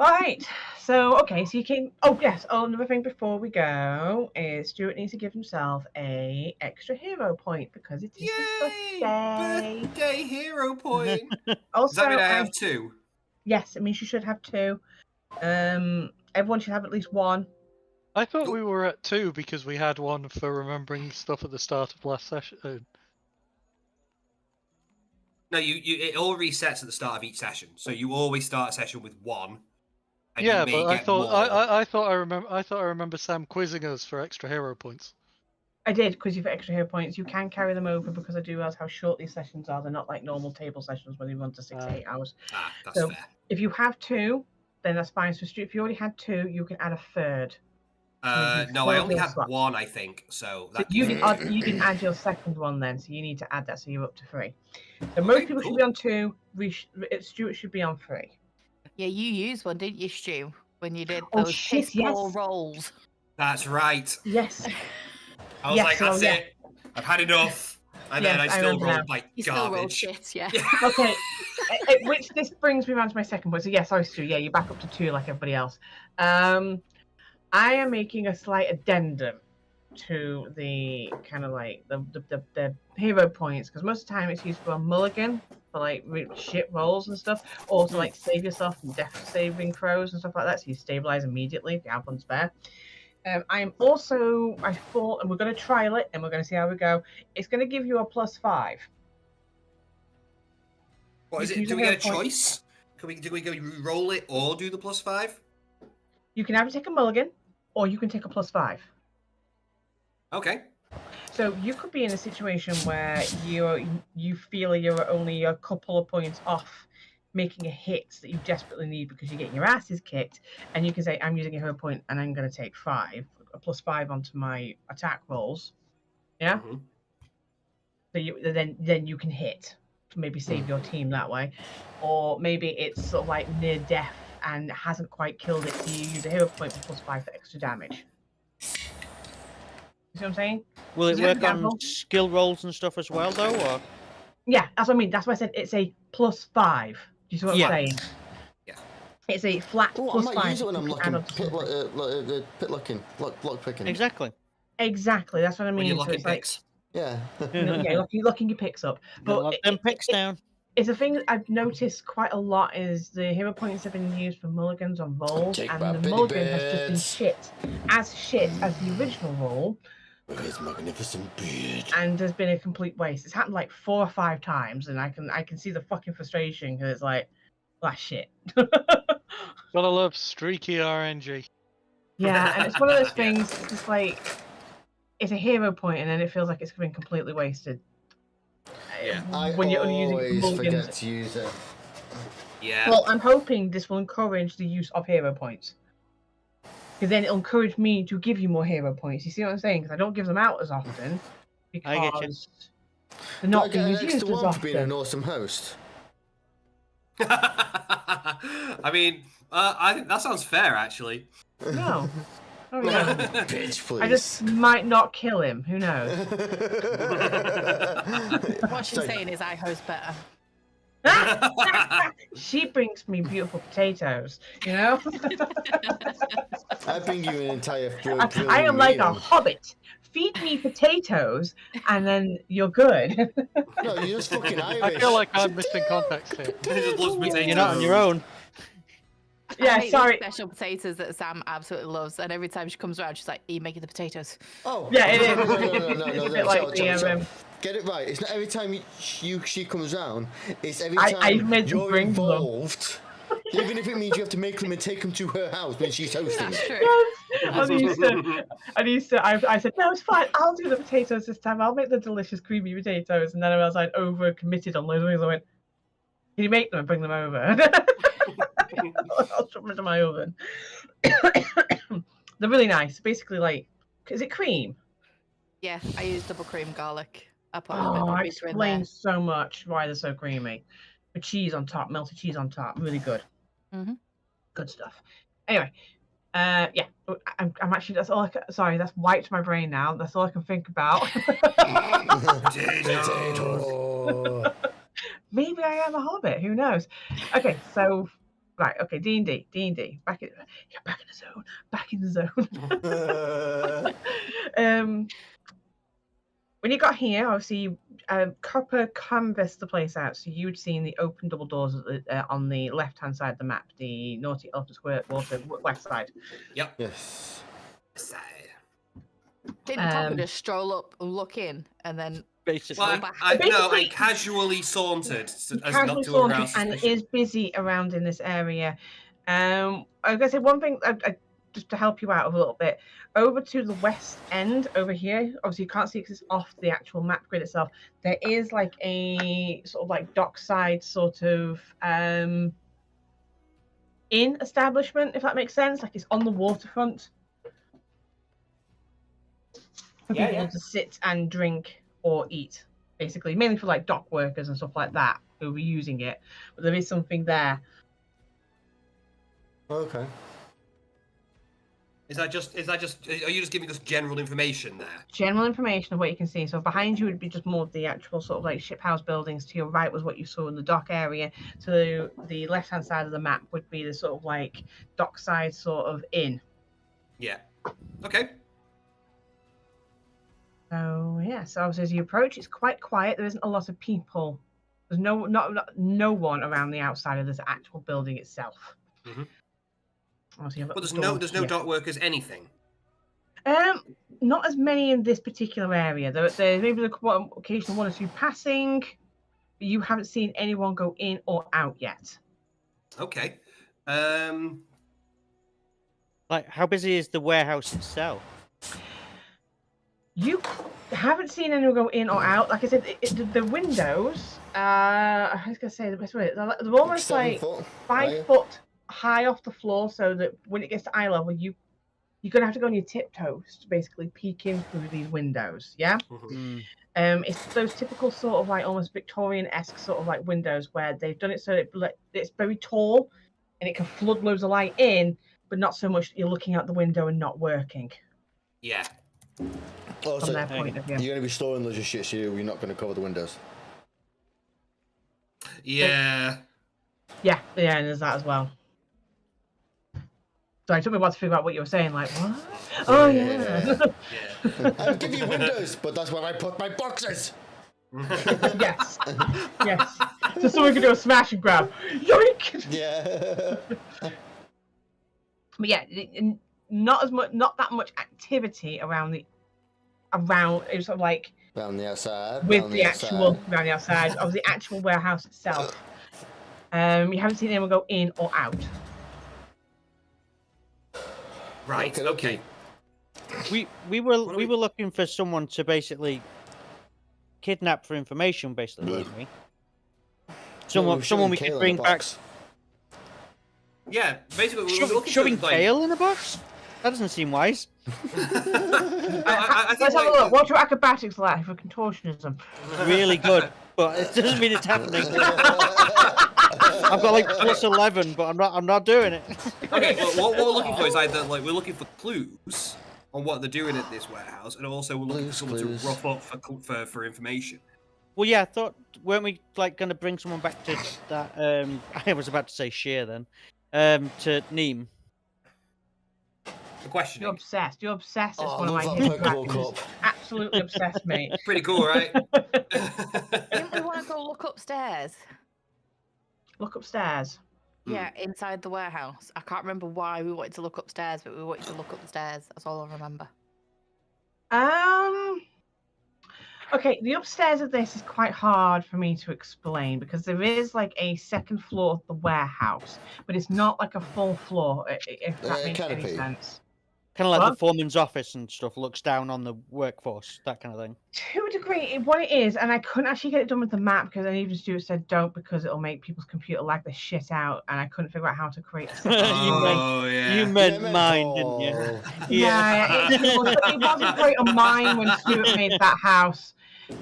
Alright, so, okay, so you can... Oh, yes, another thing before we go is Stuart needs to give himself a extra hero point because it is his birthday. Birthday hero point! Also, Does that mean I have 2? Yes, it means you should have 2. Everyone should have at least 1. I thought we were at 2 because we had one for remembering stuff at the start of last session. No, it all resets at the start of each session, so you always start a session with 1. And Yeah, you may but I get thought more. I thought I remember Sam quizzing us for extra hero points. I did quiz you for extra hero points. You can carry them over because I do realize how short these sessions are. They're not like normal table sessions where they run to 6 to 8 hours. That's so fair. If you have 2, then that's fine. So if you already had 2, you can add a third. No, I only had 1, I think. So you can add your second one then. So you need to add that, so you're up to 3. So most people should be on 2. Stuart should be on 3. Yeah, you used one, didn't you, Stu? When you did those poor rolls. That's right. Yes. I was like, that's it. I've had enough. And then I still rolled my garbage. Still rolled shit, yeah. Okay. Which this brings me around to my second point. So yeah, sorry, Stu. Yeah, you're back up to 2 like everybody else. I am making a slight addendum to the kind of like the hero points, because most of the time it's used for a mulligan for like shit rolls and stuff, or to like save yourself from death saving throws and stuff like that, so you stabilize immediately if you have one spare. I thought, and we're going to trial it and we're going to see how we go, it's going to give you a +5. What is it? Do we get a choice? Do we go roll it or do the +5? You can either take a mulligan or you can take a +5. Okay. So you could be in a situation where you feel you're only a couple of points off making a hit that you desperately need because you're getting your asses kicked, and you can say, I'm using a hero point and I'm going to take a +5 onto my attack rolls. Yeah. Mm-hmm. So then you can hit to maybe save your team that way, or maybe it's sort of like near death and hasn't quite killed it, so you use a hero point for +5 for extra damage. You see what I'm saying? Will it work on skill rolls and stuff as well, though? Or? Yeah, that's what I mean. That's why I said it's a +5. Do you see what I'm saying? Yeah. It's a flat +5. I might use it when I'm block picking. Exactly. Exactly. That's what I mean. When you're locking picks. Yeah. You're locking your picks up. But lock them picks down. It's a thing that I've noticed quite a lot is the hero points have been used for mulligans on rolls, and the mulligan has just been as shit as the original roll. His magnificent beard. And there's been a complete waste. It's happened like 4 or 5 times, and I can see the fucking frustration because it's like, well, shit. Gotta love streaky RNG. Yeah, and it's one of those things. It's just like it's a hero point, and then it feels like it's been completely wasted. Yeah, when you're only using mulligans. Forget to use it. Yeah. Well, I'm hoping this will encourage the use of hero points. Because then it'll encourage me to give you more hero points. You see what I'm saying? Because I don't give them out as often. Because I get you. they're not being used as often. For being an awesome host. I mean, I think that sounds fair, actually. No. Oh, yeah. Bitch, please. I just might not kill him. Who knows? What she's saying is I host better. She brings me beautiful potatoes, you know? I bring you an entire I am like a hobbit. Feed me potatoes, and then you're good. No, you're just fucking Irish. I feel like I'm missing context here. You're not on your own. Yeah, I make sorry. Special potatoes that Sam absolutely loves, and every time she comes around, she's like, "Are you making the potatoes?" Oh, yeah, it is. No. Get it right. It's not every time she comes around. It's every time you're involved. Even if it means you have to make them and take them to her house when she's hosting. That's true. Yes. I said, no, it's fine. I'll do the potatoes this time. I'll make the delicious creamy potatoes. And then I was like over committed on loads of things. I went, can you make them and bring them over? I'll shove them into my oven. They're really nice. Basically, like, is it cream? Yeah, I use double cream garlic. I put I explained so much why they're so creamy. With cheese on top, melted cheese on top, really good. Mm-hmm. Good stuff. Anyway, yeah, I'm actually, that's all sorry, that's wiped my brain now. That's all I can think about. Potato. Maybe I am a hobbit, who knows? Okay, so Right, okay, D&D, back in the zone. When you got here, obviously, Copper canvassed the place out, so you'd seen the open double doors on the left-hand side of the map, the Naughty Elephant Square water west side. Yep. Yes. Didn't Copper just stroll up, look in, and then basically? go back? I casually sauntered not to arouse suspicion. And is busy around in this area. I was gonna say one thing, just to help you out a little bit. Over to the west end, over here, obviously you can't see because it's off the actual map grid itself. There is like a sort of like dockside sort of inn establishment, if that makes sense. Like it's on the waterfront for people to sit and drink or eat, basically, mainly for like dock workers and stuff like that who will be using it. But there is something there. Okay. Are you just giving us general information there? General information of what you can see. So behind you would be just more of the actual sort of like ship house buildings. To your right was what you saw in the dock area. To the left-hand side of the map would be the sort of like dockside sort of inn. Yeah. Okay. So yeah, so obviously as you approach, it's quite quiet. There isn't a lot of people. There's no one around the outside of this actual building itself. Mm-hmm. But there's no dock workers, anything. Not as many in this particular area. There's maybe occasional one or two passing, but you haven't seen anyone go in or out yet. Okay. Like, how busy is the warehouse itself? You haven't seen anyone go in or out. Like I said, the windows. I was gonna say the best way. They're almost like 5 foot high off the floor, so that when it gets to eye level, you're gonna have to go on your tiptoes to basically peek in through these windows. Yeah. Mm-hmm. It's those typical sort of like almost Victorian-esque sort of like windows where they've done it so it's very tall and it can flood loads of light in, but not so much that you're looking out the window and not working. Yeah. Oh, from their point of view. You're going to be storing those shit, so you're not going to cover the windows. Yeah. Yeah, and there's that as well. So it took me a while to figure out what you were saying. Like, what? Oh yeah. I'll give you windows, but that's where I put my boxes. Yes. Yes. So someone can do a smash and grab. Yoink! Yeah. But yeah, not that much activity around it was sort of like around the outside. With the actual around the outside of the actual warehouse itself. You haven't seen anyone go in or out. Right. Okay. We were looking for someone to basically kidnap for information, basically, weren't we? Someone we could bring back. Yeah, basically, we're looking shoving for, kale in a box. That doesn't seem wise. I Let's have a look. What's your acrobatics like for contortionism? Really good, but it doesn't mean it's happening. I've got like +11, but I'm not doing it. Okay, well, what we're looking for is either like we're looking for clues on what they're doing at this warehouse, and also we're looking for someone to rough up for information. Well, yeah, I thought weren't we like going to bring someone back to that? I was about to say Sheer then. To Neem. The question. You're obsessed. You're obsessed. It's one of my absolutely obsessed, mate. Pretty cool, right? Didn't we want to go look upstairs? Look upstairs. Yeah, inside the warehouse. I can't remember why we wanted to look upstairs, but we wanted to look up the stairs. That's all I remember. Okay, the upstairs of this is quite hard for me to explain because there is like a second floor of the warehouse, but it's not like a full floor, if that makes any sense. Kind of like the foreman's office and stuff, looks down on the workforce, that kind of thing. To a degree, what it is, and I couldn't actually get it done with the map because an even student said don't because it'll make people's computer lag the shit out, and I couldn't figure out how to create a You meant mine, didn't you? Yeah, it wasn't great on mine when Stuart made that house.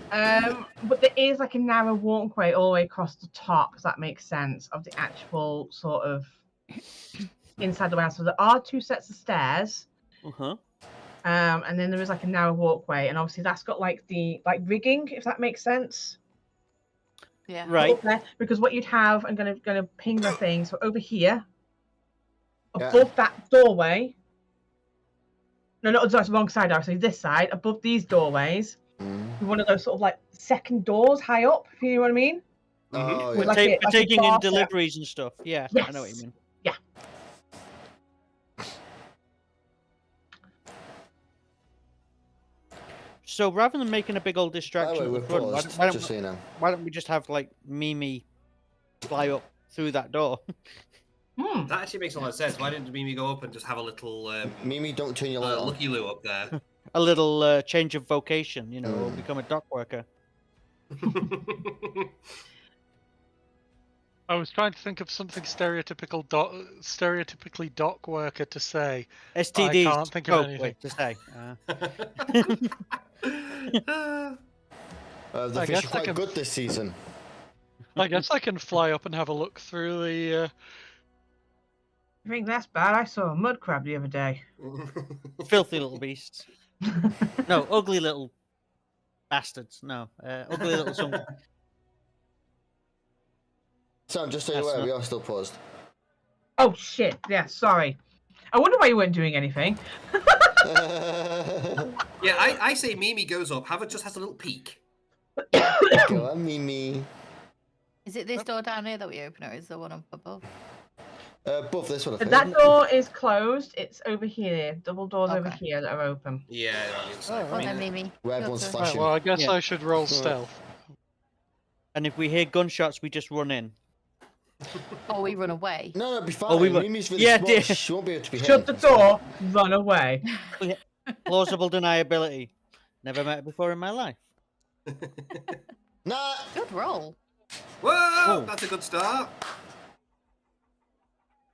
But there is like a narrow walkway all the way across the top, if that makes sense, of the actual sort of inside the warehouse. So there are 2 sets of stairs. And then there is like a narrow walkway, and obviously that's got like the rigging, if that makes sense. Yeah. Right. Up there, because what you'd have, I'm gonna ping the thing. So over here, above that doorway. No, not that's the wrong side. Actually, this side, above these doorways, one of those sort of like second doors high up. If you know what I mean. Oh, With yeah. like For taking in bar set. deliveries and stuff. Yeah, I know what you Yes. mean. Yeah. So rather than making a big old By distraction the way, at the we're front, paused, why just so you know. don't we just have like Mimi fly up through that door? That actually makes a lot of sense. Why didn't Mimi go up and just have a little Mimi, don't turn your light on. looky loo up there? A little change of vocation, you know, or become a dock worker. I was trying to think of something stereotypically dock worker to say. STDs. I can't think of anything to say. The fish are quite good this season. I guess I can fly up and have a look through the. I think that's bad. I saw a mud crab the other day. Filthy little beasts. No, ugly little bastards. No, ugly little something. Sam, just so you're aware, we are still paused. Oh shit! Yeah, sorry. I wonder why you weren't doing anything. Yeah, I say Mimi goes up. Have it just has a little peek. Go on, Mimi. Is it this door down here that we open, or is there one up above? Above this one, I think. That door is closed. It's over here. Double doors over here that are open. Yeah, that means Well then, Mimi. Where everyone's Your turn. Right, flashing. well, I guess Yeah. I should roll stealth. And if we hear gunshots, we just run in. Or we run away. No, it'll be fine. Oh, we were- Mimi's really Yeah, small. dear. She won't be able to be Shut the hidden. door. Run away. Plausible deniability. Never met her before in my life. Nah. Good roll. Whoa, that's a good start.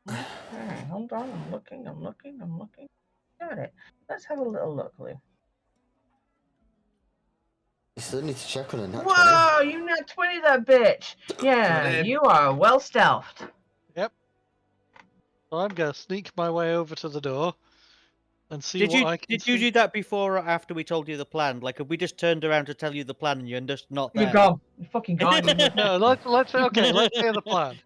Okay, hold on. I'm looking. Got it. Let's have a little look, Lou. You still need to check on her. Whoa, you nat 20 that bitch. Yeah, Good. you are well stealthed. So I'm gonna sneak my way over to the door and see Did what I can you do that before or after we told you the plan? Like, if we just turned around to tell you the plan and you're just not there? You're gone. You're fucking gone. No, let's hear the plan.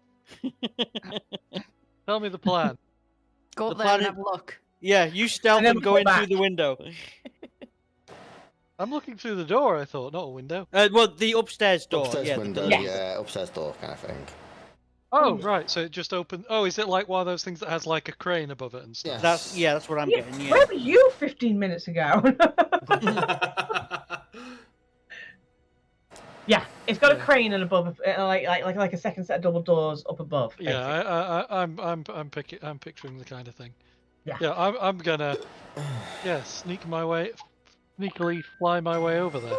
Tell me the plan. Go The up there plan and is- have a look. Yeah, you stealth And then and go go in back. through the window. I'm looking through the door, I thought, not a window. Well, the upstairs door. Upstairs yeah, window, Yes. yeah, upstairs door kind of thing. Oh, right, so it just opened. Oh, is it like one of those things that has like a crane above it and stuff? Yes. That's what I'm Yeah, getting. Yeah. where were you 15 minutes ago? Yeah, it's got a crane and above, like a second set of double doors up above. Yeah, I'm picturing the kind of thing. Yeah. Yeah, I'm gonna sneakily fly my way over there.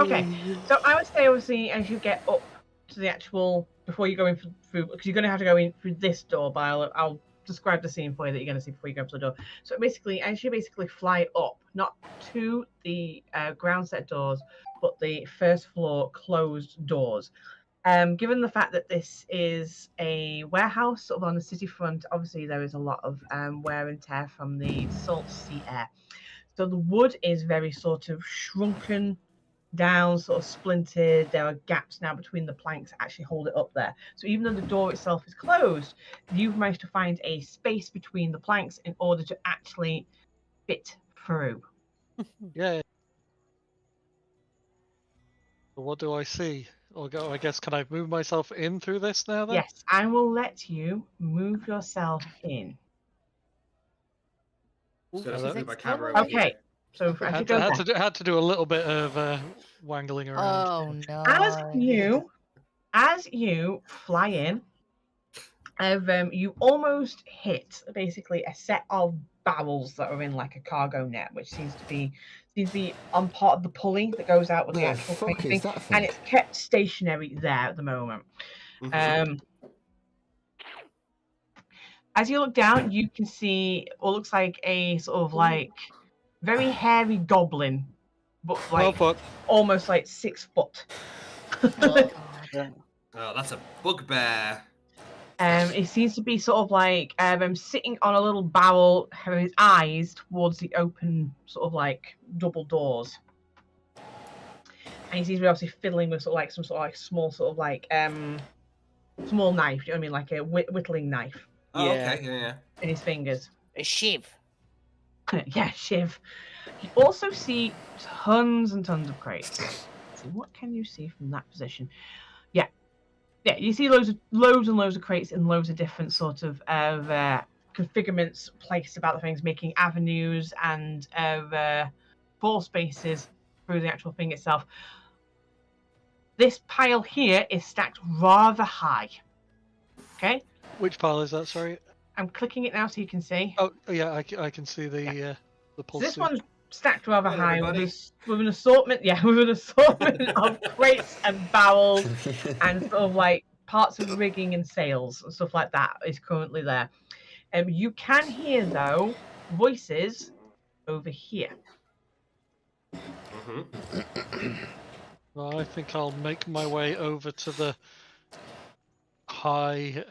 Okay, so I would say obviously as you get up to the actual before you go in through because you're going to have to go in through this door, but I'll describe the scene for you that you're going to see before you go up to the door. So basically, as you fly up, not to the ground set doors, but the first floor closed doors. Given the fact that this is a warehouse sort of on the city front, obviously there is a lot of wear and tear from the salt sea air. So the wood is very sort of shrunken down, sort of splintered. There are gaps now between the planks that actually hold it up there. So even though the door itself is closed, you've managed to find a space between the planks in order to actually fit through. Yeah. So what do I see? I guess can I move myself in through this now then? Yes, I will let you move yourself in. Just gonna Is move it my camera still over Okay, here. so as you go there, Had to do a little bit of wangling around. Oh no. as you fly in, you almost hit basically a set of barrels that are in like a cargo net, which seems to be on part of the pulley that goes out with the actual fuck thing, is that thing? and it's kept stationary there at the moment. As you look down, you can see what looks like a sort of like very hairy goblin, but like almost like 6 foot. Oh, God. Oh, that's a bugbear. It seems to be sort of like sitting on a little barrel, having his eyes towards the open sort of like double doors. And he seems to be obviously fiddling with sort of like some sort of like small sort of like small knife. Do you know what I mean? Like a whittling knife. Oh, Yeah. okay, yeah. In his fingers. A shiv. Yeah, shiv. You also see tons and tons of crates. Let's see, what can you see from that position? Yeah, you see loads and loads of crates in loads of different sort of configurements placed about the things, making avenues and floor spaces through the actual thing itself. This pile here is stacked rather high. Okay. Which pile is that? Sorry. I'm clicking it now so you can see. Oh yeah, I can see the pulse. So this one's stacked rather Hello, high everybody. with an assortment. Yeah, with an assortment of crates and barrels and sort of like parts of rigging and sails and stuff like that is currently there. You can hear though voices over here. Well, I think I'll make my way over to the high.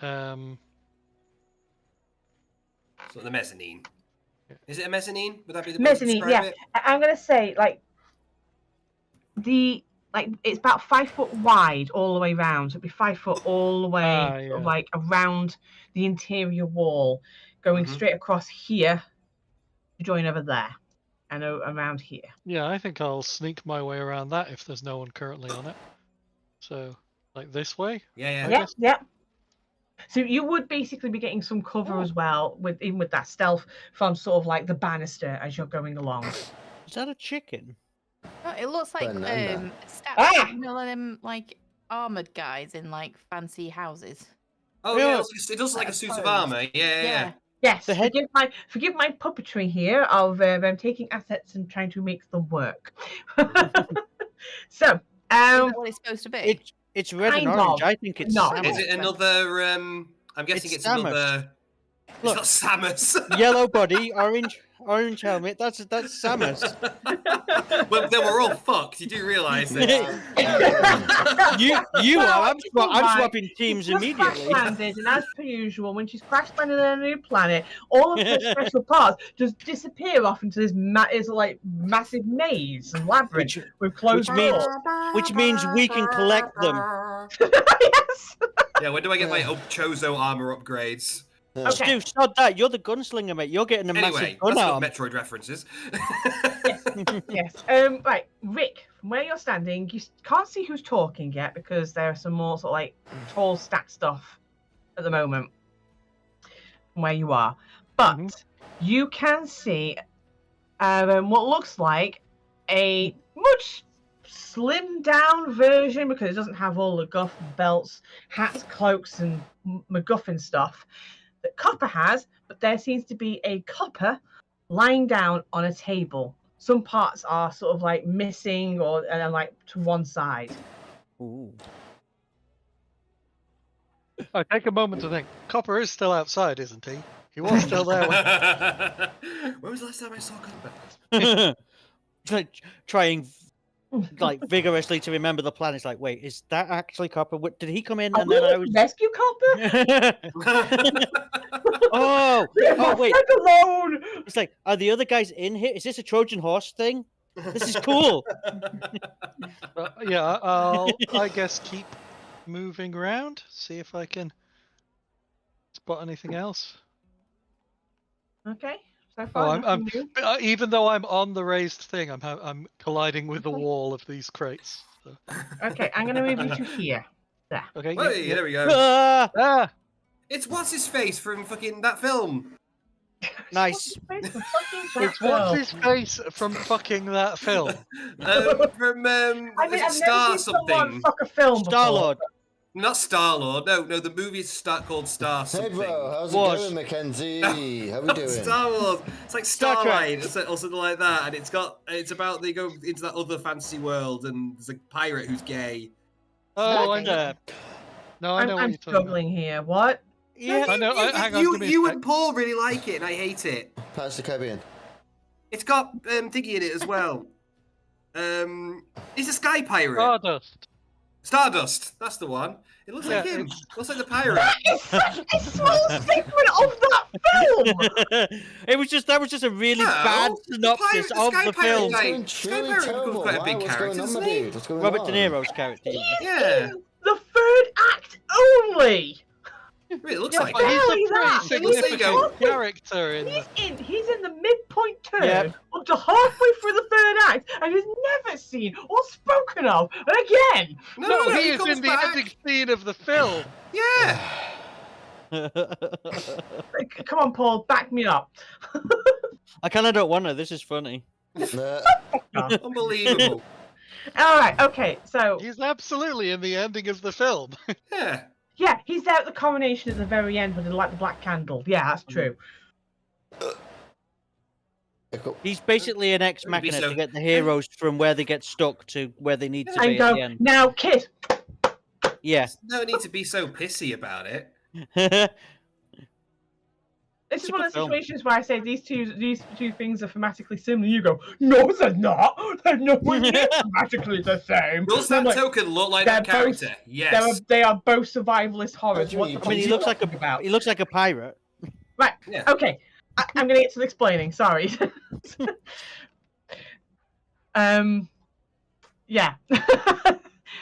So the mezzanine. Is it a mezzanine? Would that be the Mezzanine, best to describe yeah. it? I'm gonna say it's about 5 foot wide all the way round. So it'd be 5 foot all the way sort of like around the interior wall, going straight across here to join over there and around here. Yeah, I think I'll sneak my way around that if there's no one currently on it. So, like this way? Yeah. Yeah. So you would basically be getting some cover as well, even with that stealth from sort of like the banister as you're going along. Is that a chicken? No, it looks like Banana. you know, them like armored guys in like fancy houses. Oh yeah, it does look like a suit of armor. Yeah. Yes, The head- forgive my puppetry here of taking assets and trying to make them work. So, Is that what it's supposed to be? It's red and Kind orange. of. I think it's No. Samus. Is it another? I'm guessing it's Samus. another. Look. It's not Samus. Yellow body, orange helmet. That's Samus. Well, then we're all fucked. You do realise it. you Well, are. I'm it's all right. swapping teams She's just immediately. crash landed, and as per usual, when she's crash landed on a new planet, all of her special parts just disappear off into this massive maze and labyrinth with closed doors. Which means we can collect them. Yes. Yeah, when do I get my Chozo armor upgrades? Okay. Stu, stop that. You're the gunslinger, mate. You're getting a Anyway, massive gun that's arm. not Metroid references. Yes. Right, Rick, from where you're standing, you can't see who's talking yet because there are some more sort of like tall stacked stuff at the moment from where you are. But you can see what looks like a much slimmed down version, because it doesn't have all the guff belts, hats, cloaks, and MacGuffin stuff that Copper has, but there seems to be a Copper lying down on a table. Some parts are sort of like missing or like to one side. Ooh. I take a moment to think. Copper is still outside, isn't he? He was still there. When was the last time I saw Copper? Trying like vigorously to remember the plan. It's like, wait, is that actually Copper? Did he come in and then I was rescue Copper? oh wait. Alone. It's like, are the other guys in here? Is this a Trojan horse thing? This is cool. Yeah, I'll, I guess, keep moving around, see if I can spot anything else. Okay. So Oh, far, I'm nothing new. even though I'm on the raised thing, I'm colliding with the wall of these crates. So. Okay, I'm gonna move you to here. There. Okay. Hey, there we go. Ah, It's what's his face from fucking that film. nice. It's what's his face from fucking that film. From I mean, is it I've Star never seen someone something? fuck a film before. Star-Lord. Not Star Lord. No, the movie is called Star Hey something. bro, how's it Was. going, Mackenzie? How we doing? Star Wars. It's like Star Trek. Starlight or something like that, and it's about they go into that other fantasy world, and there's a pirate who's gay. Oh, I What know. No, I know what I'm you're talking about. struggling here. What? Yeah. I know. Hang on, give me a You sec. and Paul really like it, and I hate it. Pirates of the Caribbean. It's got Thingy in it as well. He's a sky pirate. Stardust. Stardust. That's the one. It looks like Yeah, him. it's- Looks like the pirate. It's such a small segment of that film. It was just that was just a really bad synopsis of the film. Sky Pirate becomes quite a big character, doesn't he? Robert De Niro's character. Yeah. The third act only. It looks Yeah, like but He's hell a is that? pretty There you significant character in the... He's in the midpoint turn Yep. up to halfway through the third act, and he's never seen or spoken of again. No, he is comes in the back. ending scene of the film. Yeah. Come on, Paul, back me up. I kind of don't want to. This is funny. Unbelievable. All right, okay, so He's absolutely in the ending of the film. Yeah. yeah, he's there at the coronation at the very end with the light the black candle. Yeah, that's true. He's basically an ex Wouldn't be machina so- to get the heroes from where they get stuck to where they need to And be at the go end. now, kid. Yeah. No need to be so pissy about it. This It's is a one good of the film. situations where I say these two things are thematically similar. You go, no, they're not. They're nowhere near thematically the same. Does And I'm that like, token look like they're that character? Yes. they are both survivalist horrors. do you What mean? the I mean, fuck he are looks you like talking about? he looks like a pirate. Right. Yeah. Okay. I'm gonna get to the explaining. Sorry. Yeah.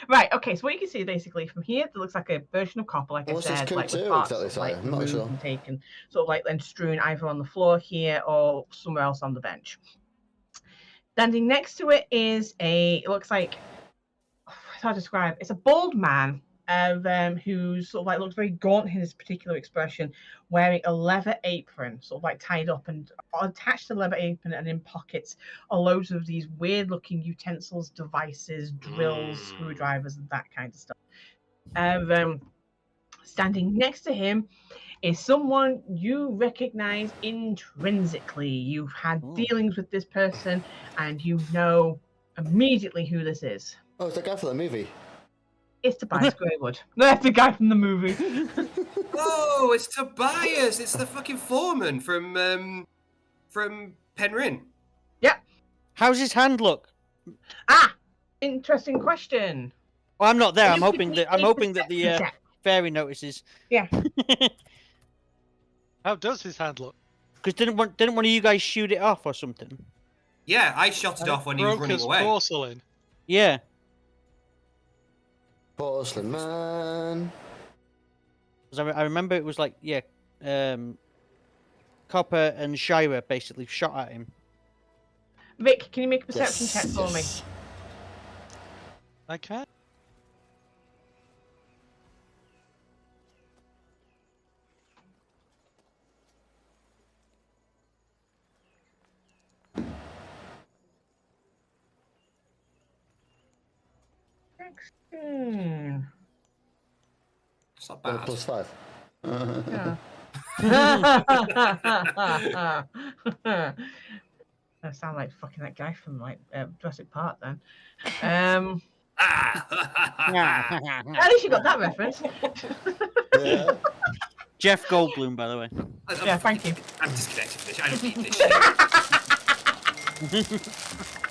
Right. Okay. So what you can see basically from here, it looks like a version of copper, like What's I this said, code like with to parts exactly, of, sorry? like I'm not removed sure. and taken, sort of like then strewn either on the floor here or somewhere else on the bench. Standing next to it is it looks like, it's hard to describe. It's a bald man who sort of like looks very gaunt in his particular expression, wearing a leather apron, sort of like tied up and attached to the leather apron, and in pockets are loads of these weird looking utensils, devices, drills, screwdrivers, and that kind of stuff. Standing next to him is someone you recognize intrinsically. You've had dealings with this person and you know immediately who this is. Oh, it's that guy from the movie. It's Tobias Greywood. That's the guy from the movie. Oh, it's Tobias. It's the fucking foreman from Penryn. Yep. How's his hand look? Ah, interesting question. Well, I'm not there. I'm You hoping could that I'm make a hoping that the perception check. fairy notices. Yeah. How does his hand look? Because didn't one of you guys shoot it off or something? Yeah, I shot it off when he was Broke running his away. porcelain. Yeah. Porcelain man. 'Cause I remember it was like Copper and Shira basically shot at him. Vic, can you make a perception check for me? I can. It's not bad. +5. Yeah. I sound like fucking that guy from like Jurassic Park then. At least you got that reference. Yeah. Jeff Goldblum, by the way. Yeah, thank you. I'm disconnected from this. I don't need this shit.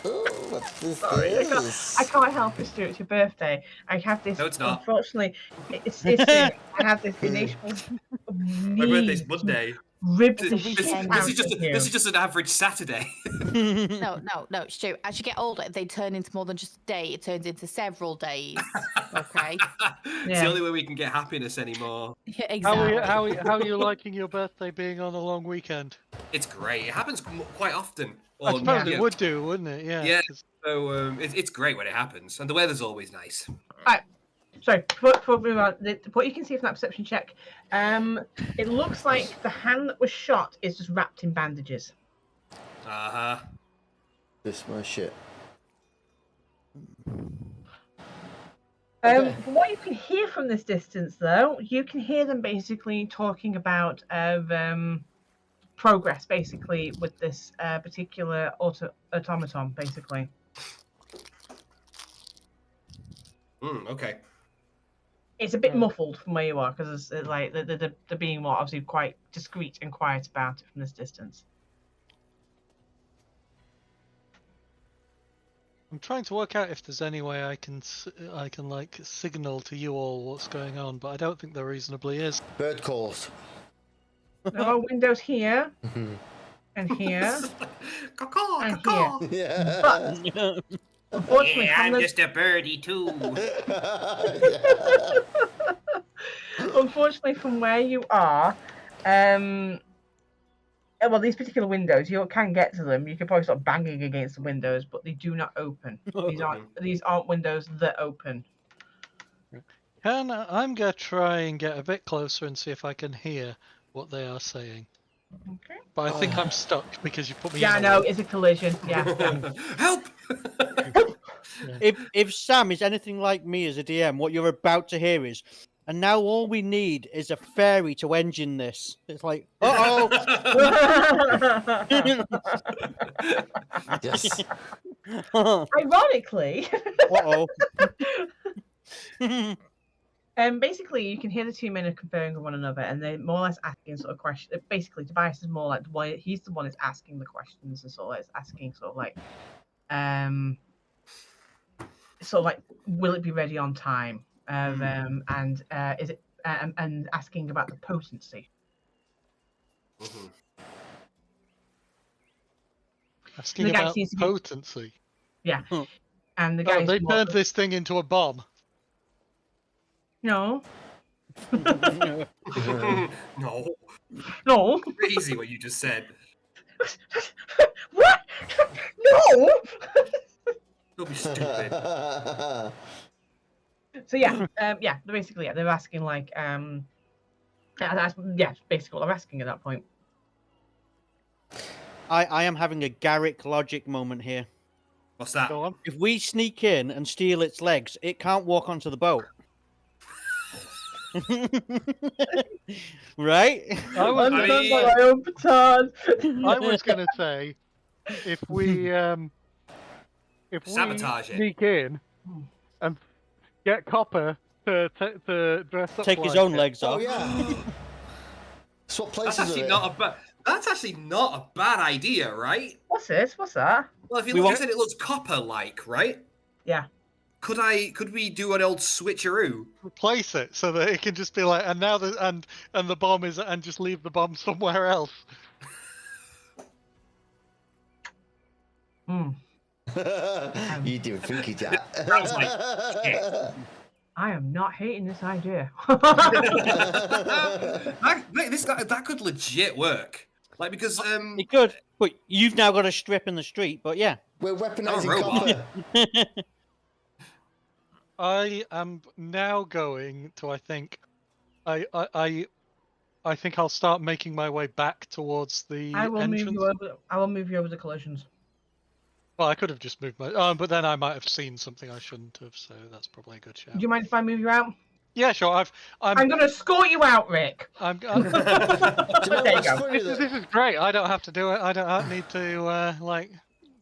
Oh, what's this? Sorry, I can't help it, Stu. It's your birthday. I have this. No, it's not. Unfortunately, it's I have this initial. My birthday's Monday. Ribbed This, the this shit out is of you. this is just an average Saturday. No, Stu. As you get older, they turn into more than just a day. It turns into several days. Okay. It's Yeah. the only way we can get happiness anymore. Yeah, How exactly. are you liking your birthday being on a long weekend? It's great. It happens quite often. I Or, suppose yeah. it would do, wouldn't it? Yeah. Yeah. 'cause So it's great when it happens, and the weather's always nice. So, before we move on, what you can see from that perception check, it looks like the hand that was shot is just wrapped in bandages. Uh-huh. This my shit. From what you can hear from this distance, though, you can hear them basically talking about progress, basically, with this particular automaton, basically. Okay. It's a bit muffled from where you are, because it's like they're being more obviously quite discreet and quiet about it from this distance. I'm trying to work out if there's any way I can like signal to you all what's going on, but I don't think there reasonably is. Bird calls. There are windows here, and here, Caw-caw, and caw-caw. here. Yeah. But unfortunately, Yeah, from I'm the, just a birdie too. unfortunately, from where you are, well, these particular windows, you can get to them. You can probably start banging against the windows, but they do not open. These aren't windows that open. I'm gonna try and get a bit closer and see if I can hear what they are saying. Okay. But I think I'm stuck because you put me. Yeah, in no, it's a collision. Yeah. Help! If Sam is anything like me as a DM, what you're about to hear is, and now all we need is a fairy to engine this. It's like, uh-oh. Yes. Ironically, Uh-oh. basically, you can hear the two men are conferring with one another, and they're more or less asking sort of questions. Basically, Tobias is more like he's the one that's asking the questions, and sort of like asking will it be ready on time? And is it and asking about the potency. Asking about potency. Yeah, and the guy. They turned this thing into a bomb. No. No. No. Crazy what you just said. What? No. Don't be stupid. So yeah, basically, they're asking like, that's basically what they're asking at that point. I am having a Garrick logic moment here. What's that? Go on. If we sneak in and steal its legs, it can't walk onto the boat. Right? I was gonna say, if we Sabotage it. sneak in and get Copper to dress up, take his like own legs off. Oh yeah. Swap places. That's actually not a bad idea, right? What's this? What's that? Well, if you said it looks copper-like, right? Yeah. Could we do an old switcheroo? replace it so that it can just be like, and now and the bomb is, and just leave the bomb somewhere else. You do think you that. Sounds like shit. I am not hating this idea. that could legit work. Like, because It could, but you've now got a strip in the street. But yeah, we're weaponizing Copper. I am now going to. I think I'll start making my way back towards the entrance. I will move you over the collisions. Well, I could have just moved my. But then I might have seen something I shouldn't have. So that's probably a good shout. Do you mind if I move you out? Yeah, sure. I'm going to escort you out, Rick. There you go. This is great. I don't have to do it. I don't need to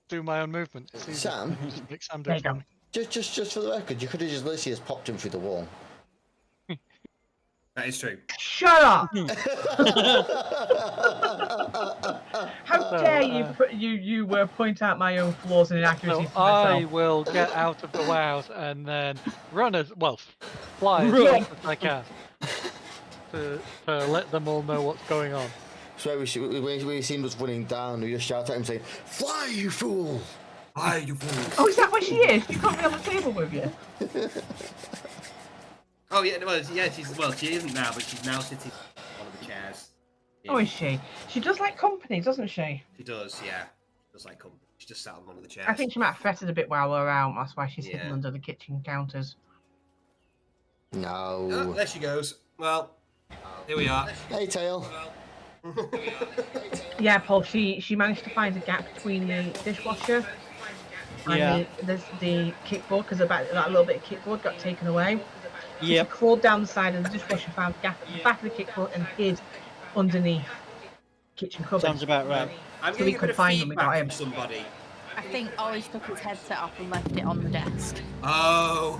do my own movement. It's easy. Sam, just make Sam do it for me. Just for the record, you could have just literally just popped him through the wall. that is true. Shut up! How dare you point out my own flaws and inaccuracies So to myself? I will get out of the warehouse and then fly as fast as I can to let them all know what's going on. So when we seen us running down, we just shout at him saying, "Fly, you fool!" Why, you fool? Oh, is that where she is? She can't be on the table with you. Oh yeah, she isn't now, but she's now sitting on one of the chairs. Oh, is she? She does like company, doesn't she? She does, yeah. She does like company. She just sat on one of the chairs. I think she might have fretted a bit while we're out. That's why she's sitting under the kitchen counters. No. Oh, there she goes. Well, here we are. Hey, Tail. Yeah, Paul. She managed to find a gap between the dishwasher and the kickboard, because that little bit of kickboard got taken away. Yeah. She crawled down the side of the dishwasher, found a gap at the back of the kickboard, and hid underneath kitchen cupboard. Sounds about right. I'm So getting we a could bit of find them, we got feedback him. from somebody. I think Ollie took his headset off and left it on the desk. Oh.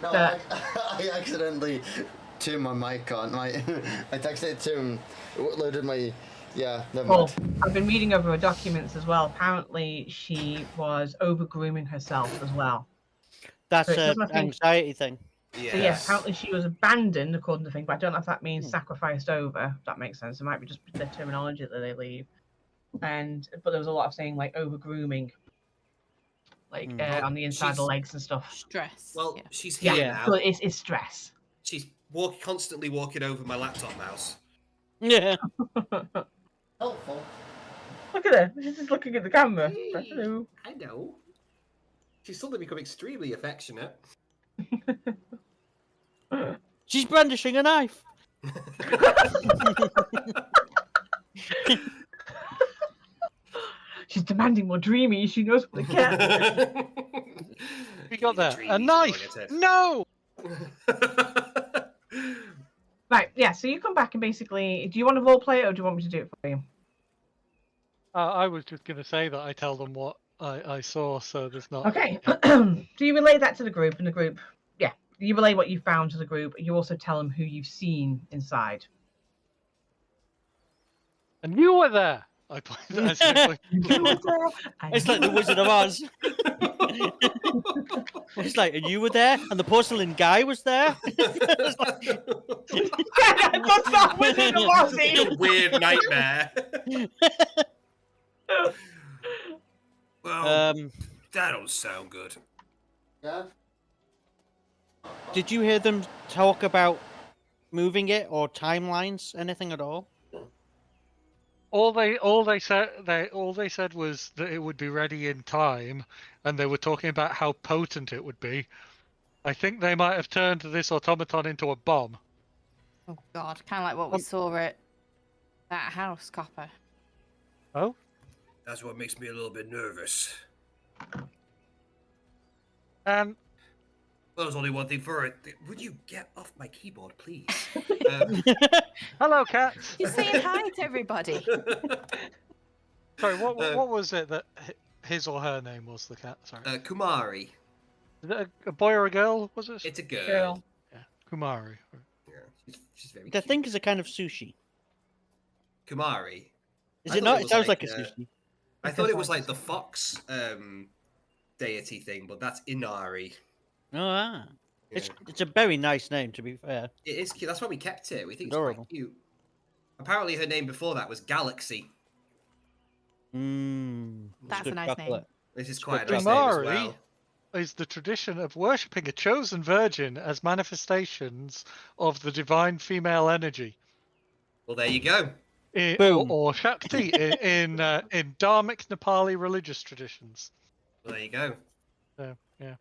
No, I accidentally turned my mic on. I texted it to him, loaded my. Yeah, never mind. I've been reading over her documents as well. Apparently, she was over grooming herself as well. That's So it an doesn't have to be- anxiety thing. Yes. So yes, apparently she was abandoned according to the thing, but I don't know if that means sacrificed over. If that makes sense. It might be just the terminology that they leave. But there was a lot of saying like over grooming, like on the inside of the legs and stuff. Stress. Well, she's here now. So it's stress. She's constantly walking over my laptop mouse. Yeah. Helpful. Look at her. She's just looking at the camera. Hey, Hello. I know. She's suddenly become extremely affectionate. She's brandishing a knife. She's demanding more dreamy. She knows what to get. We got there. A knife. No. Right. Yeah. So you come back and basically, do you want to role play it or do you want me to do it for you? I was just going to say that I tell them what I saw, so there's not. Okay. So you relay that to the group, and the group, you relay what you found to the group. You also tell them who you've seen inside. And you were there. I pointed at It's like the Wizard of Oz. It's like, and you were there, and the porcelain guy was there. That's not Wizard of Oz. A weird nightmare. Well, that don't sound good. Yeah. Did you hear them talk about moving it or timelines, anything at all? All they said was that it would be ready in time, and they were talking about how potent it would be. I think they might have turned this automaton into a bomb. Oh God, kind of like what we saw at that house, Copper. Oh? That's what makes me a little bit nervous. And Well, there's only one thing for it. Would you get off my keyboard, please? hello, cats. You're saying hi to everybody. Sorry, what was it that his or her name was? The cat. Sorry. Kumari. Is it a boy or a girl? Was it? It's a girl. Yeah, Kumari. Yeah, she's very The cute. thing is a kind of sushi. Kumari. Is I it thought not? it It was sounds like, like a sushi. I thought it was like the fox deity thing, but that's Inari. Oh, ah. Yeah. It's a very nice name, to be fair. It is cute. That's why we kept it. We think it's Adorable. quite cute. Apparently, her name before that was Galaxy. That's a nice name. This is It's quite a good nice name as Kumari well. is the tradition of worshipping a chosen virgin as manifestations of the divine female energy. Well, there you go. Boom. Or Shakti in Dharmic Nepali religious traditions. Well, there you go. So, yeah.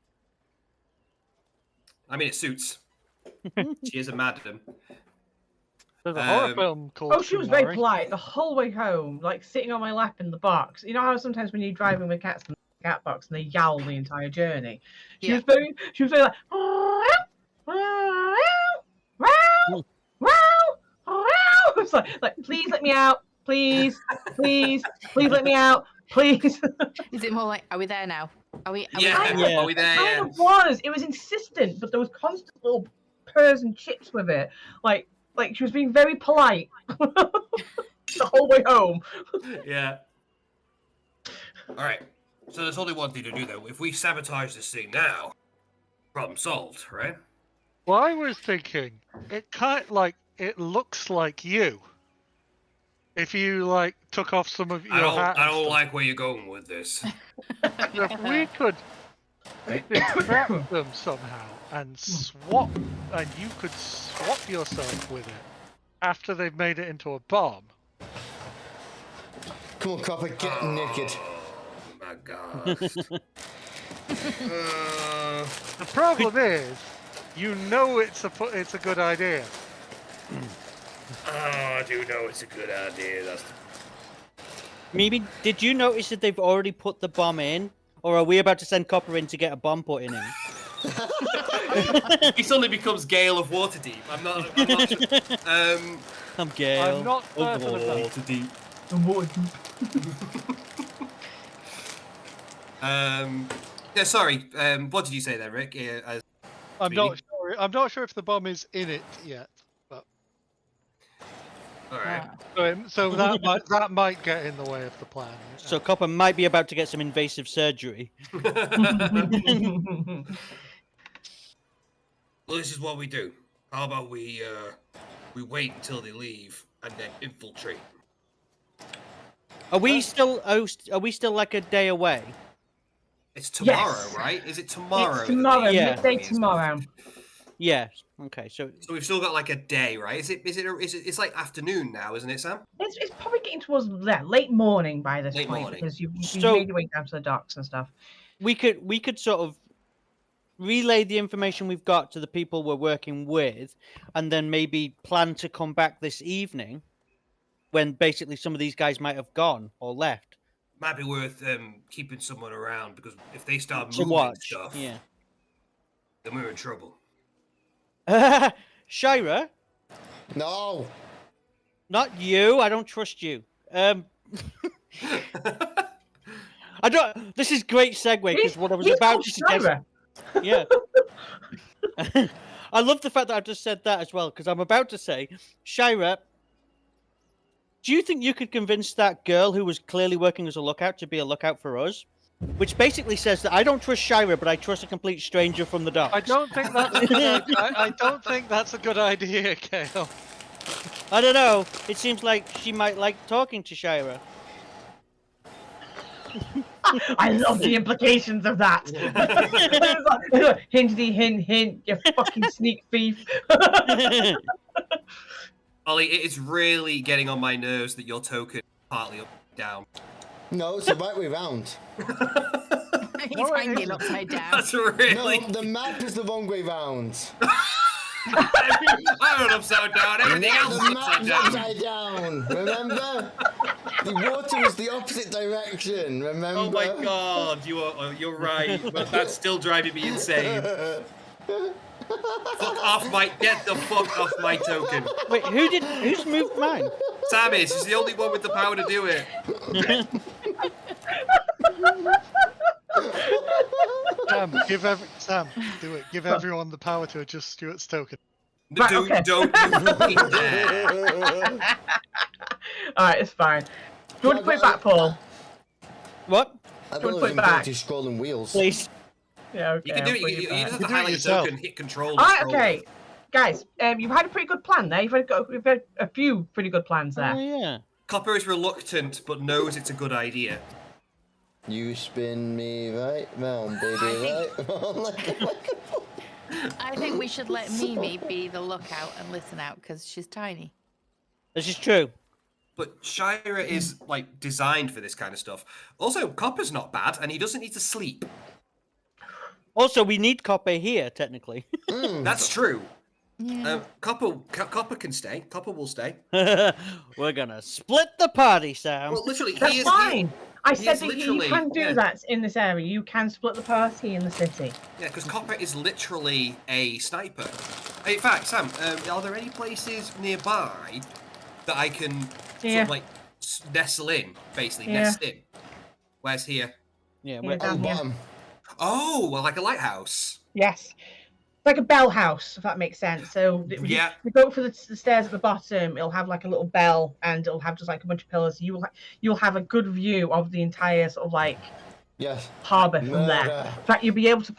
I mean, it suits. She is a madam. There's a horror film called. Oh, she was very Kumari. polite the whole way home, like sitting on my lap in the box. You know how sometimes when you're driving with cats in the cat box and they yowl the entire journey. She was very like. It's like, please let me out, please let me out, please. Is it more like, are we there now? Are we Yeah, there? are we there? It Yeah. kind of was. It was insistent, but there was constant little purrs and chips with it. Like she was being very polite the whole way home. Yeah. All right. So there's only one thing to do, though. If we sabotage this thing now, problem solved, right? Well, I was thinking, it looks like you. If you took off some of your hat. I don't like where you're going with this. If we could distract them somehow and swap, and you could swap yourself with it after they've made it into a bomb. Come on, Copper, get naked. Oh my god. The problem is, you know it's a good idea. I do know it's a good idea. That's Maybe, did you notice that they've already put the bomb in? Or are we about to send Copper in to get a bomb put in him? He suddenly becomes Gale of Waterdeep. I'm not I'm Gale. I'm not of certain of that. Waterdeep. Yeah, sorry. What did you say there, Rick? I'm not sure. I'm not sure if the bomb is in it yet. But All right. so that might get in the way of the plan. So Copper might be about to get some invasive surgery. Well, this is what we do. How about we wait until they leave and then infiltrate? Are we still like a day away? It's tomorrow, Yes. right? Is it tomorrow? It's tomorrow, Yeah. midday tomorrow. Yeah. Okay. So we've still got like a day, right? It's like afternoon now, isn't it, Sam? It's probably getting towards late morning by this Late point morning. because you've So- made your way down to the docks and stuff. we could sort of relay the information we've got to the people we're working with, and then maybe plan to come back this evening, when basically some of these guys might have gone or left. Might be worth keeping someone around because if they start To moving watch. stuff, Yeah. then we're in trouble. Shira, No. not you. I don't trust you. I don't. This is great segue because what I was He's about called to suggest. Shira. Yeah. I love the fact that I just said that as well because I'm about to say, Shira, do you think you could convince that girl who was clearly working as a lookout to be a lookout for us? Which basically says that I don't trust Shira, but I trust a complete stranger from the docks. I don't think that's a good I don't think that's a good idea, Kale. I don't know. It seems like she might like talking to Shira. I love the implications of that. Hinty, hint, you fucking sneak thief. Ollie, it is really getting on my nerves that your token is partly up and down. No, it's the right way round. He's hanging upside down. That's really. No, the map is the wrong way round. I'm not upside down. Everything else The is upside map's down. upside down. Remember? The water was the opposite direction. Remember? Oh my god, you're right, but that's still driving me insane. Fuck off get the fuck off my token. Wait, who's moved mine? Sam is, he's the only one with the power to do it. Sam, do it. Give everyone the power to adjust Stuart's token. Right, Don't okay. you fucking dare. Alright, it's fine. Do you want to put it back, Paul? What? I Don't don't put it know back. if scrolling wheels. Please. Yeah, okay. You can do I'll it, put you back. just have You to do it highlight your yourself. token, hit control. Alright, scroll. okay. Guys, you've had a pretty good plan there. We've had a few pretty good plans there. Oh yeah. Copper is reluctant, but knows it's a good idea. You spin me right round, baby, right round. I think we should let Mimi be the lookout and listen out because she's tiny. This is true. But Shira is like designed for this kind of stuff. Also, Copper's not bad, and he doesn't need to sleep. Also, we need Copper here, technically. That's true. Yeah. Copper can stay. Copper will stay. We're gonna split the party, Sam. Well, literally, That's he is, fine. I he said is that you literally- can do yeah. that in this area. You can split the party in the city. Yeah, because Copper is literally a sniper. In fact, Sam, are there any places nearby that I can sort Yeah. of like nestle in, basically Yeah. nest in? Where's here? Yeah, Yeah, we're, down Oh, here. bottom. Oh, well, like a lighthouse. Yes. Like a bell house, if that makes sense. So Yeah. you go for the stairs at the bottom, it'll have like a little bell and it'll have just like a bunch of pillars. You'll have a good view of the entire sort of like Yes. harbour from there. Murder. In fact, you'll be able to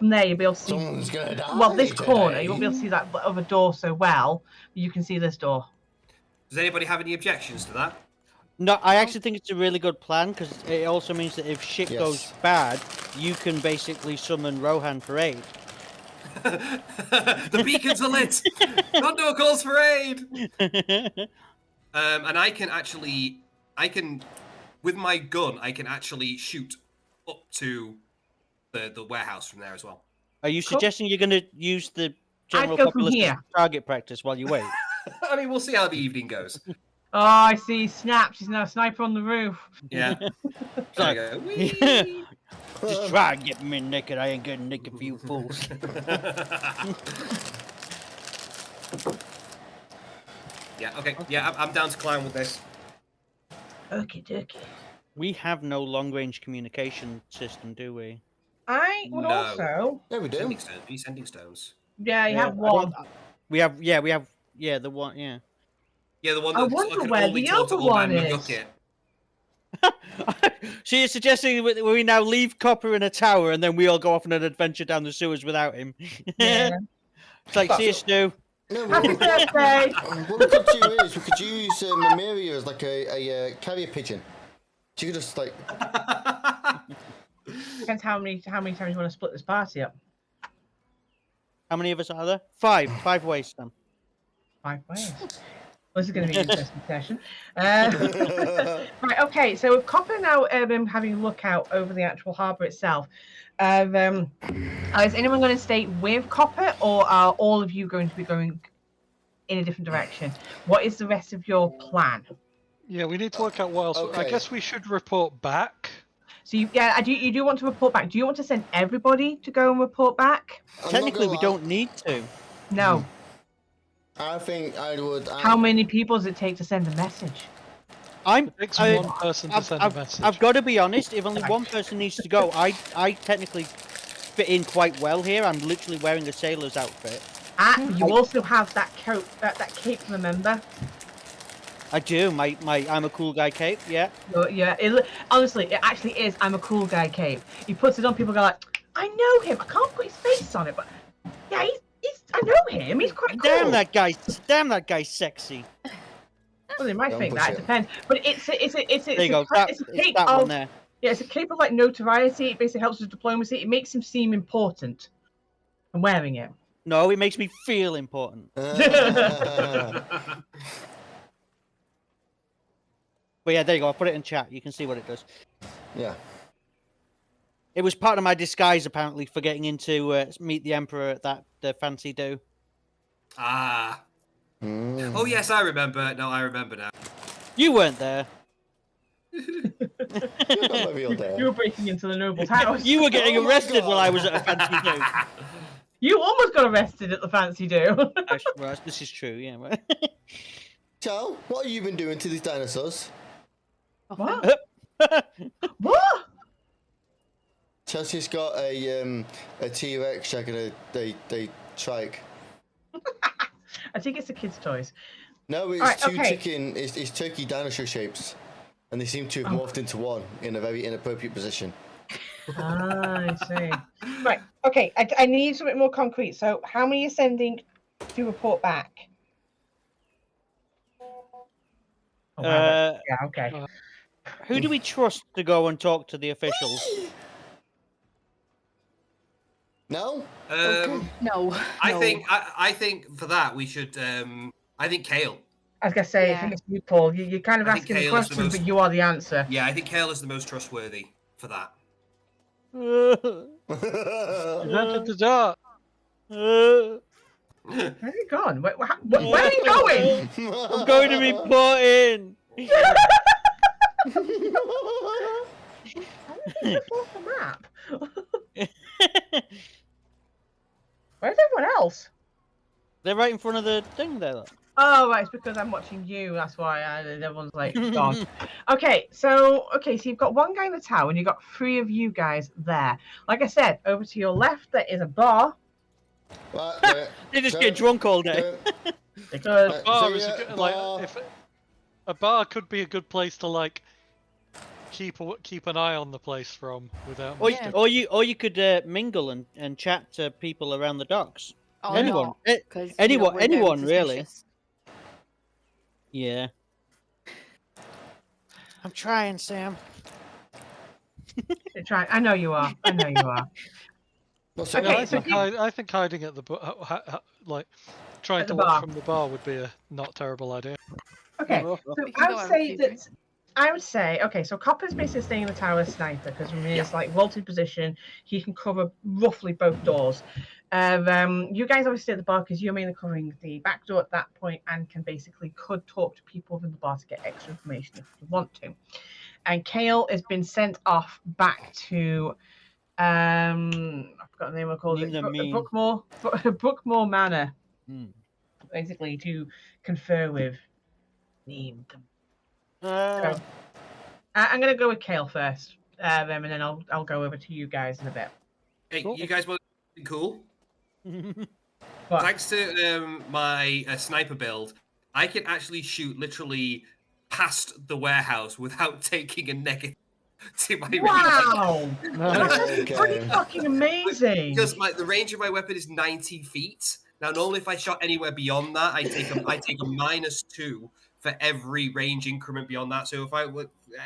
see Someone's gonna die. well this corner. today. You won't be able to see that other door so well. But you can see this door. Does anybody have any objections to that? no, I actually think it's a really good plan because it also means that if shit Yes. goes bad, you can basically summon Rohan for aid. The beacons are lit. Condor calls for aid. And I can, with my gun, I can actually shoot up to the warehouse from there as well. Are you suggesting you're going to use the general go from populace as here. target practice while you wait? I mean, we'll see how the evening goes. Oh, I see. Snaps. He's now a sniper on the roof. Yeah. Sorry. There you go. Just try and get me naked. I ain't getting naked for you fools. Yeah, okay. Yeah, I'm down to climb with this. Okie dokie. We have no long-range communication system, do we? I would No. also. Yeah, we do. Sending stones. Be sending stones. Yeah, you have I one. don't- We have the one, yeah. Yeah, the one I that wonder can where only the talk to other Old one Man is. McGucket. So you're suggesting that we now leave Copper in a tower and then we all go off on an adventure down the sewers without him? Yeah. It's like, see you, Stu. No, Happy birthday! what we could do is we could use Mamiria as like a carrier pigeon. She could just like. Depends how many times you want to split this party up. How many of us are there? 5. 5 ways, then. 5 ways. This is going to be an interesting session. Right, okay, so with Copper now having a look out over the actual harbour itself, is anyone going to stay with Copper, or are all of you going to be going in a different direction? What is the rest of your plan? Yeah, we need to work out what else. Okay. I guess we should report back. So you do want to report back. Do you want to send everybody to go and report back? Technically, we don't need to. No. I think I would. How many people does it take to send a message? It takes one person to send a message. I've got to be honest. If only one person needs to go, I technically fit in quite well here. I'm literally wearing a sailor's outfit. You also have that coat, that cape. Remember? I do. I'm a cool guy cape. Yeah. Yeah. Honestly, it actually is. I'm a cool guy cape. He puts it on. People go like, I know him. I can't put his face on it, but yeah, I know him. He's quite cool. Damn that guy's sexy. Well, they might Don't think push that. it. It depends. But it's a There you go. it's a cape That one of there. yeah, it's a cape of like notoriety. It basically helps with diplomacy. It makes him seem important. I'm wearing it. No, it makes me feel important. But yeah, there you go. I'll put it in chat. You can see what it does. Yeah. It was part of my disguise, apparently, for getting into meet the Emperor at that fancy do. Ah. Oh yes, I remember. No, I remember now. You weren't there. You're not my real dad. You were breaking into the noble's house. You were getting Oh my arrested God. while I was at a fancy do. You almost got arrested at the fancy do. Well, this is true, yeah. So, what have you been doing to these dinosaurs? What? What? Chelsea's got a T-Rex shagging a trike. I think it's the kids' toys. No, it's Alright, two okay. chicken. It's turkey dinosaur shapes, and they seem to have morphed into one in a very inappropriate position. I see. Right. Okay. I need something more concrete. So, how many are sending to report back? Oh, wow, yeah. Okay. Who do we trust to go and talk to the officials? No. No. I think for that we should. I think Kale. I was gonna say, Yeah. I think it's you, Paul. You're kind of I think asking the Kale is the question, most- but you are the answer. Yeah, I think Kale is the most trustworthy for that. Invented the dart. Where are you gone? Where are you going? I'm going to report in. Off the map. Where's everyone else? They're right in front of the thing there. Look. Oh, right, it's because I'm watching you. That's why everyone's like gone. Okay, so you've got one guy in the tower, and you've got 3 of you guys there. Like I said, over to your left there is a bar. They just get drunk all day. Because A bar could be a good place to like keep an eye on the place from without. Or you could mingle and chat to people around the docks. Oh, Anyone. no, 'cause, Anyone- we're very anyone, really. suspicious. Yeah. I'm trying, Sam. try. I know you are. I know you are. What's Okay, okay, I think hiding at the like trying At the to watch bar. from the bar would be a not terrible idea. Okay, so We can go I would say, okay, so Copper's basically staying in the tower as sniper because from his like vaulted position, he can cover roughly both doors. You guys obviously stay at the bar because you're mainly covering the back door at that point and could talk to people within the bar to get extra information if you want to. And Kale has been sent off back to I forgot the name I called it. Brookmore Manor. Basically to confer with Neem. So, I'm gonna go with Kale first, and then I'll go over to you guys in a bit. Hey, you guys want to be cool? What? Thanks to my sniper build, I can actually shoot literally past the warehouse without taking a negative to my Wow! range. That's pretty fucking amazing. Because the range of my weapon is 90 feet. Now, normally if I shot anywhere beyond that, I take a -2 for every range increment beyond that. So if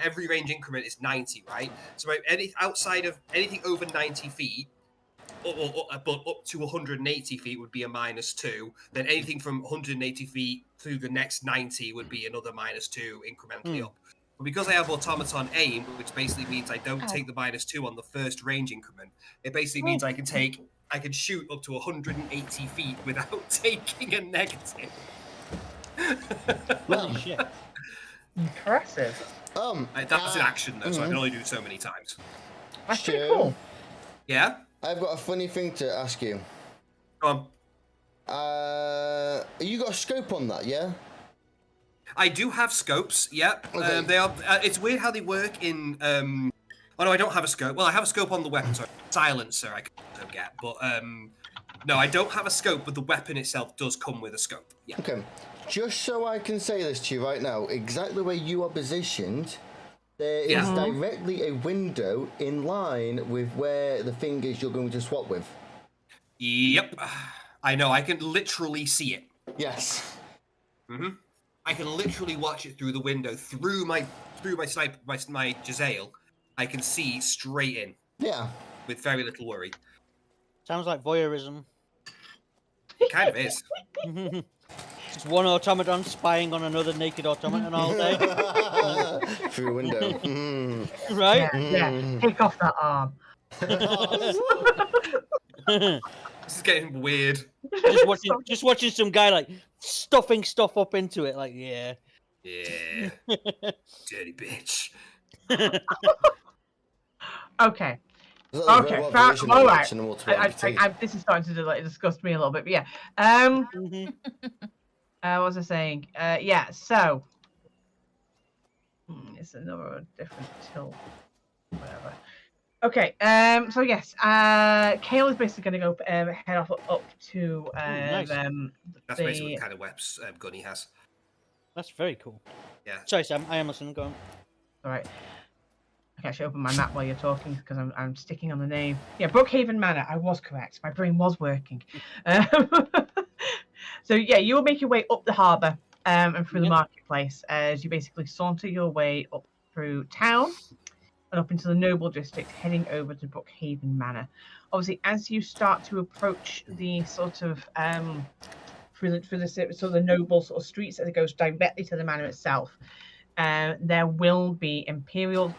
every range increment is 90, right? So outside of anything over 90 feet, but up to 180 feet would be a -2. Then anything from 180 feet to the next 90 would be another -2 incrementally up. But because I have automaton aim, which basically means I don't take the -2 on the first range increment, it basically means I can shoot up to 180 feet without taking a negative. Holy shit. Impressive. That's an action though, so I can only do it so many times. That's pretty cool. Yeah? I've got a funny thing to ask you. Go on. You got a scope on that, yeah? I do have scopes, yeah. Okay. They are. It's weird how they work in. Oh no, I don't have a scope. Well, I have a scope on the weapon, sorry. Silencer I can also get, but no, I don't have a scope, but the weapon itself does come with a scope. Yeah. Okay. Just so I can say this to you right now, exactly where you are positioned, there is directly a window in line with where the thing is you're going to swap with. Yep. I know. I can literally see it. Yes. I can literally watch it through the window, through my sniper, my Jezzail. I can see straight in. Yeah. With very little worry. Sounds like voyeurism. It kind of is. Just one automaton spying on another naked automaton all day. Through a window. Right? Yeah. Take off that arm. This is getting weird. Just watching some guy like stuffing stuff up into it, like yeah. Dirty bitch. Okay. Okay. All right. This is starting to disgust me a little bit, but yeah. What was I saying? Yeah. So it's another different tilt. Whatever. Okay, so yes, Kale is basically going to go head off up to nice. That's basically the kind of weapons gun he has. That's very cool. Yeah. Sorry, Sam. I am listening. Go on. All right. I can actually open my map while you're talking because I'm sticking on the name. Yeah, Brookhaven Manor. I was correct. My brain was working. So yeah, you will make your way up the harbour and through the marketplace as you basically saunter your way up through town and up into the noble district, heading over to Brookhaven Manor. Obviously, as you start to approach the sort of through the noble sort of streets that goes directly to the manor itself, there will be Imperial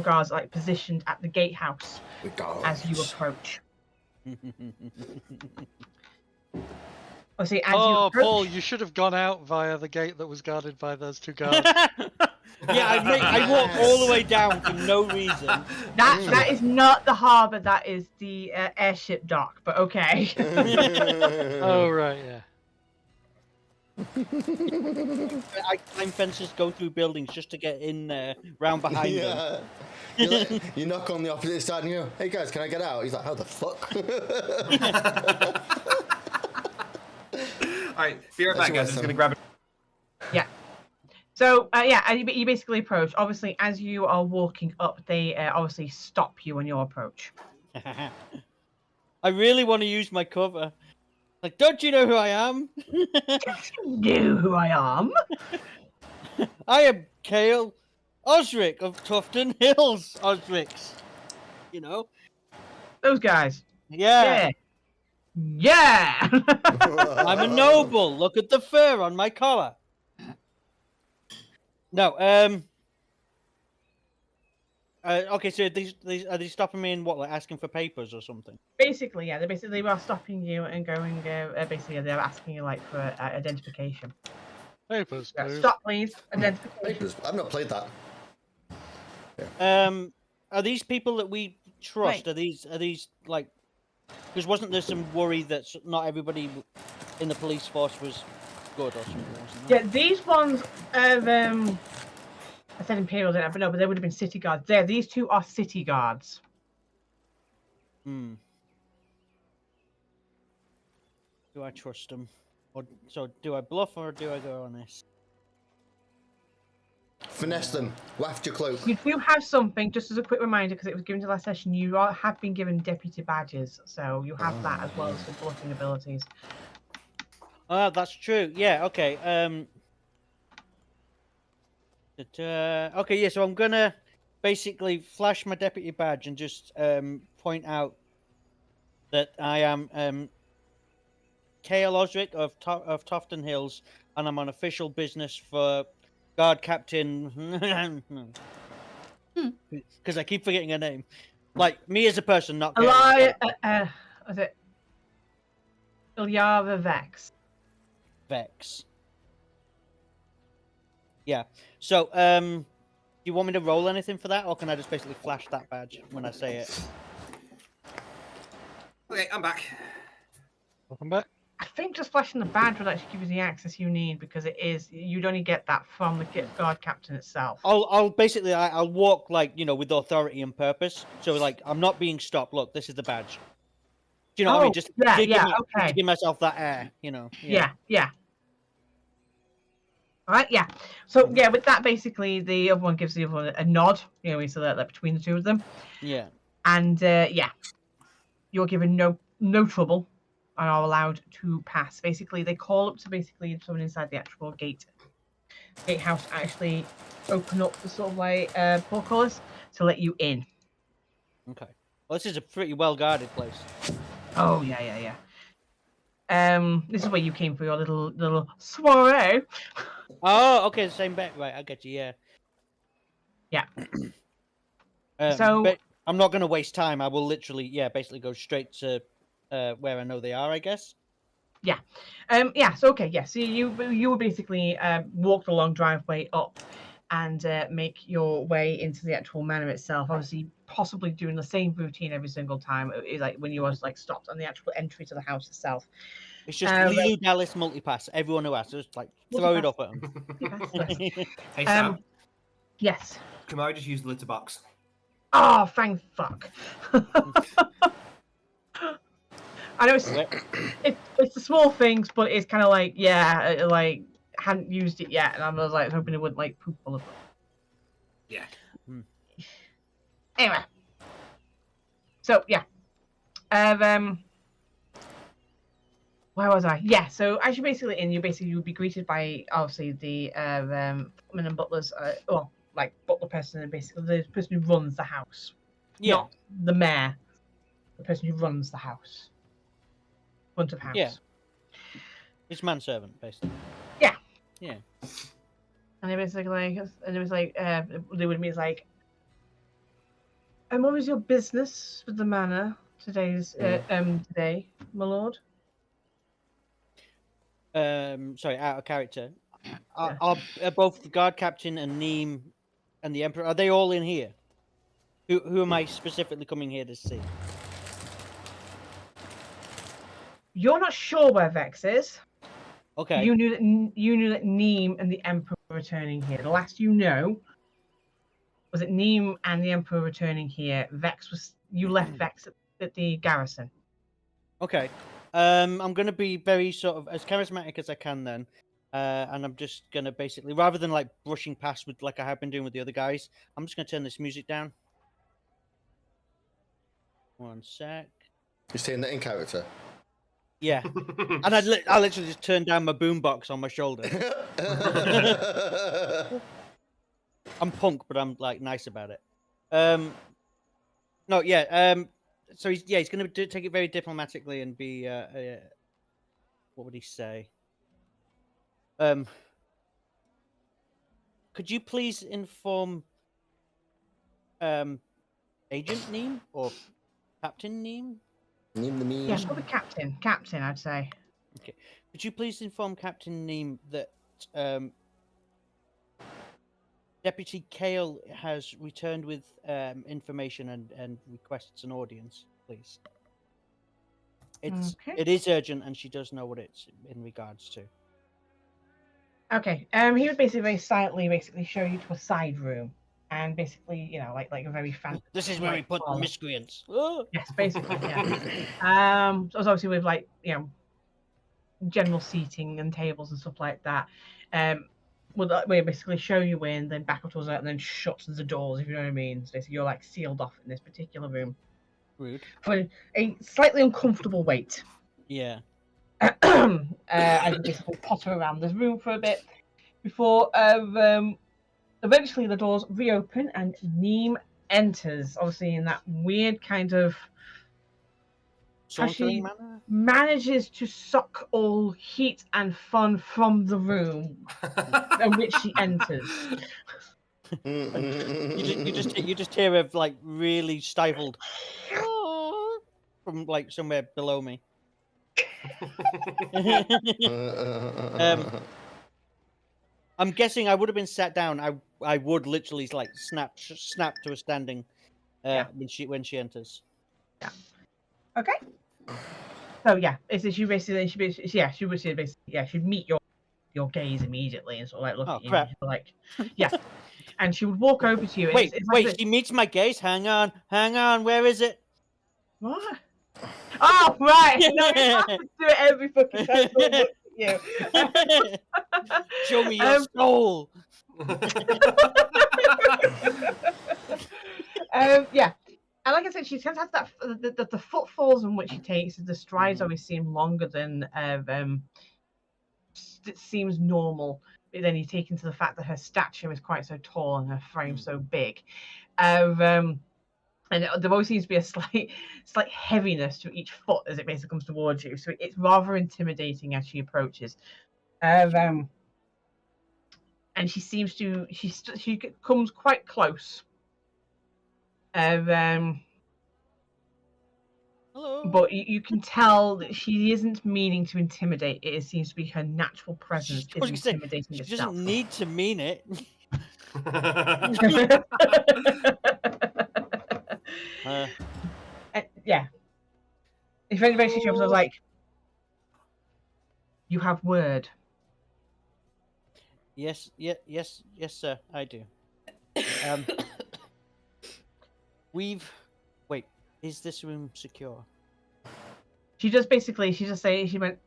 guards like positioned at the gatehouse as you approach. Obviously, as you approach... Paul, you should have gone out via the gate that was guarded by those two guards. Yeah, I walked all the way down for no reason. That is not the harbour. That is the airship dock. But okay. Oh right, yeah. I climb fences, go through buildings just to get in there, round behind them. You knock on the opposite side and you go, "Hey guys, can I get out?" He's like, "How the fuck?" All right, be right back, guys. I'm just gonna grab it. Yeah. So yeah, you basically approach. Obviously, as you are walking up, they obviously stop you on your approach. I really want to use my cover. Like, don't you know who I am? Know who I am? I am Kale Osric of Tufton Hills Osrics. You know? Those guys. Yeah. Yeah. I'm a noble. Look at the fur on my collar. No, okay, so are they stopping me and what, like asking for papers or something? Basically, yeah. They were stopping you and going. Basically, they're asking you like for identification. Papers. Yeah, stop, please. Identification. Papers. I've not played that. Yeah. Are these people that we trust? Right. Are these like? Because wasn't there some worry that not everybody in the police force was good or something? Yeah, these ones have. I said Imperial, didn't I? But no, but they would have been city guards. There, these two are city guards. Hmm. Do I trust them? Or so do I bluff or do I go honest? Finesse them. Waft your cloak. You do have something, just as a quick reminder, because it was given to last session. You have been given deputy badges, so you have that as well as the bluffing abilities. That's true. Yeah. Okay. Okay. Yeah. So I'm gonna basically flash my deputy badge and just point out that I am Kale Osric of Tofton Hills, and I'm on official business for Guard Captain. Because I keep forgetting her name. Like me as a person, not Kale. Was it Ilyara Vex? Vex. Yeah. So, do you want me to roll anything for that, or can I just basically flash that badge when I say it? Okay, I'm back. Welcome back. I think just flashing the badge would actually give you the access you need, because you'd only get that from the guard captain itself. I'll basically I'll walk like with authority and purpose. So like I'm not being stopped. Look, this is the badge. Do you know what I mean? Just to give myself that air. Yeah. All right, yeah. So yeah, with that, basically, the other one gives the other one a nod. So that between the two of them. Yeah. And yeah, you're given no trouble and are allowed to pass. Basically, they call up to basically someone inside the actual gatehouse actually open up the sort of like portcullis to let you in. Okay. Well, this is a pretty well guarded place. Oh yeah. This is where you came for your little soiree. Oh, okay, the same bit. Right, I get you. Yeah. So but I'm not going to waste time. I will literally, basically go straight to where I know they are, I guess. Yeah. So okay. Yeah. So you will basically walk the long driveway up and make your way into the actual manor itself. Obviously, possibly doing the same routine every single time. Like when you was like stopped on the actual entry to the house itself. It's just Lilu Dallas multipass. Everyone who asks, just like throw it up at them. Hey Sam. Yes. Can I just use the litter box? Oh, thank fuck. I know it's the small things, but it's kind of like like hadn't used it yet, and I was like hoping it wouldn't like poop all of it. Yeah. Anyway, so yeah, where was I? Yeah, so as you're basically in, you would be greeted by obviously the footmen and butlers, like butler person, and basically the person who runs the house, not the mayor, the person who runs the house, front of house. Yeah, it's manservant basically. Yeah. And it was like, they would be like, and what was your business with the manor today, my lord? Sorry, out of character. Are both the guard captain and Neem and the emperor, are they all in here? Who am I specifically coming here to see? You're not sure where Vex is. Okay. You knew that Neem and the emperor were returning here. The last you know was that Neem and the emperor returning here. You left Vex at the garrison. Okay. I'm going to be very sort of as charismatic as I can then. And I'm just going to basically, rather than like brushing past with like I have been doing with the other guys, I'm just going to turn this music down. One sec. You're saying that in character? Yeah. And I literally just turned down my boombox on my shoulder. I'm punk, but I'm like nice about it. No, yeah. So he's going to take it very diplomatically and be what would he say? Could you please inform Agent Neem or Captain Neem? Neem the Neem. Yeah, probably Captain, I'd say. Okay. Could you please inform Captain Neem that Deputy Kale has returned with information and requests an audience, please? It is urgent, and she does know what it's in regards to. Okay. He would basically very silently show you to a side room, and basically, like a very fancy. This is where we put the miscreants. Yes, basically, yeah. So it's obviously with like general seating and tables and stuff like that. will basically show you in, then back up towards that, and then shut the doors, if you know what I mean. So you're like sealed off in this particular room. Rude. For a slightly uncomfortable wait. Yeah. As you basically potter around this room for a bit before eventually the doors reopen and Neem enters, obviously in that weird kind of Sauntering manner? Manages to suck all heat and fun from the room in which she enters. you just hear a like really stifled from like somewhere below me. I'm guessing I would have been sat down. I would literally like snap to a standing when she enters. Yeah. Okay. So yeah, she would she'd meet your gaze immediately and sort of like look at you. Crap. Like, yeah. And she would walk over to you. Wait, Like she meets my gaze. Hang on. Where is it? What? Oh, right. No, you have to do it every fucking time someone looks at you. Show me your soul. Yeah. And like I said, she tends to have that the footfalls in which she takes, the strides always seem longer than it seems normal. But then you take into the fact that her stature is quite so tall and her frame so big. And there always seems to be a slight heaviness to each foot as it basically comes towards you. So it's rather intimidating as she approaches. And she seems to she comes quite close. Hello. But you can tell that she isn't meaning to intimidate. It seems to be her natural presence is intimidating she itself. doesn't need to mean it. Yeah. If anybody sees you, I was like, "You have word." Yes, sir, I do. Wait, is this room secure? She just went,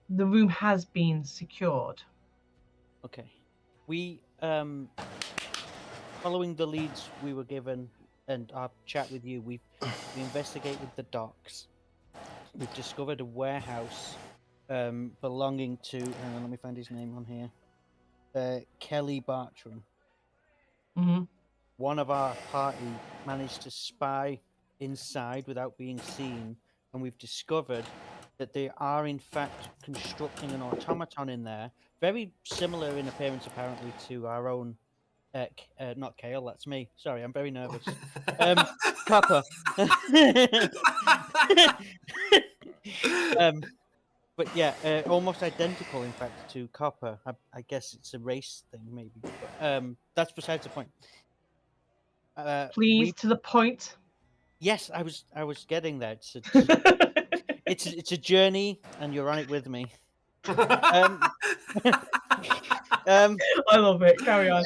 "The room has been secured." Okay. We following the leads we were given and our chat with you, we investigated the docks. We've discovered a warehouse belonging to hang on, let me find his name on here. Kelly Bartram. Mm-hmm. One of our party managed to spy inside without being seen, and we've discovered that they are in fact constructing an automaton in there, very similar in appearance apparently to our own not Kale, that's me. Sorry, I'm very nervous. Copper. But yeah, almost identical, in fact, to Copper. I guess it's a race thing, maybe. But, that's besides the point. Please, to the point. Yes, I was getting there. It's a journey, and you're on it with me. I love it. Carry on.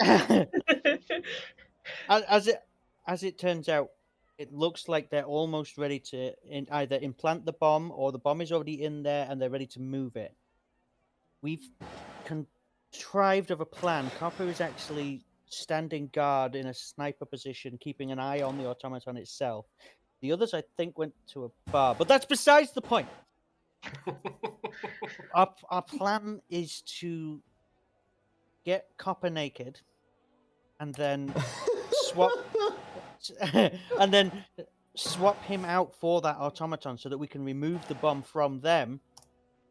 As it turns out, it looks like they're almost ready to either implant the bomb or the bomb is already in there and they're ready to move it. We've contrived of a plan. Copper is actually standing guard in a sniper position, keeping an eye on the automaton itself. The others, I think, went to a bar, but that's besides the point. Our plan is to get Copper naked and then swap him out for that automaton so that we can remove the bomb from them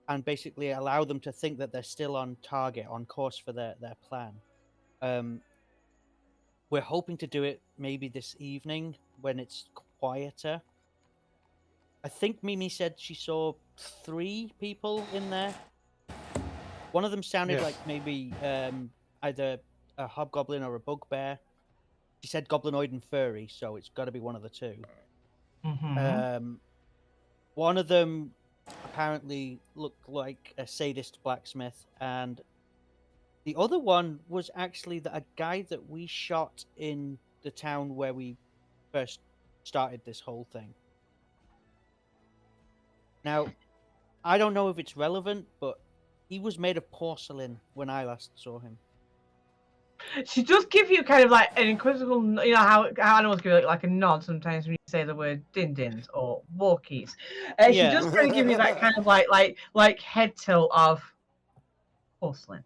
and basically allow them to think that they're still on target, on course for their plan. We're hoping to do it maybe this evening when it's quieter. I think Mimi said she saw 3 people in there. One of them sounded like maybe either a hobgoblin or a bugbear. She said goblinoid and furry, so it's got to be one of the two. Mm-hmm. One of them apparently looked like a sadist blacksmith, and the other one was actually a guy that we shot in the town where we first started this whole thing. Now, I don't know if it's relevant, but he was made of porcelain when I last saw him. She does give you kind of like an inquisitive, you know how animals give you like a nod sometimes when you say the word din-dins or walkies. She Yeah. does kind of give you that kind of like head tilt of porcelain.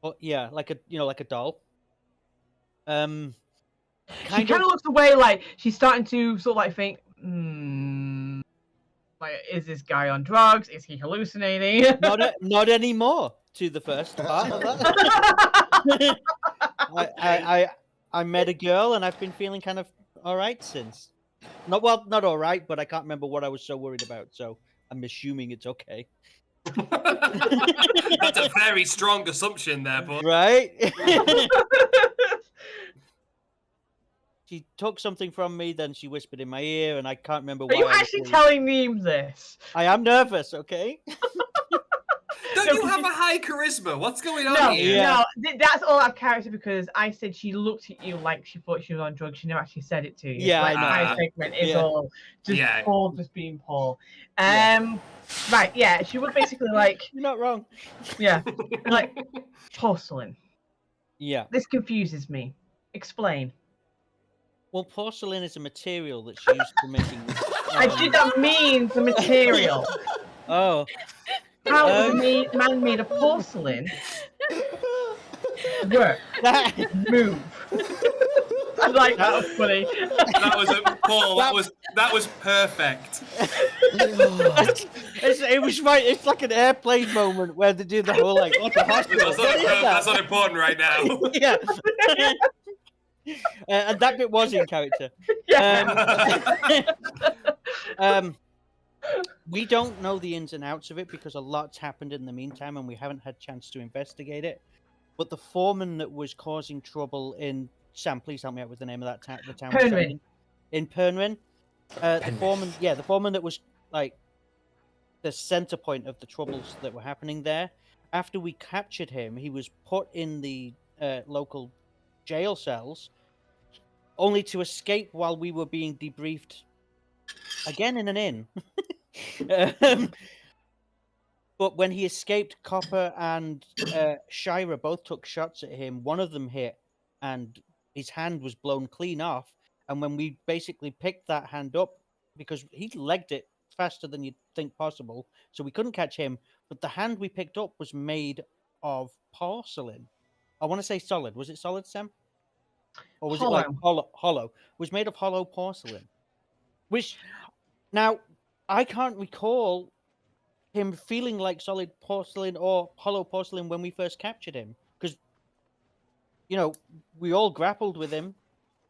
Oh, yeah, like a doll. She Kind kind of looks away like she's starting to sort of like think, like, is this guy on drugs? Is he hallucinating? Not anymore. To the first part of that. I met a girl and I've been feeling kind of all right since. Not all right, but I can't remember what I was so worried about. So I'm assuming it's okay. That's a very strong assumption there, Paul. Right? She took something from me, then she whispered in my ear, and I can't remember why. Are you actually telling me this? I am nervous, okay? Don't you have a high charisma? What's going on here? No, that's all out of character because I said she looked at you like she thought she was on drugs. She never actually said it to you. Yeah, like, I know. My segment is all just Paul just being Paul. Right, yeah, she would basically like. You're not wrong. Yeah, like porcelain. Yeah. This confuses me. Explain. Well, porcelain is a material that's used for making. I did not mean the material. Oh. How does a man made of porcelain work? Move. I'm like, that was funny. That was Paul. That was perfect. It was right. It's like an airplane moment where they do the whole like, what the hospital? That's not important right now. Yeah. And that bit was in character. We don't know the ins and outs of it because a lot's happened in the meantime and we haven't had a chance to investigate it. But the foreman that was causing trouble in Sam, please help me out with the name of that town. The town Pernwyn. In Pernwyn. The foreman that was like the center point of the troubles that were happening there. After we captured him, he was put in the local jail cells, only to escape while we were being debriefed again in an inn. But when he escaped, Copper and Shira both took shots at him. One of them hit, and his hand was blown clean off. And when we basically picked that hand up, because he legged it faster than you'd think possible, so we couldn't catch him. But the hand we picked up was made of porcelain. I want to say solid. Was it solid, Sam? Or was it like hollow? It was made of hollow porcelain. Which, now, I can't recall him feeling like solid porcelain or hollow porcelain when we first captured him. Because, we all grappled with him.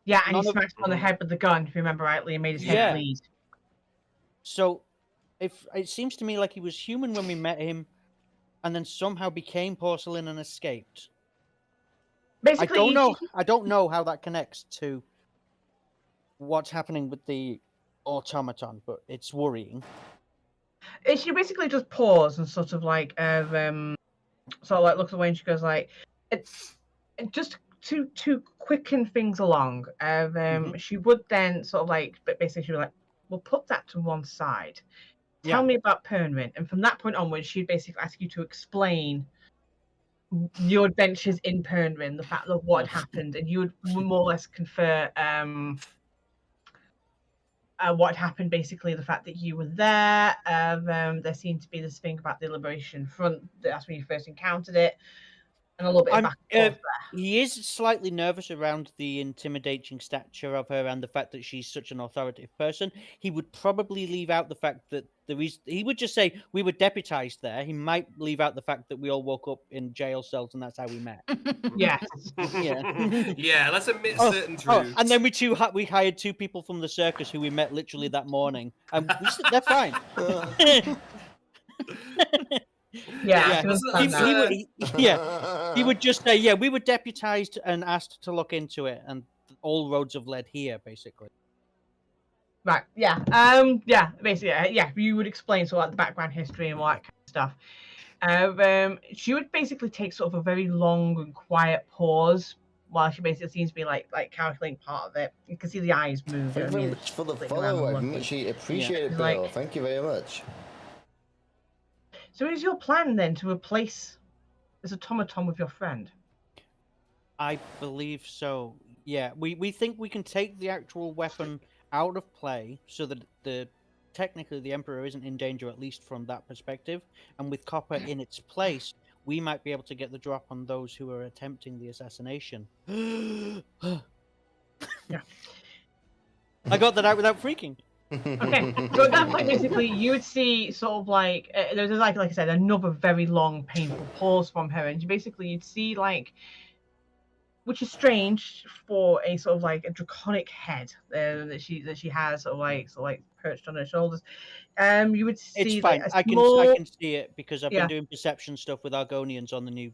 Yeah, and he smashed him on the head with the gun, if you remember rightly, and made his head bleed. So, it seems to me like he was human when we met him, and then somehow became porcelain and escaped. Basically, I don't know how that connects to what's happening with the automaton, but it's worrying. She basically just paused and sort of like looks away and she goes like, it's just to quicken things along. She would then sort of like, but basically she was like, we'll put that to one side. Tell me about Pernwyn, and from that point onwards, she'd basically ask you to explain your adventures in Pernwyn, the fact of what had happened, and you would more or less confer what happened, basically the fact that you were there. There seemed to be this thing about the Liberation Front, that's when you first encountered it, and a little bit of back and forth there. He is slightly nervous around the intimidating stature of her and the fact that she's such an authoritative person. He would probably leave out the fact that he would just say we were deputized there. He might leave out the fact that we all woke up in jail cells and that's how we met. Yeah. Yeah, let's admit certain truths. And then we hired 2 people from the circus who we met literally that morning. And they're fine. He would just say, we were deputized and asked to look into it, and all roads have led here, basically. Right, basically, you would explain sort of like the background history and all that kind of stuff. She would basically take sort of a very long and quiet pause while she basically seems to be like calculating part of it. You can see the eyes move. Thank you very much for the follow. I much appreciate it, Bill. Thank you very much. So is your plan then to replace this automaton with your friend? I believe so. Yeah, we think we can take the actual weapon out of play so that technically the Emperor isn't in danger, at least from that perspective. And with copper in its place, we might be able to get the drop on those who are attempting the assassination. Yeah. I got that out without freaking. Okay, so at that point, basically, you would see sort of like there's like I said, another very long, painful pause from her, and you'd see like, which is strange for a sort of like a draconic head that she has sort of like perched on her shoulders. You would see It's fine. like I small... can see it because I've been doing perception stuff with Argonians on the new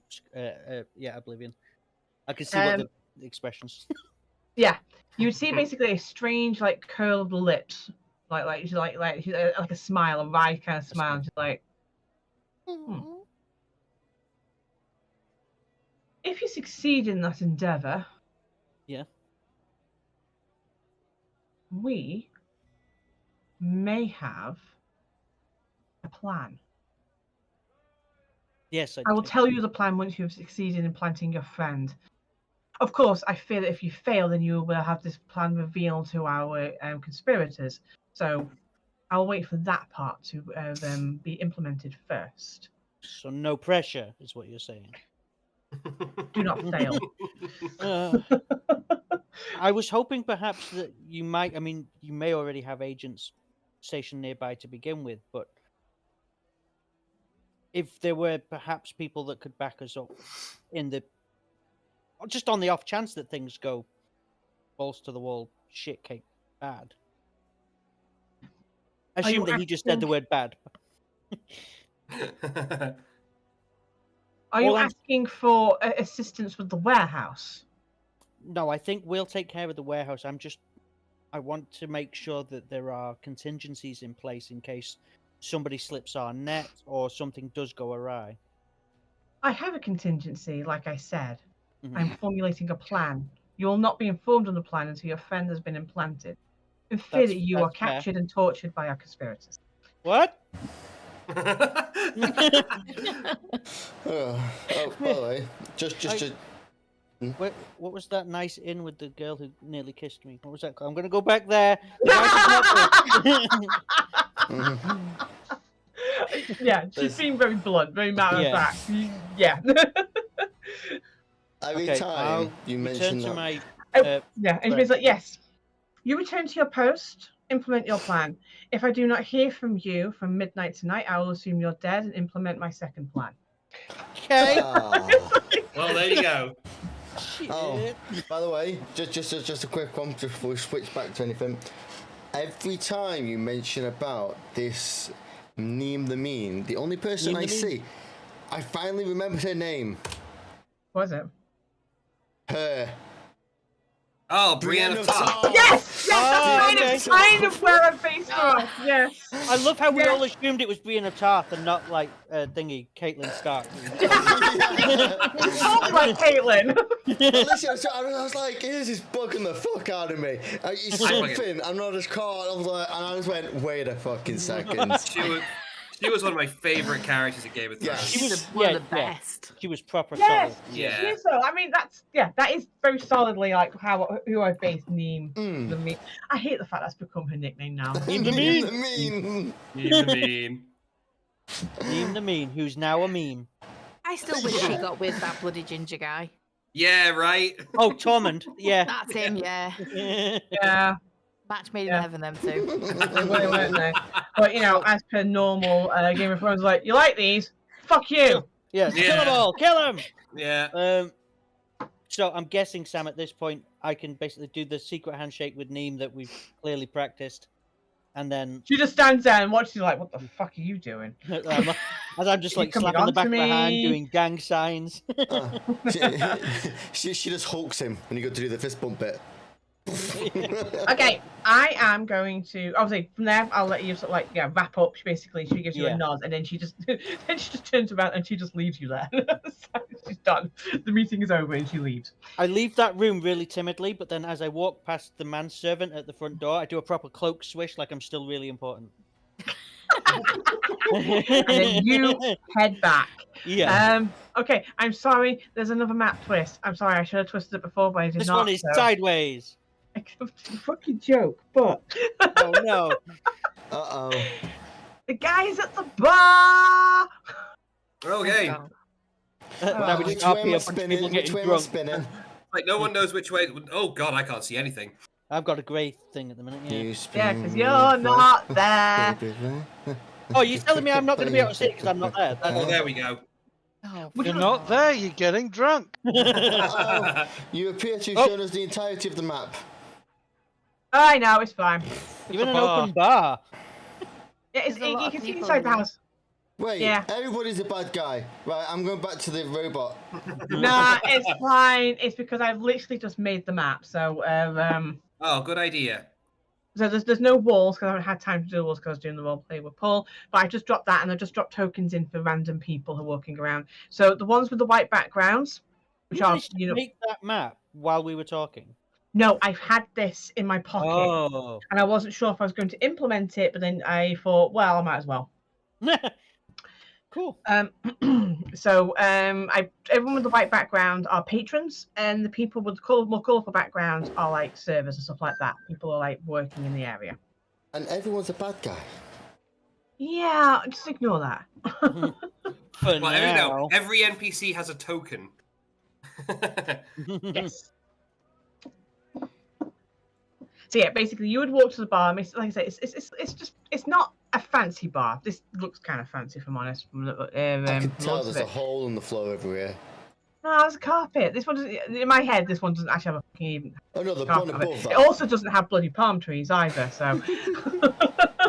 Oblivion. I can see what the expressions. Yeah, you would see basically a strange like curl of the lips, like a smile, a wry kind of smile. She's like, If you succeed in that endeavor, yeah, we may have a plan. Yes, I will tell you the plan once you have succeeded in planting your friend. Of course, I fear that if you fail, then you will have this plan revealed to our conspirators. So I'll wait for that part to be implemented first. So no pressure is what you're saying. Do not fail. I was hoping perhaps that you might. I mean, you may already have agents stationed nearby to begin with, but if there were perhaps people that could back us up in the just on the off chance that things go balls to the wall, shit cake bad. I assume that he just said the word bad. Are you asking for assistance with the warehouse? No, I think we'll take care of the warehouse. I want to make sure that there are contingencies in place in case somebody slips our net or something does go awry. I have a contingency, like I said. I'm formulating a plan. You will not be informed on the plan until your friend has been implanted. In fear that you are captured and tortured by our conspirators. What? By the way, what was that nice inn with the girl who nearly kissed me? What was that called? I'm going to go back there. Yeah, she's being very blunt, very matter of fact. Yeah. Every time you mention that. My, and she's like, yes. You return to your post, implement your plan. If I do not hear from you from midnight tonight, I will assume you're dead and implement my second plan. Okay. Well, there you go. Oh, by the way, just a quick one before we switch back to anything. Every time you mention about this Neem the Mean, the only person I see, I finally remembered her name. What was it? Her. Oh, Brienne of Tarth. Yes! That's kind of where I'm based off. Yes. I love how we all assumed it was Brienne of Tarth and not like Caitlin Stark. Sounds like Caitlin. Listen, I was like, this is bugging the fuck out of me. It's something I'm not as caught. I was like, and I just went, wait a fucking second. She was one of my favorite characters in Game of Thrones. Yeah. She was one of the best. She was proper Yes. solid. Yeah. So I mean, that is very solidly like who I based Neem the Mean. I hate the fact that's become her nickname now. Neem the Mean. Neem the Mean. Neem the Mean, who's now a meme. I still wish she got with that bloody ginger guy. Yeah, right. Oh, Tormund. Yeah. That's him. Yeah. Yeah. Match made in heaven, them two. They were, weren't they? But as per normal Game of Thrones, like, you like these? Fuck you. Yes. Kill them all. Kill them. Yeah. So I'm guessing, Sam, at this point, I can basically do the secret handshake with Neem that we've clearly practiced, and then she just stands there and watches you like, what the fuck are you doing? as I'm just like slapping the back of her hand, doing gang signs. She just hulks him when you go to do the fist bump bit. Okay, I am going to obviously from there I'll let you sort of wrap up. She gives you a nod and then she just turns around and she just leaves you there. So she's done. The meeting is over and she leaves. I leave that room really timidly, but then as I walk past the manservant at the front door, I do a proper cloak swish like I'm still really important. And then you head back. Yeah. Okay, I'm sorry. There's another map twist. I'm sorry. I should have twisted it before, but I did This not. one is sideways. It's a fucking joke, but. Oh no. Uh-oh. The guy's at the bar. Okay. Now we Which just way am I RP a bunch of spinning? people Which getting way am I drunk. spinning? Like no one knows which way. Oh God, I can't see anything. I've got a grey thing at the minute. Yeah. You Yeah, spin because me you're right, not there. baby, right. Oh, you're telling me I'm not going to be able to see it because I'm not there? Oh, there we go. Oh, You're not there. You're getting drunk. Uh-oh. You appear to have shown us the entirety of the map. I know, it's fine. You're in an bar. open bar. Yeah, There's a lot you of can see people inside in the there. house. Wait, Yeah. everybody's a bad guy. Right, I'm going back to the robot. Nah, it's fine. It's because I've literally just made the map. So, Oh, good idea. so there's no walls because I haven't had time to do the walls because I was doing the role play with Paul. But I just dropped that, and I just dropped tokens in for random people who are walking around. So the ones with the white backgrounds, which You are managed to make that map while we were talking. no, I've had this in my pocket, Oh. and I wasn't sure if I was going to implement it, but then I thought, well, I might as well. Cool. So everyone with the white background are patrons, and the people with more colourful backgrounds are like servers and stuff like that. People are like working in the area. And everyone's a bad guy. Yeah, just ignore that. For Well, there we now. go. Every NPC has a token. Yes. So yeah, basically, you would walk to the bar. Like I say, it's not a fancy bar. This looks kind of fancy, if I'm honest. From I can tell there's a hole in the floor everywhere. No, there's a carpet. This one doesn't. In my head, this one doesn't actually have a fucking even. Oh no, the carpet one on it. above It that. also doesn't have bloody palm trees either. So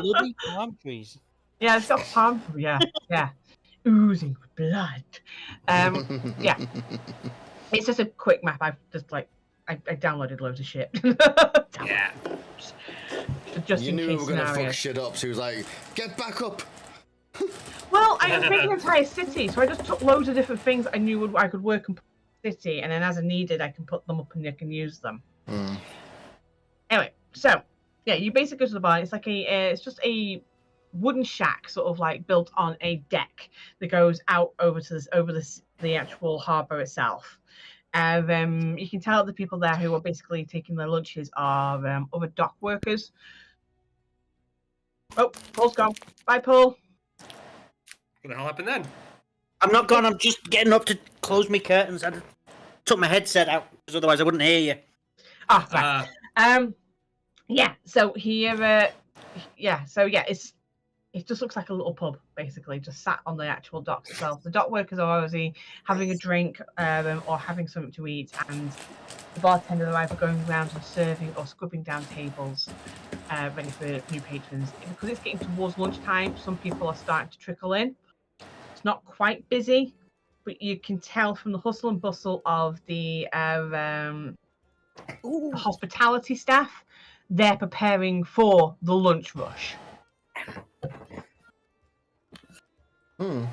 Bloody palm trees. yeah, it's got palm. Yeah, oozing with blood. Yeah. It's just a quick map. I've just like I downloaded loads of shit. Yeah. Just You in knew we case were gonna fuck scenarios. shit up, so he was like, "Get back up." Well, I was making an entire city, so I just took loads of different things I knew I could work in the city, and then as I needed, I can put them up and I can use them. Mm. Anyway, so yeah, you basically go to the bar. It's like it's just a wooden shack, sort of like built on a deck that goes out over to the actual harbour itself. And you can tell the people there who are basically taking their lunches are other dock workers. Oh, Paul's gone. Bye, Paul. What the hell happened then? I'm not gone. I'm just getting up to close my curtains. I took my headset out because otherwise I wouldn't hear you. Ah, right. Yeah. So here, it just looks like a little pub, basically, just sat on the actual docks itself. The dock workers are obviously having a drink or having something to eat, and the bartender are either going around and serving or scrubbing down tables, ready for new patrons. Because it's getting towards lunchtime, some people are starting to trickle in. It's not quite busy, but you can tell from the hustle and bustle of the hospitality staff, they're preparing for the lunch rush. Hmm.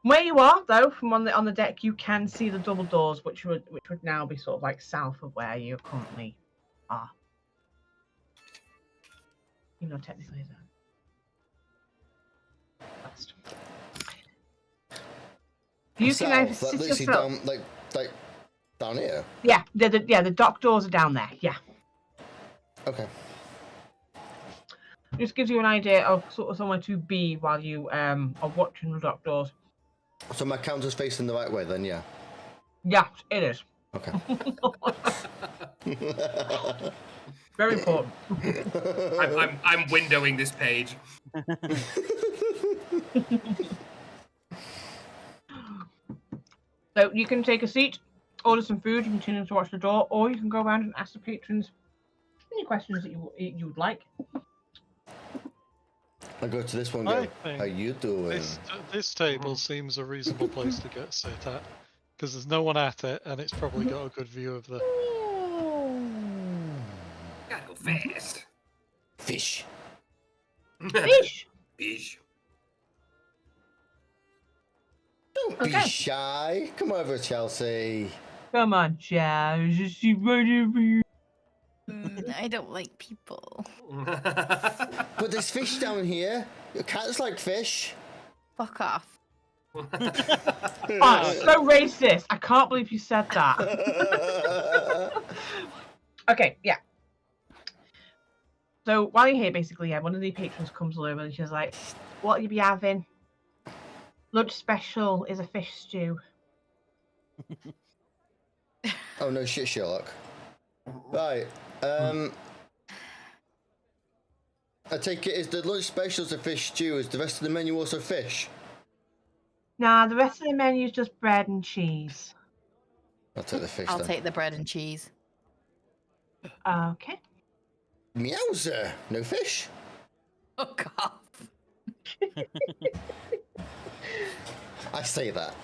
Where you are, though, from on the deck, you can see the double doors, which would now be sort of like south of where you currently are. You know, technically, west. You can either South, sit literally yourself. down, like down here. Yeah, the dock doors are down there. Yeah, Okay. just gives you an idea of sort of somewhere to be while you are watching the dock doors. So my counter's facing the right way then, yeah. Yeah, it is. Okay. Very important. I'm windowing this page. So you can take a seat, order some food, you continue to watch the door, or you can go around and ask the patrons any questions that you would like. I go to this one. I Go. think How you doing? This table seems a reasonable place to get sit at, because there's no one at it, and it's probably got a good view of the. Gotta go fast. Fish. Fish! Fish. Don't be Okay. shy. Come over, Chelsea. Come on, Chow. Is she ready for you? I don't like people. But there's fish down here. Your cats like fish. Fuck off. Oh, so racist. I can't believe you said that. Okay, yeah. So while you're here, basically, yeah, one of the patrons comes over and she's like, what you be having? Lunch special is a fish stew. Oh no shit, Sherlock. Right. I take it is the lunch specials a fish stew. Is the rest of the menu also fish? Nah, the rest of the menu is just bread and cheese. I'll take the fish. I'll then. take the bread and cheese. Okay. Meowser. No fish. Oh god. I say that.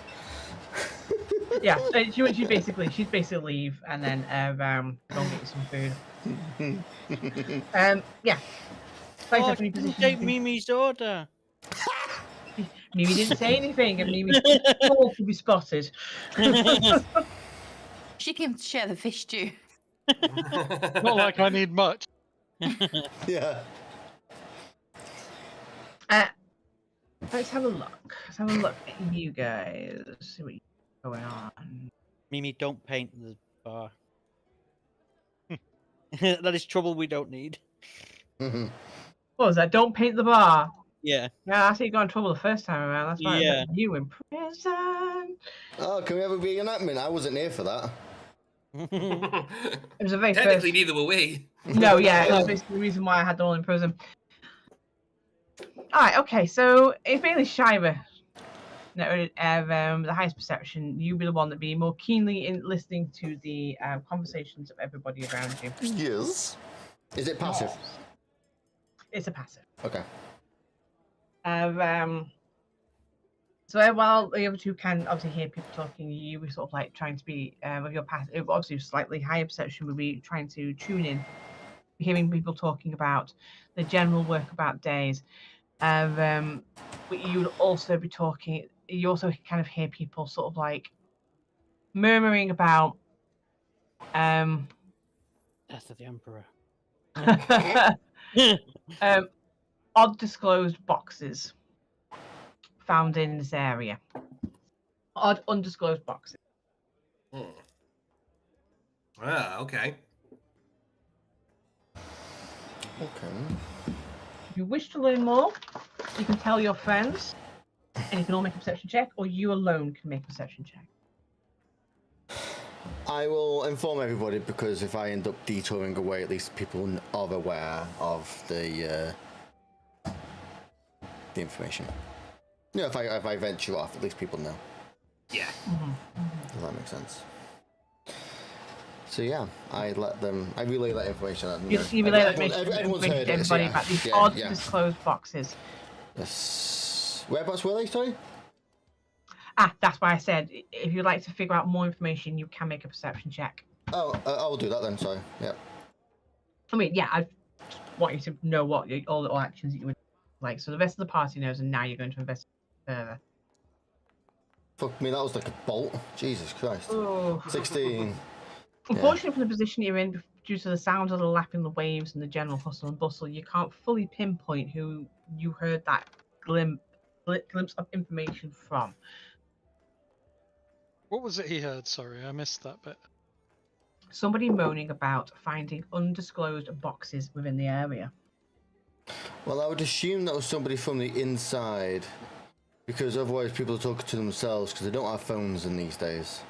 Yeah, she'd basically leave and then go and get you some food. Yeah. Like Oh, I said, you didn't take Mimi's order. Mimi didn't say anything, and Mimi's all to be spotted. She can share the fish stew. Not like I need much. Yeah. Let's have a look. Let's have a look at you guys. See what's going on. Mimi, don't paint the bar. That is trouble we don't need. Mm-hmm. What was that? Don't paint the bar. Yeah. Yeah, I see you got in trouble the first time around. That's why Yeah. I put you in prison. Oh, can we have a reenactment? I wasn't here for that. It was a very Technically, neither were we. No, yeah, it was basically the reason why I had them all in prison. Alright, okay, so it's mainly Shira. The highest perception. You be the one that be more keenly in listening to the conversations of everybody around you. Yes. Is it passive? It's a passive. Okay. So while the other two can obviously hear people talking, you were sort of like trying to be with your passive, obviously slightly higher perception would be trying to tune in, hearing people talking about the general workabout days. But you would also be talking. You also kind of hear people sort of like murmuring about Death of the Emperor. odd disclosed boxes found in this area. Odd undisclosed boxes. Ah, okay. Okay. If you wish to learn more, you can tell your friends, and you can all make a perception check, or you alone can make a perception check. I will inform everybody because if I end up detouring away, at least people are aware of the information. You know, if I venture off, at least people know. Yeah. Does that make sense? So yeah, I relay that information. You relay that information everyone's to heard everybody it, about these odd disclosed boxes. Yes. Whereabouts were they, sorry? That's why I said if you'd like to figure out more information, you can make a perception check. Oh, I'll do that then. Sorry. Yeah. I mean, yeah, I just want you to know what all the actions that you would like. So the rest of the party knows, and now you're going to investigate further. Fuck me, that was like a bolt. Jesus Christ. Oh. 16. Unfortunately, from the position you're in, due to the sound of the lapping the waves and the general hustle and bustle, you can't fully pinpoint who you heard that glimpse of information from. What was it he heard? Sorry, I missed that bit. Somebody moaning about finding undisclosed boxes within the area. Well, I would assume that was somebody from the inside, because otherwise people are talking to themselves because they don't have phones in these days.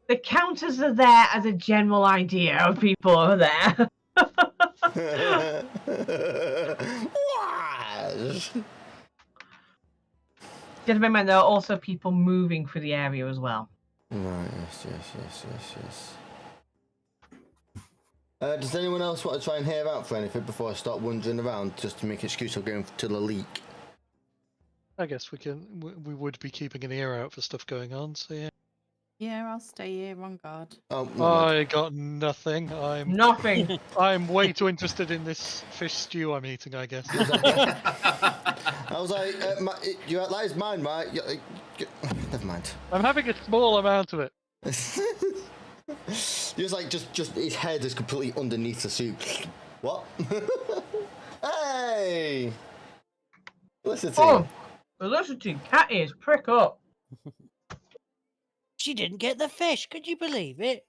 The counters are there as a general idea of people over there. Just remember, there are also people moving through the area as well. Right, yes. Does anyone else want to try and hear out for anything before I start wandering around, just to make an excuse of going to the leak? I guess we would be keeping an ear out for stuff going on, so yeah. Yeah, I'll stay here on guard. Oh, no, I got nothing. Nothing. I'm way too interested in this fish stew I'm eating, I guess. I was like, that is mine, right? Never mind. I'm having a small amount of it. Just like, just his head is completely underneath the soup. What? Hey! Listen to Oh, Felicity, cat ears, prick up. She didn't get the fish. Could you believe it?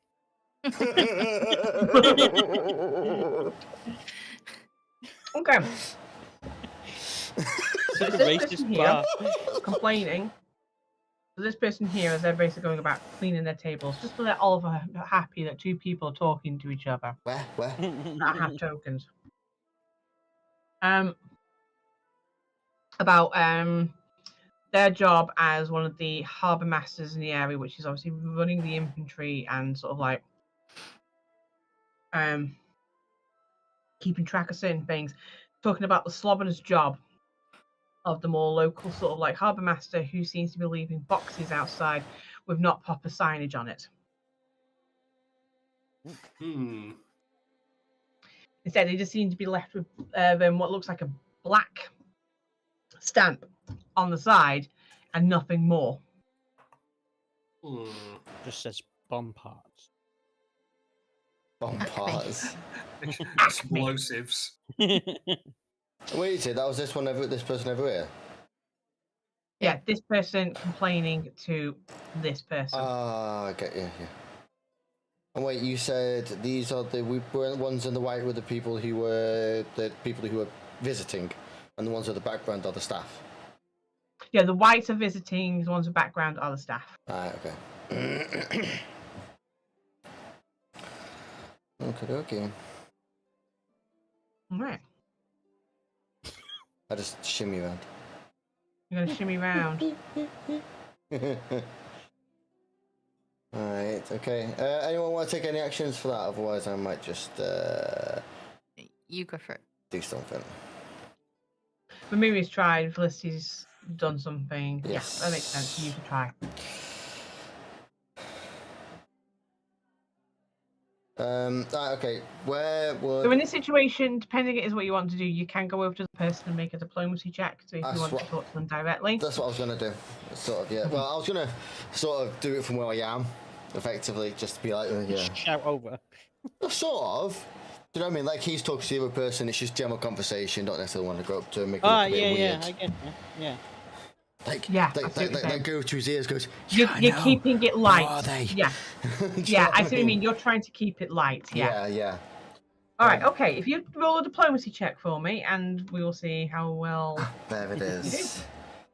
Okay. So Such a this racist person here complaining. So this person here, as they're basically going about cleaning their tables, just to let Oliver happy that two people are talking to each other. Where? That have tokens. About their job as one of the harbour masters in the area, which is obviously running the infantry and sort of like keeping track of certain things. Talking about the slobberness job of the more local sort of like harbour master who seems to be leaving boxes outside with not proper signage on it. Instead, they just seem to be left with what looks like a black stamp on the side and nothing more. Just says bomb parts. Bomb parts. Explosives. Wait, that was this person over here? Yeah, this person complaining to this person. Ah, okay, yeah. And wait, you said these are the ones in the white were the people who were visiting, and the ones at the background are the staff. Yeah, the whites are visiting, the ones with background are the staff. Alright, okay. Okay. Alright. I just shimmy around. You're gonna shimmy round. Alright, okay. Anyone want to take any actions for that? Otherwise, I might just You go for it. do something. But Mimi's tried, Felicity's done something. Yes. Yeah, that makes sense. You can try. Okay. Where would... So in this situation, depending on what you want to do, you can go over to the person and make a diplomacy check. So if you want to talk to them directly. That's what I was going to do. Sort of, yeah. Well, I was going to sort of do it from where I am, effectively, just to be like, yeah. Shout over. Sort of. Do you know what I mean? Like, he's talking to the other person, it's just general conversation, don't necessarily want to go up to him, make it look a bit weird. Yeah, I get that. Yeah. Like go to his ears, goes, You're keeping it light. Where are they? Yeah. Yeah, I see what you mean. You're trying to keep it light. Yeah. Yeah. All right, okay. If you roll a diplomacy check for me, and we will see how well... There it is.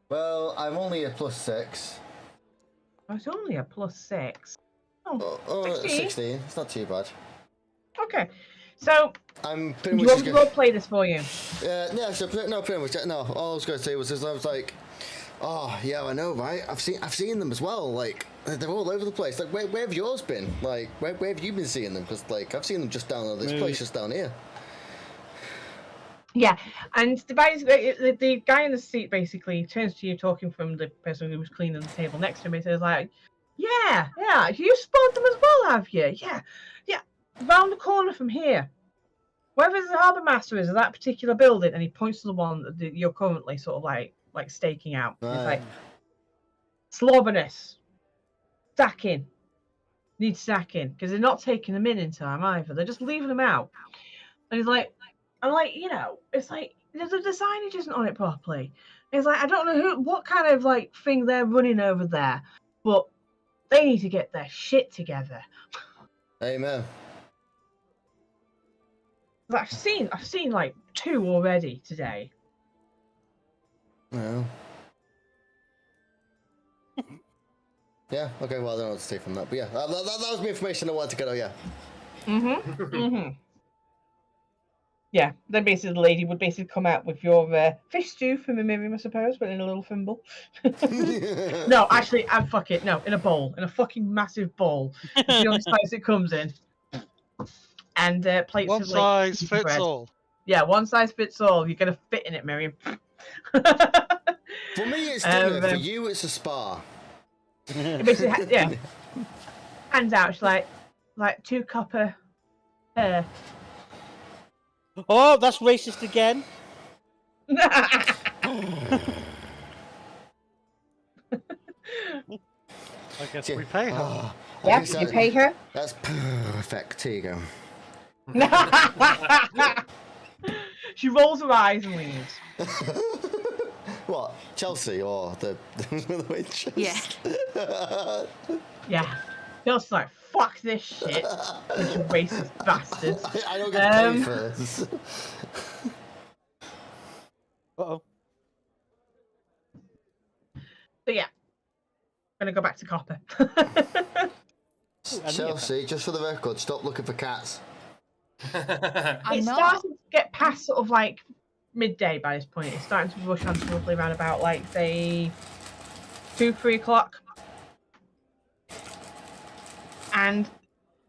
Well, I'm only a +6. Oh, it's only a +6. Oh, 16. It's not too bad. Okay. So, I'm do you want me to roleplay this for you? Yeah, so pretty much. No, all I was going to say was I was like, oh, yeah, I know, right? I've seen them as well. Like, they're all over the place. Like, where have yours been? Like, where have you been seeing them? Because, like, I've seen them just down at this place, just down here. Yeah, and the guy in the seat basically turns to you, talking from the person who was cleaning the table next to him. He says, like, yeah, you spotted them as well, have you? Yeah, round the corner from here. Wherever the harbour master is of that particular building, and he points to the one that you're currently sort of like staking out. Right. It's like slobberness, sacking, need sacking, because they're not taking them in time either. They're just leaving them out. And he's like, I'm like, it's like the signage isn't on it properly. It's like I don't know what kind of like thing they're running over there, but they need to get their shit together. Amen. I've seen like 2 already today. No. Yeah. Okay. Well, I don't know what to say from that, but yeah, that was the information I wanted to get. Oh, yeah. Yeah. Then basically the lady would basically come out with your fish stew from a Miriam, I suppose, but in a little thimble. No, actually, fuck it. No, in a bowl, in a fucking massive bowl. It's the only size it comes in. And plates one of size fits bread. all. Yeah, one size fits all. You're gonna fit in it, Miriam. For me, it's dinner. For you, it's a spa. Basically, yeah. Hands out. She's like 2 copper. Oh, that's racist again. I guess we pay her. Yeah, you pay her. That's perfect. Here you go. She rolls her eyes and leaves. What? Chelsea or the waitress? Yeah. Yeah. Just like, fuck this shit. Bunch of racist bastards. I don't get paid for this. Uh-oh. So yeah. Gonna go back to copper. Chelsea, just for the record, stop looking for cats. It's starting to get past sort of like midday by this point. It's starting to rush on to roughly around about like say 2-3 o'clock. And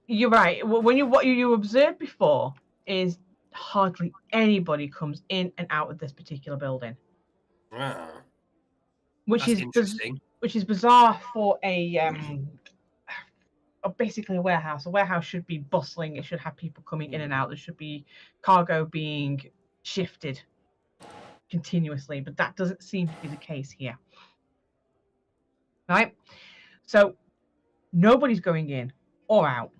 you're right. When what you observed before is hardly anybody comes in and out of this particular building, which is interesting. Which is bizarre for basically a warehouse. A warehouse should be bustling. It should have people coming in and out. There should be cargo being shifted continuously, but that doesn't seem to be the case here. Right? So nobody's going in or out.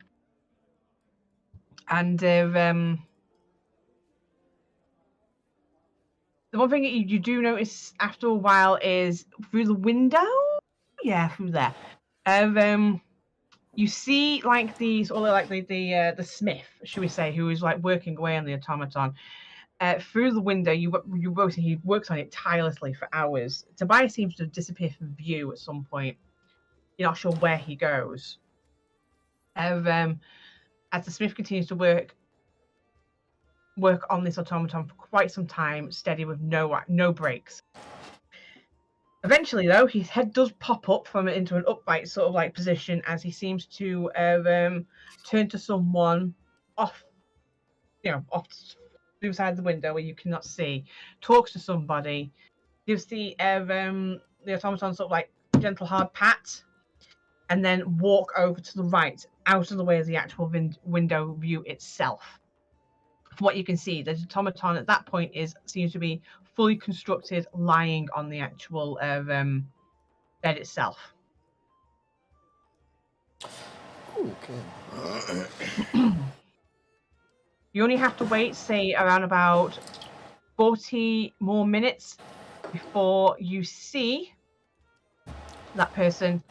And the one thing that you do notice after a while is through the window, through there, you see like these, or like the smith, should we say, who is like working away on the automaton. Through the window, he works on it tirelessly for hours. Tobias seems to have disappeared from view at some point. You're not sure where he goes. As the smith continues to work on this automaton for quite some time, steady with no breaks. Eventually, though, his head does pop up from it into an upright sort of like position as he seems to turn to someone off to the side of the window where you cannot see, talks to somebody, gives the automaton sort of like gentle hard pat, and then walk over to the right, out of the way of the actual window view itself. From what you can see, the automaton at that point seems to be fully constructed, lying on the actual bed itself. Okay. You only have to wait, say, around about 40 more minutes before you see that person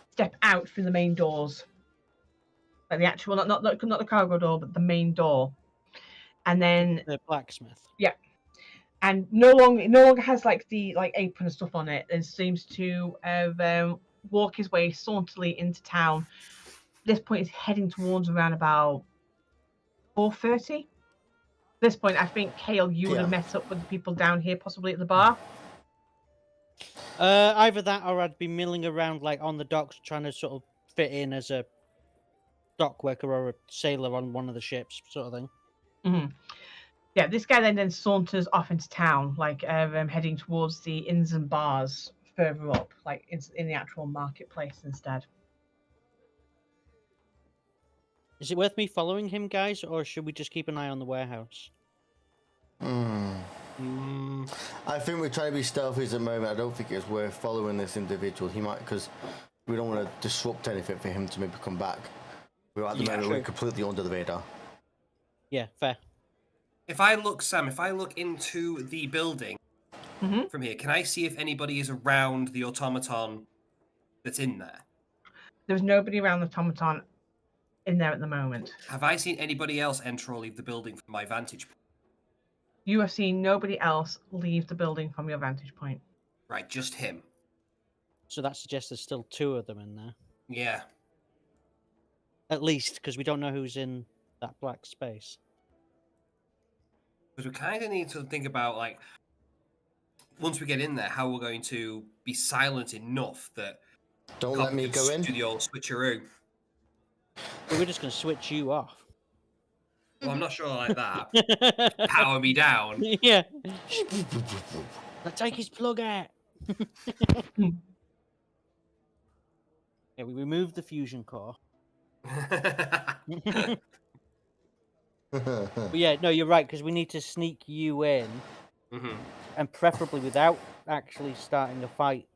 step out through the main doors. Like the actual, not the cargo door, but the main door. And then the blacksmith. Yeah. And no longer has like the apron and stuff on it, and seems to walk his way sauntily into town. At this point, he's heading towards around about 4:30. At this point, I think Kale, you would have met up with the people down here, possibly at the bar. Either that, or I'd be milling around like on the docks, trying to sort of fit in as a dock worker or a sailor on one of the ships, sort of thing. Mm-hmm. Yeah, this guy then saunters off into town, like heading towards the inns and bars further up, like in the actual marketplace instead. Is it worth me following him, guys, or should we just keep an eye on the warehouse? I think we're trying to be stealthy at the moment. I don't think it's worth following this individual. He might, because we don't want to disrupt anything for him to maybe come back. We're at the moment we're completely under the radar. Yeah, fair. If I look into the building from here, can I see if anybody is around the automaton that's in there? There's nobody around the automaton in there at the moment. Have I seen anybody else enter or leave the building from my vantage point? You have seen nobody else leave the building from your vantage point. Right, just him. So that suggests there's still 2 of them in there. Yeah. At least, because we don't know who's in that black space. Because we kind of need to think about, like, once we get in there, how we're going to be silent enough that... Don't let me go in. Do the old switcheroo. Well, we're just going to switch you off. Well, I'm not sure like that. Power me down. Yeah. Now take his plug out. Yeah, we removed the fusion core. But yeah, no, you're right, because we need to sneak you in, and preferably without actually starting a fight.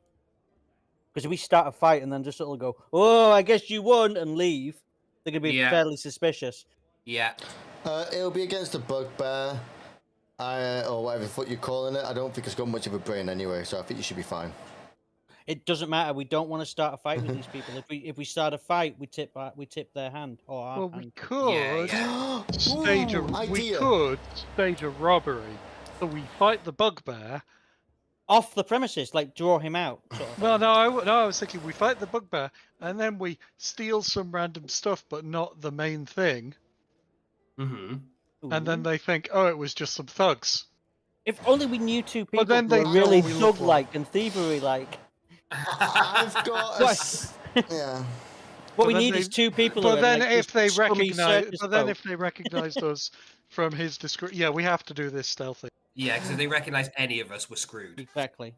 Because if we start a fight and then just sort of go, "Oh, I guess you won," and leave, they're gonna be fairly suspicious. Yeah. It'll be against the bugbear, or whatever foot you're calling it. I don't think it's got much of a brain anyway, so I think you should be fine. It doesn't matter. We don't want to start a fight with these people. If we start a fight, we tip their hand or our Well, hand. we could stage a robbery. So we fight the bugbear Off the premises, like draw him out. Sort of. Well, no, I was thinking we fight the bugbear and then we steal some random stuff, but not the main thing. Mm-hmm. And then they think, oh, it was just some thugs. If only we knew two people then who they were really know we look thug-like and thievery-like. I've got yeah. What we need is two people. But who then, are, like, if they recognize, if they recognized us from his description, yeah, we have to do this stealthy. Yeah, because if they recognize any of us, we're screwed. Exactly.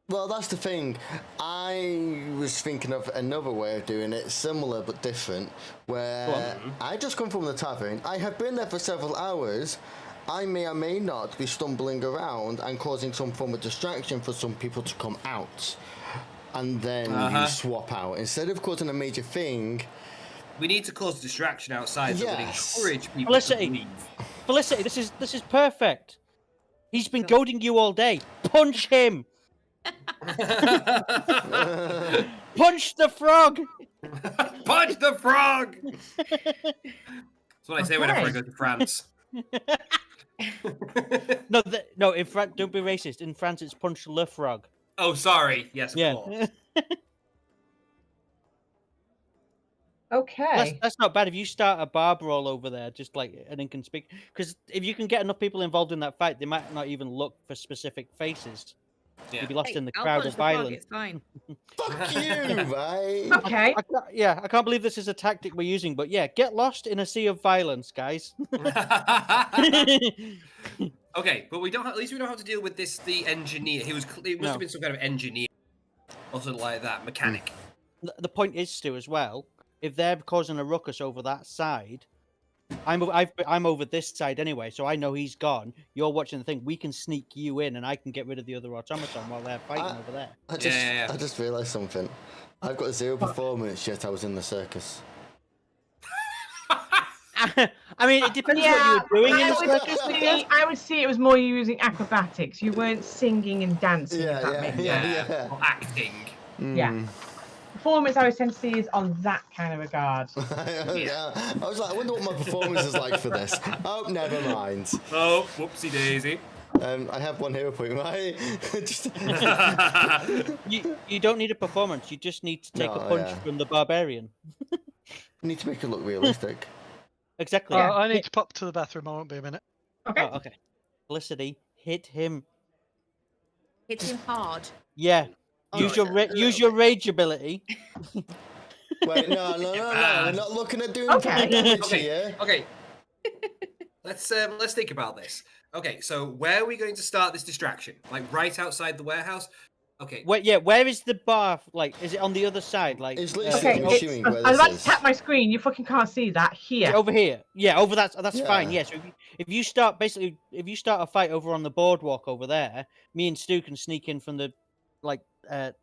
Well, that's the thing. I was thinking of another way of doing it, similar but different, where I just come from the tavern. I have been there for several hours. I may or may not be stumbling around and causing some form of distraction for some people to come out. And then you swap out. Instead of causing a major thing... We need to cause a distraction outside that would encourage people Felicity, to leave. Felicity, this is perfect. He's been goading you all day. Punch him! Punch the frog! Punch the frog! That's what I say whenever I go to France. No, in France, don't be racist. In France, it's punch le frog. Oh, sorry. Yes, of course. Okay. That's not bad. If you start a bar brawl over there, just like an inconspicuous, because if you can get enough people involved in that fight, they might not even look for specific faces. Yeah. You'll be lost in the I'll crowd punch of the frog, violence. It's fine. Fuck you, right? Okay. I can't believe this is a tactic we're using, but yeah, get lost in a sea of violence, guys. Okay, but we don't. At least we don't have to deal with this. The engineer. He must have been some kind of engineer, or something like that, mechanic. The point is, Stu, as well. If they're causing a ruckus over that side, I'm over this side anyway, so I know he's gone. You're watching the thing. We can sneak you in, and I can get rid of the other automaton while they're fighting over there. I just realised something. I've got 0 performance, yet I was in the circus. I mean, it depends what you were doing in the circus. I would see it was more you using acrobatics. You weren't singing and dancing. Yeah. Or acting. Yeah. Performance I always tend to see is on that kind of regard. Yeah. I was like, I wonder what my performance is like for this. Oh, never mind. Oh, whoopsie daisy. I have 1 hero point, right? You don't need a performance. You just need to take a punch from the barbarian. You need to make it look realistic. Exactly. I need to pop to the bathroom. I won't be a minute. Okay. Oh, okay. Felicity, hit him. Hit him hard. Yeah. Use your rage ability. Wait, no. We're not looking at doing damage here. Okay. Let's think about this. Okay, so where are we going to start this distraction? Like right outside the warehouse? Okay. Where is the bar? Like, is it on the other side? Like, it's literally assuming where I was this about to tap my screen. You fucking can't see that here. over here. Yeah, over that's fine. Yeah. So if you start a fight over on the boardwalk over there, me and Stu can sneak in from the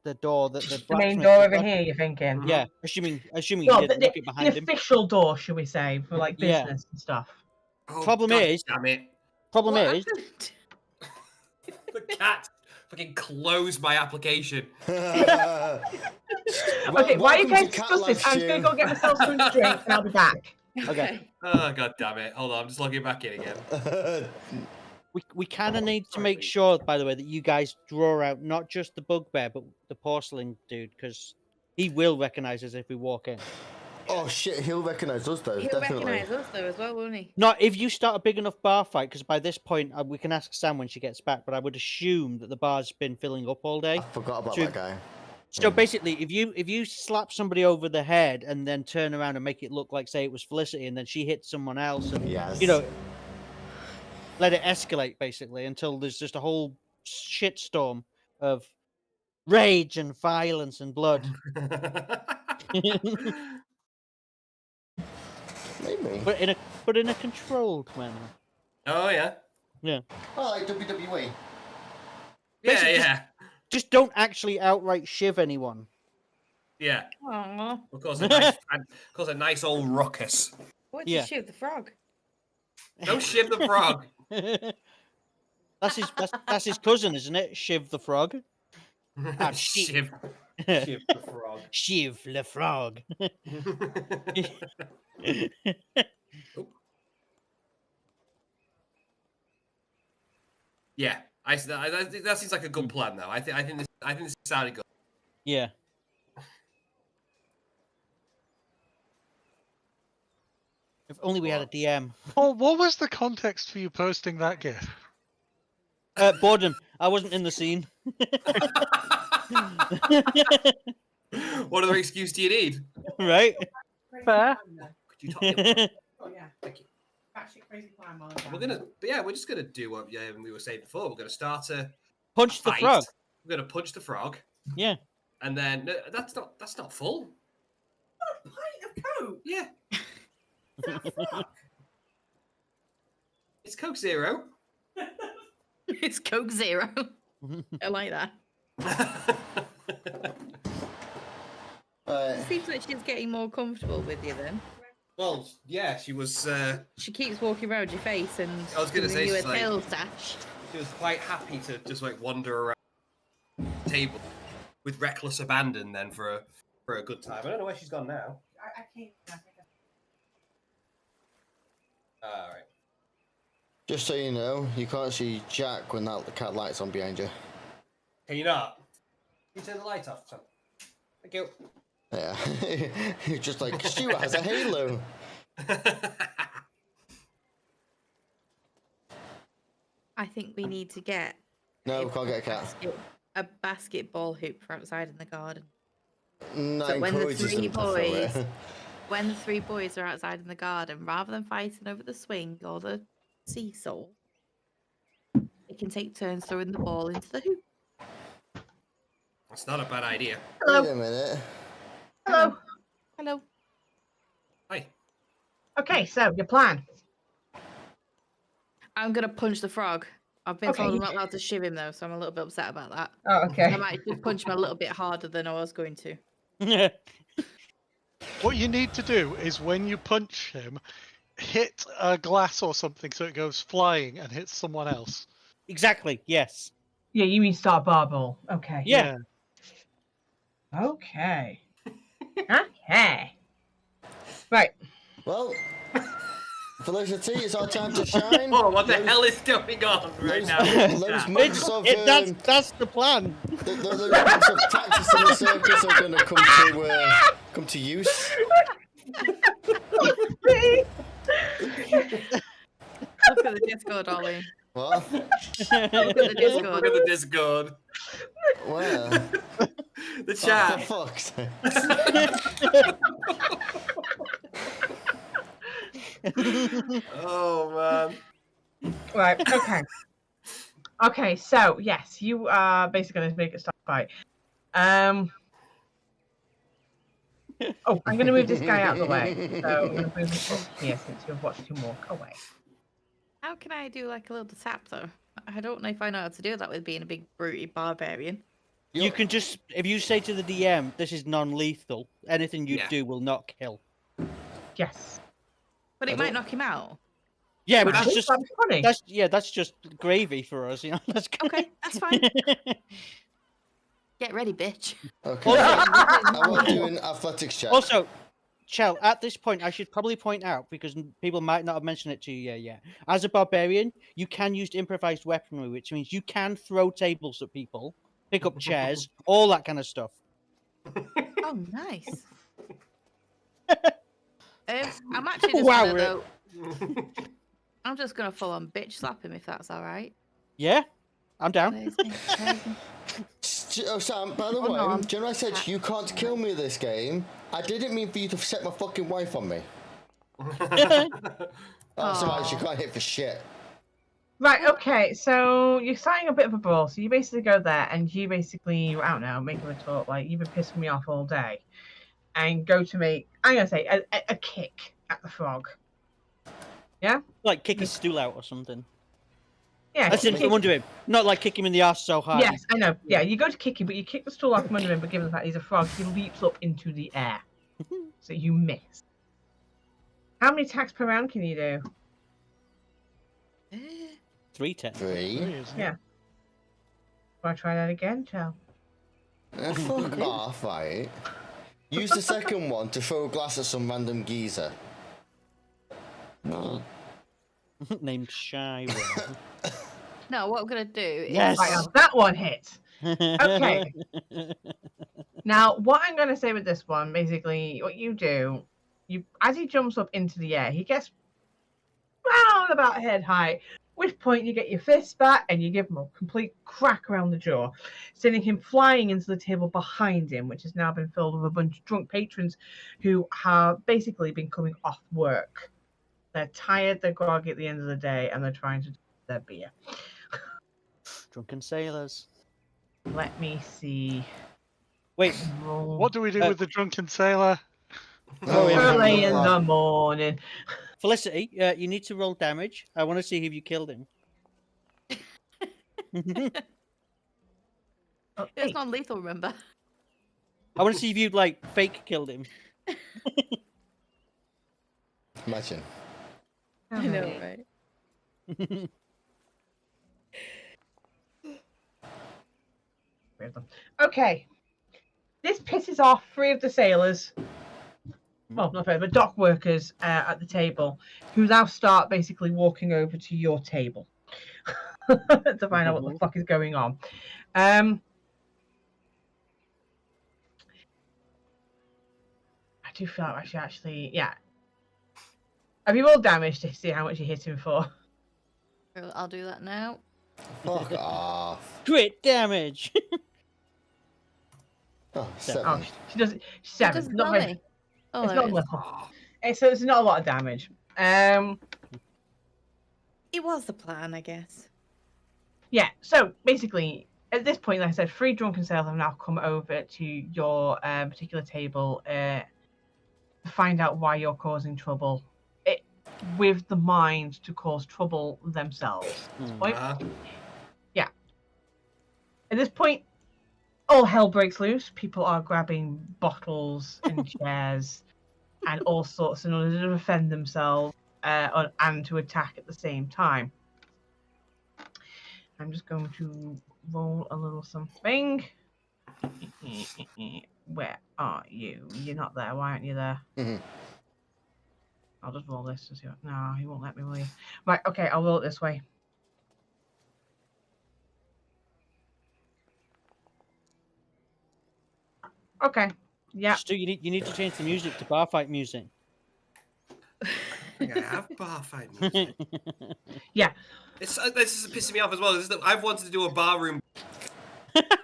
the door that the main door over here. You're thinking? Yeah, assuming Well, you didn't look it behind the him. official door, should we say, for like business and stuff. Oh, Problem God is, damn it. The cat fucking closed my application. Okay, why are you guys discussing? I'm just gonna go get myself some drink and I'll be back. Okay. Oh, God damn it. Hold on, I'm just logging back in again. We kind of need to make sure, by the way, that you guys draw out not just the bugbear, but the porcelain dude, because he will recognize us if we walk in. Oh shit, he'll recognise us though, He'll definitely. recognise us though as well, won't he? Not if you start a big enough bar fight, because by this point we can ask Sam when she gets back. But I would assume that the bar's been filling up all day. I forgot about that guy. So basically, if you slap somebody over the head and then turn around and make it look like, say, it was Felicity, and then she hits someone else, and let it escalate basically until there's just a whole shitstorm of rage and violence and blood. Maybe. But in a controlled manner. Oh, yeah. Yeah. Oh, like WWE. Yeah. Just don't actually outright shiv anyone. Yeah. Aww. Of course, a nice old ruckus. What Yeah. did you shoot the frog? Don't shiv the frog. That's his cousin, isn't it? Shiv the frog. Shiv the frog. Shiv the frog. Yeah, that seems like a good plan, though. I think this sounded good. Yeah. If only we had a DM. Oh, what was the context for you posting that GIF? Boredom. I wasn't in the scene. What other excuse do you need? Right? Fair. Could you talk? Yeah, Oh yeah. thank you. Batshit crazy plan, man. We're just gonna do what we were saying before. We're gonna start a Punch the fight. frog. We're gonna punch the frog. Yeah. And then no, that's not full. A pint of Coke. Yeah. It's Coke Zero. It's Coke Zero. I like that. Seems like she's getting more comfortable with you then. Well, yeah, she was. She keeps walking around your face and I was gonna say, giving you a she's like- tail stash. She was quite happy to just like wander around the table with reckless abandon then for a good time. I don't know where she's gone now. I can't. All right. Just so you know, you can't see Jack when that cat light's on behind you. Can you not? Can you turn the light off, Tom? Thank you. Yeah. Just like, Stuart has a halo. I think we need to get No, we can't get a cat. a basketball hoop for outside in the garden. No, So when the encourages three them to throw it. boys- When the three boys are outside in the garden, rather than fighting over the swing or the seesaw, they can take turns throwing the ball into the hoop. That's not a bad idea. Wait a minute. Hello. Hello. Hi. Okay, so your plan. I'm gonna punch the frog. I've been Okay, told I'm you- not allowed to shiv him though, so I'm a little bit upset about that. Oh, okay. I might just punch him a little bit harder than I was going to. What you need to do is when you punch him, hit a glass or something so it goes flying and hits someone else. Exactly. Yes. Yeah, you mean start barbell. Okay. Yeah. Okay. Okay. Right. Well, Felicity, it's our time to shine. Oh, what the hell is going on right now? Those months of That's the plan. those months of tactics in the circus are going to come to use. Look at the Discord, Ollie. What? Look at the Discord. Look at the Discord. Where? The Oh, chat. for fuck's sake. Oh man. Right. Okay. Okay. So yes, you are basically going to make it start fight. Oh, I'm going to move this guy out of the way. So I'm going to move this up here since you've watched him walk away. How can I do like a little tap though? I don't know if I know how to do that with being a big brute barbarian. You can just, if you say to the DM, this is non-lethal, anything you do will not kill. Yes. But it might knock him out. Yeah, But which is that's just funny. that's just gravy for us, you know. That's Okay, that's fine. Get ready, bitch. Okay. I want to do an athletics check. Also, Chell, at this point, I should probably point out, because people might not have mentioned it to you yet. As a barbarian, you can use improvised weaponry, which means you can throw tables at people, pick up chairs, all that kind of stuff. Oh, nice. I'm actually just Wow, gonna, though, I'm just gonna full on bitch slap him if that's all right. Yeah, I'm down. Where's he? Where's he? Oh, Sam, by the Oh, no, I'm- way, do you know I said you can't kill me this game? I didn't mean for you to set my fucking wife on me. Oh, sorry, she can't hit for shit. Right, okay, so you're starting a bit of a brawl, so you basically go there and you basically, I don't know, make him a talk, like, you've been pissing me off all day, and go to make, I'm going to say, a kick at the frog. Yeah? Like kick his stool out or something. Yeah. That's in from under him. Not like kick him in the ass so hard. Yes, I know. Yeah, you go to kick him, but you kick the stool off from under him, but given the fact he's a frog, he leaps up into the air. So you miss. How many attacks per round can you do? 3 10. 3. Yeah. Want to try that again, Joe? Fuck off, right? Use the second one to throw a glass at some random geezer. No. Named Shira. No, what I'm gonna do is Yes. Right, now that one hit. Okay. Now, what I'm going to say with this one, basically, what you do, as he jumps up into the air, he gets round about head height, which point you get your fists back and you give him a complete crack around the jaw, sending him flying into the table behind him, which has now been filled with a bunch of drunk patrons who have basically been coming off work. They're tired, they're groggy at the end of the day, and they're trying to do their beer. Drunken sailors. Let me see. Wait, What do we do with the drunken sailor? Oh, yeah. Early in the morning. Felicity, you need to roll damage. I want to see if you killed him. Oh, it's non-lethal. Remember? I want to see if you like fake killed him. Imagine. I know, right? Okay. This pisses off 3 of the sailors. Well, not 3, but dock workers at the table, who now start basically walking over to your table to find out what the fuck is going on. I do feel like I should actually, yeah. Have you rolled damage to see how much you hit him for? I'll do that now. Fuck off. Crit damage. Oh, 7. Oh, she does 7. Doesn't Not tell very, me. Oh, it's there not it is. little. So it's not a lot of damage. It was the plan, I guess. Yeah, so basically, at this point, like I said, 3 drunken sailors have now come over to your particular table to find out why you're causing trouble, with the mind to cause trouble themselves. At this point, yeah. At this point, all hell breaks loose. People are grabbing bottles and chairs and all sorts in order to defend themselves and to attack at the same time. I'm just going to roll a little something. Where are you? You're not there. Why aren't you there? I'll just roll this to see what... No, he won't let me, will he? Right, okay, I'll roll it this way. Okay, yeah. Stu, you need to change the music to bar fight music. I have bar fight music. Yeah. This is pissing me off as well. I've wanted to do a bar room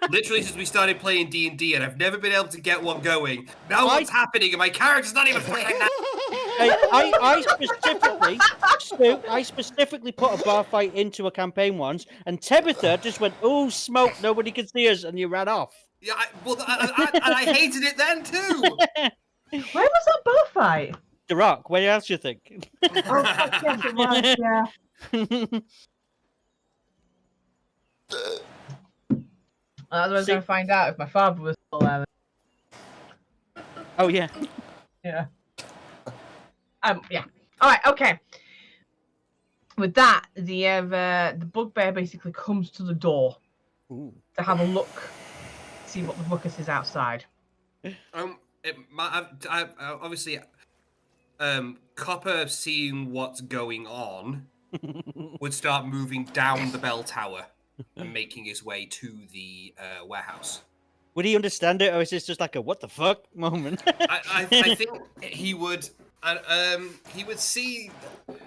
literally since we started playing D&D, and I've never been able to get one going. Now what's happening, and my character's not even playing now. I specifically put a bar fight into a campaign once, and Tabitha just went, "Oh, smoke! Nobody can see us," and you ran off. Yeah, I hated it then too. Where was that bar fight? The Rock. Where else you think? Oh, fuck yes, it was, yeah. I was going to find out if my father was still there. Oh, yeah. Yeah. Yeah. All right. Okay. With that, the bugbear basically comes to the door to have a look, see what the ruckus is outside. Obviously, Copper, seeing what's going on, would start moving down the bell tower and making his way to the warehouse. Would he understand it, or is this just like a "what the fuck" moment? I think he would. He would see.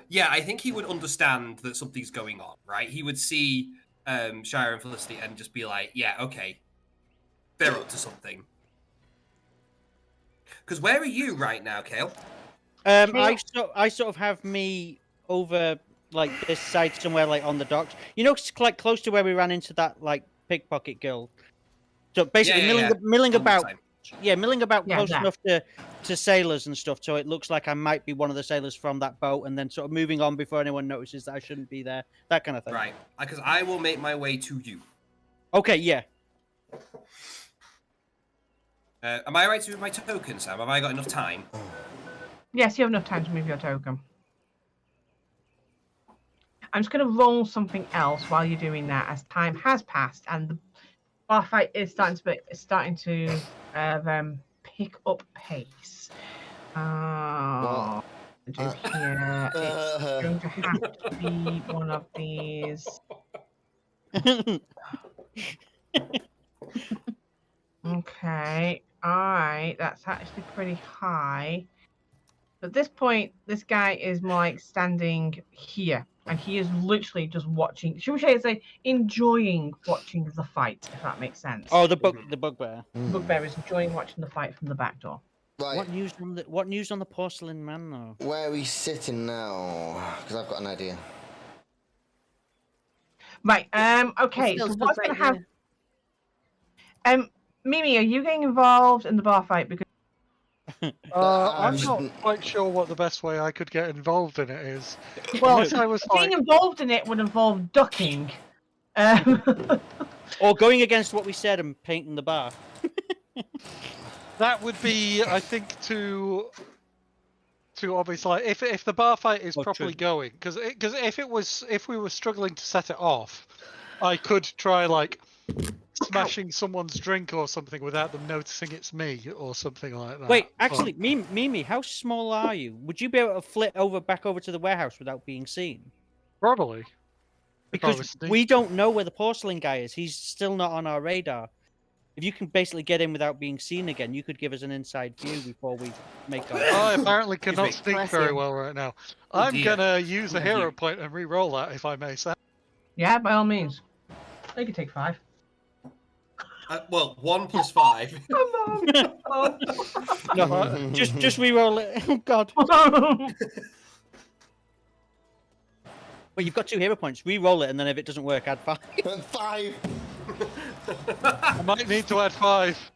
Yeah, I think he would understand that something's going on, right? He would see Shire and Felicity and just be like, "Yeah, okay, they're up to something." Because where are you right now, Kale? I sort of have me over like this side somewhere, like on the docks. You know, like close to where we ran into that like pickpocket girl. So basically, milling about Yeah, milling about Yeah, close that. enough to sailors and stuff, so it looks like I might be one of the sailors from that boat, and then sort of moving on before anyone notices that I shouldn't be there. That kind of thing. Right, because I will make my way to you. Okay, yeah. Am I right to move my token, Sam? Have I got enough time? Yes, you have enough time to move your token. I'm just going to roll something else while you're doing that, as time has passed and the bar fight is starting to pick up pace. Do here. It's going to have to be one of these. Okay. All right. That's actually pretty high. At this point, this guy is more like standing here, and he is literally just watching. Should we say enjoying watching the fight, if that makes sense? Oh, the bugbear. Bugbear is enjoying watching the fight from the back door. Right. What news on the porcelain man though? Where are we sitting now? Because I've got an idea. Right. Okay. So what's going to happen? Mimi, are you getting involved in the bar fight? Because I'm not quite sure what the best way I could get involved in it is. well, I was being involved in it would involve ducking. Or going against what we said and painting the bar. That would be, I think, too obvious. Like, if the bar fight is properly going, because if we were struggling to set it off, I could try like smashing someone's drink or something without them noticing it's me or something like that. Wait, actually, Mimi, how small are you? Would you be able to flit back over to the warehouse without being seen? Probably. Because we don't know where the porcelain guy is. He's still not on our radar. If you can basically get in without being seen again, you could give us an inside view before we make our... I apparently cannot speak very well right now. I'm going to use a hero point and re-roll that, if I may say. Yeah, by all means. You can take 5. Well, 1 plus 5. Come on. No, just re-roll it. Oh, God. Well, you've got 2 hero points. Re-roll it, and then if it doesn't work, add 5. 5. I might need to add 5.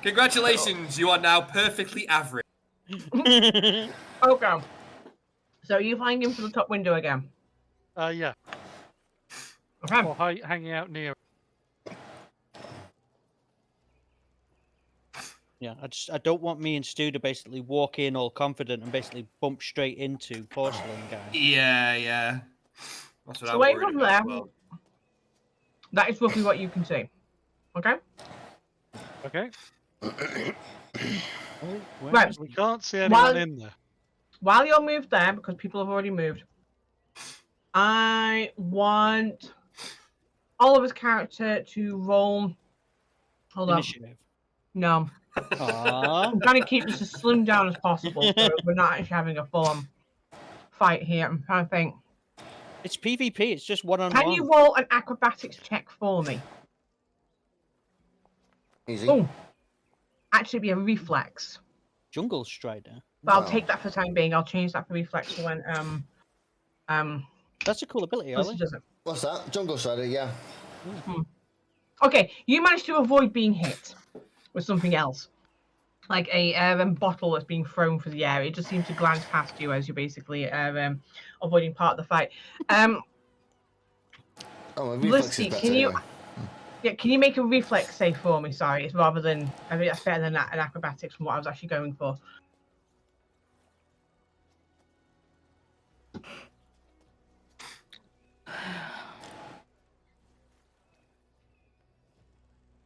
Congratulations, you are now perfectly average. Okay. So are you flying in from the top window again? Yeah. Okay. Or hanging out near. Yeah, I don't want me and Stu to basically walk in all confident and basically bump straight into porcelain guy. Yeah. That's what So I'm wait worried from about. there. Well. That is roughly what you can see. Okay? Okay. Right. We can't see anyone in there. While you're moved there, because people have already moved, I want Oliver's character to roll. Hold Initiative. on. No. Aww. I'm trying to keep this as slimmed down as possible, so we're not actually having a full-on fight here. I'm trying to think. It's PvP. It's just one-on-one. Can you roll an acrobatics check for me? Easy. Oh, actually, it'd be a reflex. Jungle Strider. But I'll take that for the time being. I'll change that for reflex for when That's a cool ability, Ollie. does it. What's that? Jungle Strider, yeah. Okay, you managed to avoid being hit with something else, like a bottle that's being thrown through the air. It just seems to glance past you as you're basically avoiding part of the fight. Oh, my reflex is better anyway. Can you make a reflex save for me? Sorry, it's rather than I think that's better than an acrobatics from what I was actually going for.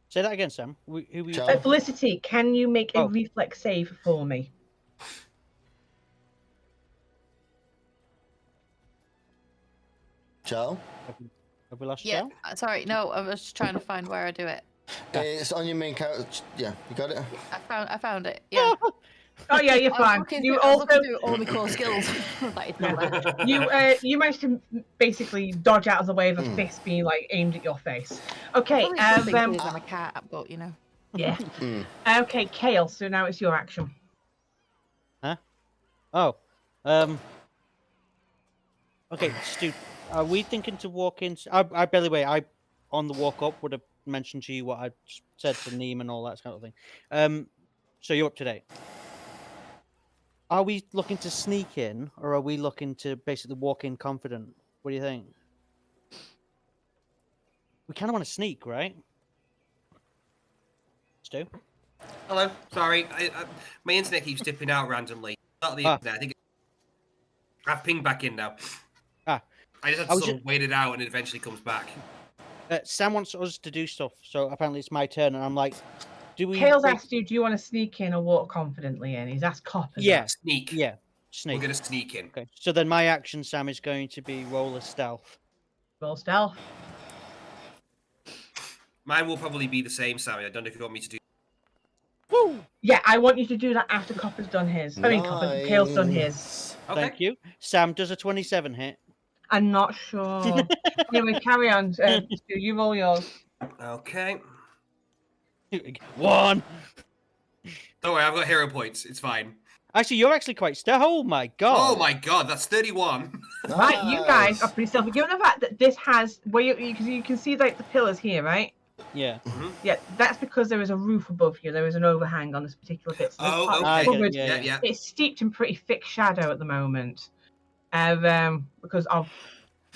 Say that again, Sam. Who were you? Felicity, can you make a reflex save for me? Joe? Have we lost Yeah, Joe? sorry, no, I was just trying to find where I do it. It's on your main character. Yeah, you got it? I found it, yeah. Oh yeah, you're fine. You also do all my core skills. That is not there. you managed to basically dodge out of the way of a fist being like aimed at your face. Okay, I'm a cat, but you know. yeah. Okay, Kale. So now it's your action. Huh? Oh. Okay, Stu. Are we thinking to walk in? I by the way, I on the walk up would have mention to you what I said to Neem and all that kind of thing. So you're up to date. Are we looking to sneak in, or are we looking to basically walk in confident? What do you think? We kind of want to sneak, right? Stu? Hello. Sorry, my internet keeps dipping out randomly. Not the internet. I think I've pinged back in now. I just had to sort of wait it out, and it eventually comes back. Sam wants us to do stuff, so apparently it's my turn, and I'm like, do we? Kale's asked you, do you want to sneak in or walk confidently in? He's asked Copper. Yeah, sneak. Yeah, sneak. We're gonna sneak in. Okay, so then my action, Sam, is going to be roll a stealth. Roll stealth. Mine will probably be the same, Sammy. I don't know if you want me to do. Woo! Yeah, I want you to do that after Copper's done his. I mean, Kale's done his. Okay. Thank you. Sam, does a 27 hit? I'm not sure. Anyway, carry on. Stu, you roll yours. Okay. 1. Don't worry, I've got hero points. It's fine. Actually, you're actually quite stealth. Oh my god. Oh my god, that's 31. Right, you guys are pretty stealthy. Given the fact that this has where you can see like the pillars here, right? Yeah. Yeah, that's because there is a roof above you. There is an overhang on this particular bit. So okay. Yeah. It's steeped in pretty thick shadow at the moment, because of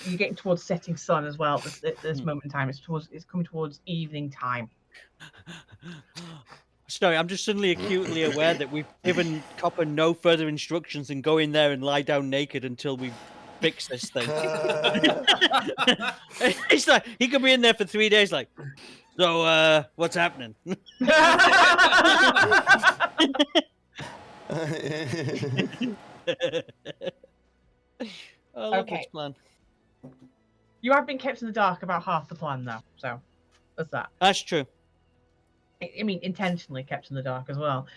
you're getting towards setting sun as well. At this moment in time, it's coming towards evening time. Sorry, I'm just suddenly acutely aware that we've given Copper no further instructions than go in there and lie down naked until we fix this thing. It's like he could be in there for 3 days, like, so what's happening? I love this plan. You have been kept in the dark about half the plan, though. So that's that. That's true. I mean, intentionally kept in the dark as well.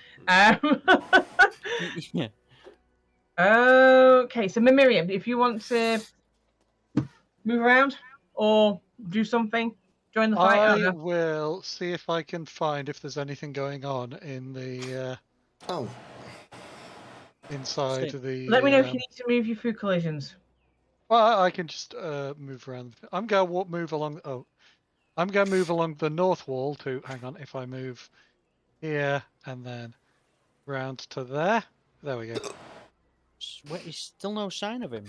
Yeah. Okay, so Miriam, if you want to move around or do something, join the fight. I will see if I can find if there's anything going on in the inside the. Let me know if you need to move you through collisions. Well, I can just move around. I'm gonna move along. I'm going to move along the north wall to, hang on, if I move here and then round to there. There we go. There's still no sign of him.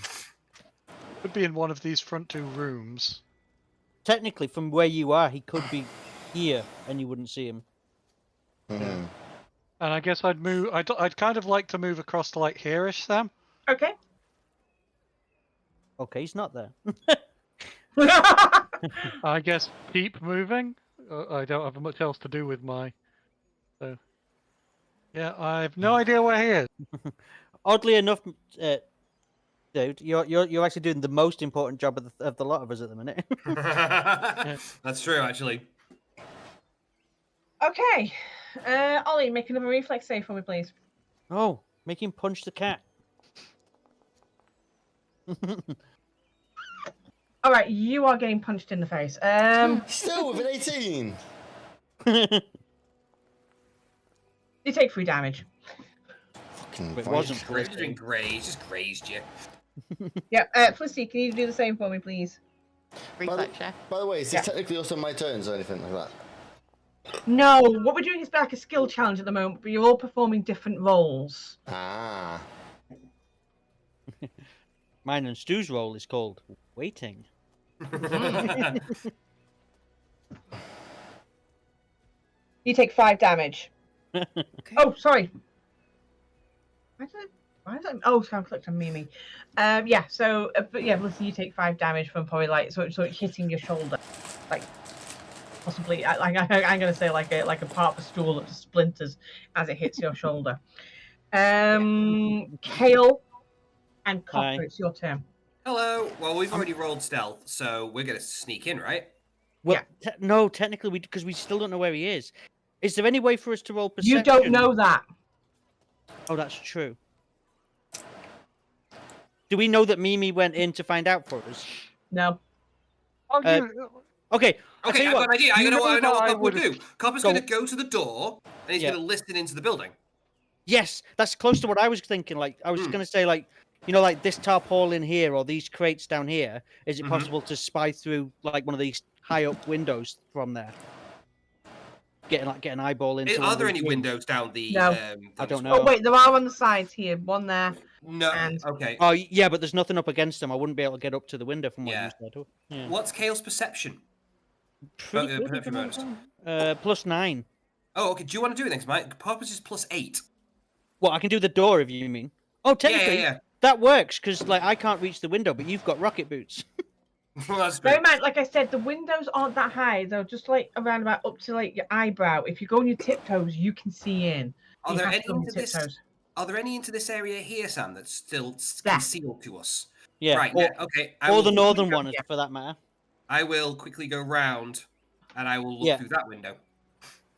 Could be in one of these front 2 rooms. Technically, from where you are, he could be here and you wouldn't see him. Yeah. And I guess I'd move, I'd kind of like to move across to like here-ish, Sam. Okay. Okay, he's not there. I guess keep moving. I don't have much else to do with my. So, yeah, I have no idea where he is. Oddly enough, dude, you're actually doing the most important job of the lot of us at the minute. That's true, actually. Okay, Ollie, make another reflex save for me, please. Oh, make him punch the cat. All right, you are getting punched in the face. Still with an 18. You take 3 damage. Fucking It wasn't Just grazed you. Yeah, Felicity, can you do the same for me, please? Reflex check. By the way, is this technically also my turns or anything like that? No, what we're doing is like a skill challenge at the moment, but you're all performing different roles. Ah. Mine and Stu's role is called waiting. You take 5 damage. Oh, sorry. Why did I? Oh, so I clicked on Mimi. Yeah. So, but yeah, listen, you take 5 damage from probably like so it's hitting your shoulder, like possibly. I'm gonna say like a part of a stool that splinters as it hits your shoulder. Kale and Copper, it's your turn. Hello. Well, we've already rolled stealth, so we're gonna sneak in, right? Well, no, technically, because we still don't know where he is. Is there any way for us to roll perception? You don't know that. Oh, that's true. Do we know that Mimi went in to find out for us? No. Okay. Okay, I've got an idea. I know what Copper would do. Copper's going to go to the door, and he's going to listen into the building. Yes, that's close to what I was thinking. Like, I was going to say, like, you know, like this tarpaulin here or these crates down here. Is it possible to spy through like one of these high up windows from there. Get an eyeball into. Are there any windows down the? No. I don't know. Oh wait, there are on the sides here. One there. No. And... Okay. Oh yeah, but there's nothing up against them. I wouldn't be able to get up to the window from what you said. Yeah. What's Kale's perception? Perception bonus. +9. Oh, okay. Do you want to do it then? 'Cause my purpose is +8. Well, I can do the door if you mean. Oh, technically, that works because like I can't reach the window, but you've got rocket boots. That's Bear in mind, like I said, the windows aren't that high. They're just like around about up to like your eyebrow. If you go on your tiptoes, you can see in. Are there any into this? Are there any into this area here, Sam? That's still concealed to us? Yeah. Right. Okay. Or the northern one, for that matter. I will quickly go round, and I will look through that window.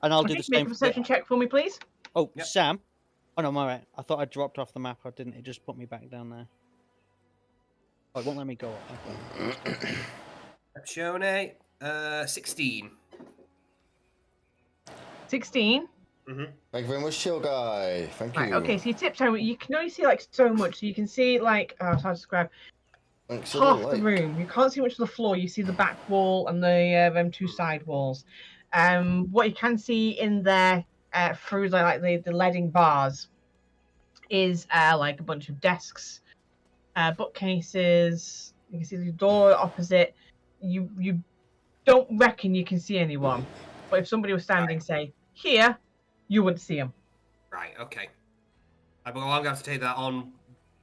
And I'll do the same. Make a perception check for me, please. Oh, Sam. Oh no, I'm alright. I thought I dropped off the map. I didn't. It just put me back down there. Oh, it won't let me go up. Shone, 16. 16. Thank you very much, chill guy. Thank you. Right, okay, so you tiptoe. You can only see like so much. So you can see like how to describe half the room. You can't see much of the floor. You see the back wall and the 2 side walls. What you can see in there through the leading bars is like a bunch of desks, bookcases. You can see the door opposite. You don't reckon you can see anyone, but if somebody was standing, say here, you wouldn't see them. Right. Okay. I'm gonna have to take that on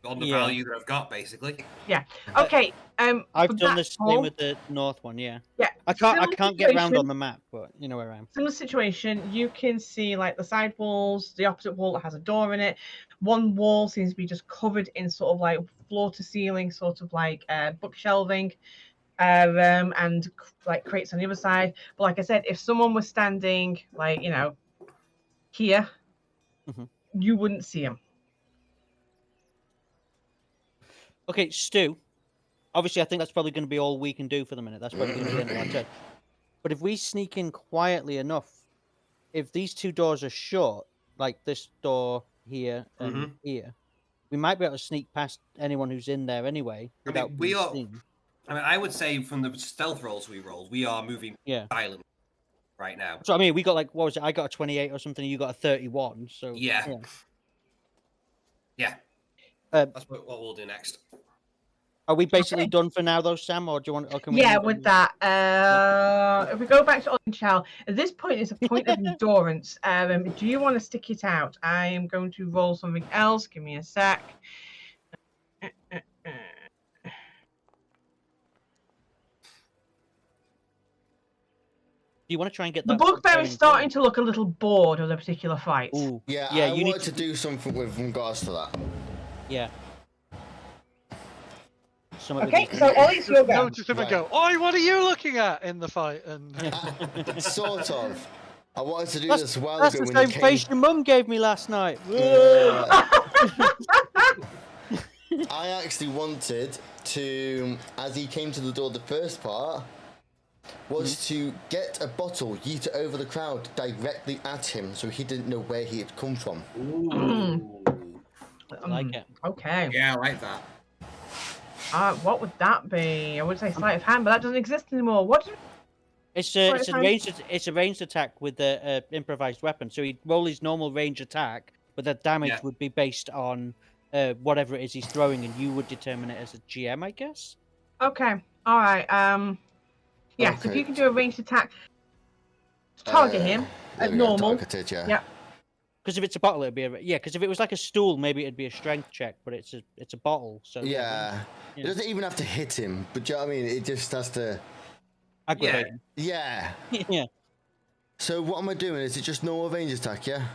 the value that I've got, basically. Yeah. Okay. I've done the same with the north one. Yeah. Yeah. I can't get around on the map, but you know where I am. Similar situation. You can see like the side walls. The opposite wall that has a door in it. One wall seems to be just covered in sort of like floor to ceiling, sort of like book shelving, and like crates on the other side. But like I said, if someone was standing like here, you wouldn't see them. Okay, Stu. Obviously, I think that's probably going to be all we can do for the minute. That's probably going to be the end of our turn. But if we sneak in quietly enough, if these 2 doors are shut, like this door here and here, we might be able to sneak past anyone who's in there anyway. I mean, I would say from the stealth rolls we rolled, we are moving silently right now. So I mean, we got like, what was it? I got a 28 or something. You got a 31. So yeah. That's what we'll do next. Are we basically done for now, though, Sam? Or do you want? Or can we with that, if we go back to Olenchal, at this point, it's a point of endurance. Do you want to stick it out? I am going to roll something else. Give me a sec. Do you want to try and get the bugbear is starting to look a little bored of the particular fight? Ooh. Yeah, I wanted to do something with regards to that. Yeah. Okay, so Ollie's your go. Notice him and go, "Oi, what are you looking at in the fight?" And sort of. I wanted to do this a while ago. That's the same face your mum gave me last night. I actually wanted to, as he came to the door, the first part was to get a bottle, yeet it over the crowd directly at him, so he didn't know where he had come from. Ooh. I like it. Okay. Yeah, I like that. What would that be? I would say sleight of hand, but that doesn't exist anymore. What? It's a ranged attack with the improvised weapon. So he'd roll his normal range attack, but the damage would be based on whatever it is he's throwing, and you would determine it as a GM, I guess. Okay. All right. Yes, okay. If you can do a ranged attack to target him as normal. Targeted, yeah. Because if it's a bottle, it'd be because if it was like a stool, maybe it'd be a strength check. But it's a bottle, so yeah. It doesn't even have to hit him. But do you know what I mean? It just has to aggravate him. Yeah. Yeah. So what am I doing? Is it just normal range attack? Yeah.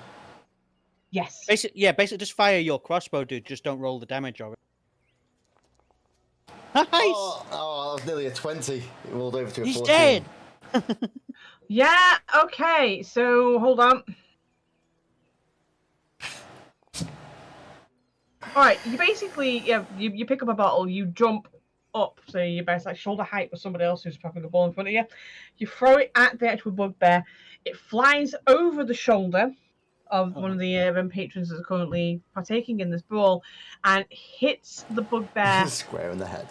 Yes. Basically, just fire your crossbow, dude. Just don't roll the damage of it. Nice. Oh, that was nearly a 20. It rolled over to a 14. He's dead. Yeah. Okay. So hold on. All right, you basically you pick up a bottle, you jump up, so you're best like shoulder height with somebody else who's popping a ball in front of you. You throw it at the actual bugbear. It flies over the shoulder of one of the patrons that's currently partaking in this brawl, and hits the bugbear square in the head.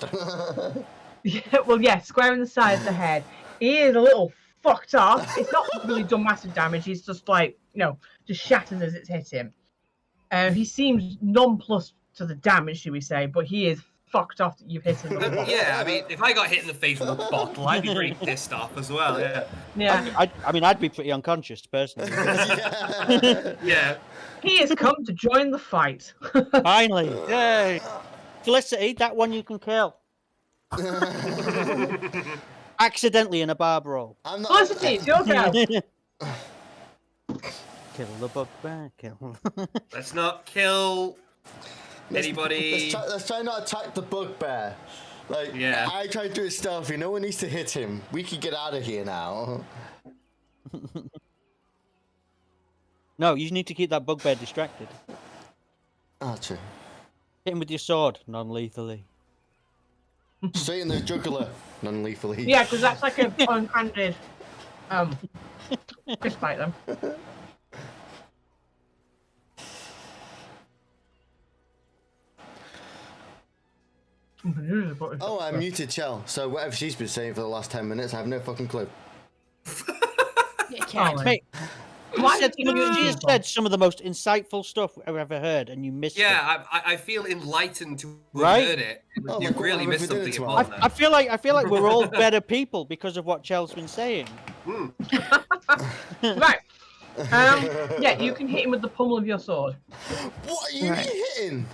square in the side of the head. He is a little fucked off. It's not really done massive damage. He's just like, just shattered as it's hit him. He seems nonplussed to the damage, should we say, but he is fucked off that you've hit him. Yeah, I mean, if I got hit in the face with a bottle, I'd be pretty pissed off as well, yeah. Yeah. I mean, I'd be pretty unconscious, personally. Yeah. He has come to join the fight. Finally. Yay! Felicity, that one you can kill. Accidentally in a barb roll. I'm not. Felicity, it's your go. Kill the bugbear, kill. Let's not kill anybody. Let's try not attack the bugbear. Like, Yeah. I tried to do it stealthy. No one needs to hit him. We can get out of here now. No, you need to keep that bugbear distracted. Ah, true. Hit him with your sword, non-lethally. Straight in the jugular, non-lethally. Yeah, because that's like a one-handed fist fight them. Oh, I muted Chell, so whatever she's been saying for the last 10 minutes, I have no fucking clue. Mate, she has said some of the most insightful stuff I've ever heard, and you missed it. Yeah, I feel enlightened to have Right? heard it. Oh, You like, really what missed have we done something to important I feel like we're all better people because of what Chell's been saying. Right. Yeah, you can hit him with the pommel of your sword. What are you hitting?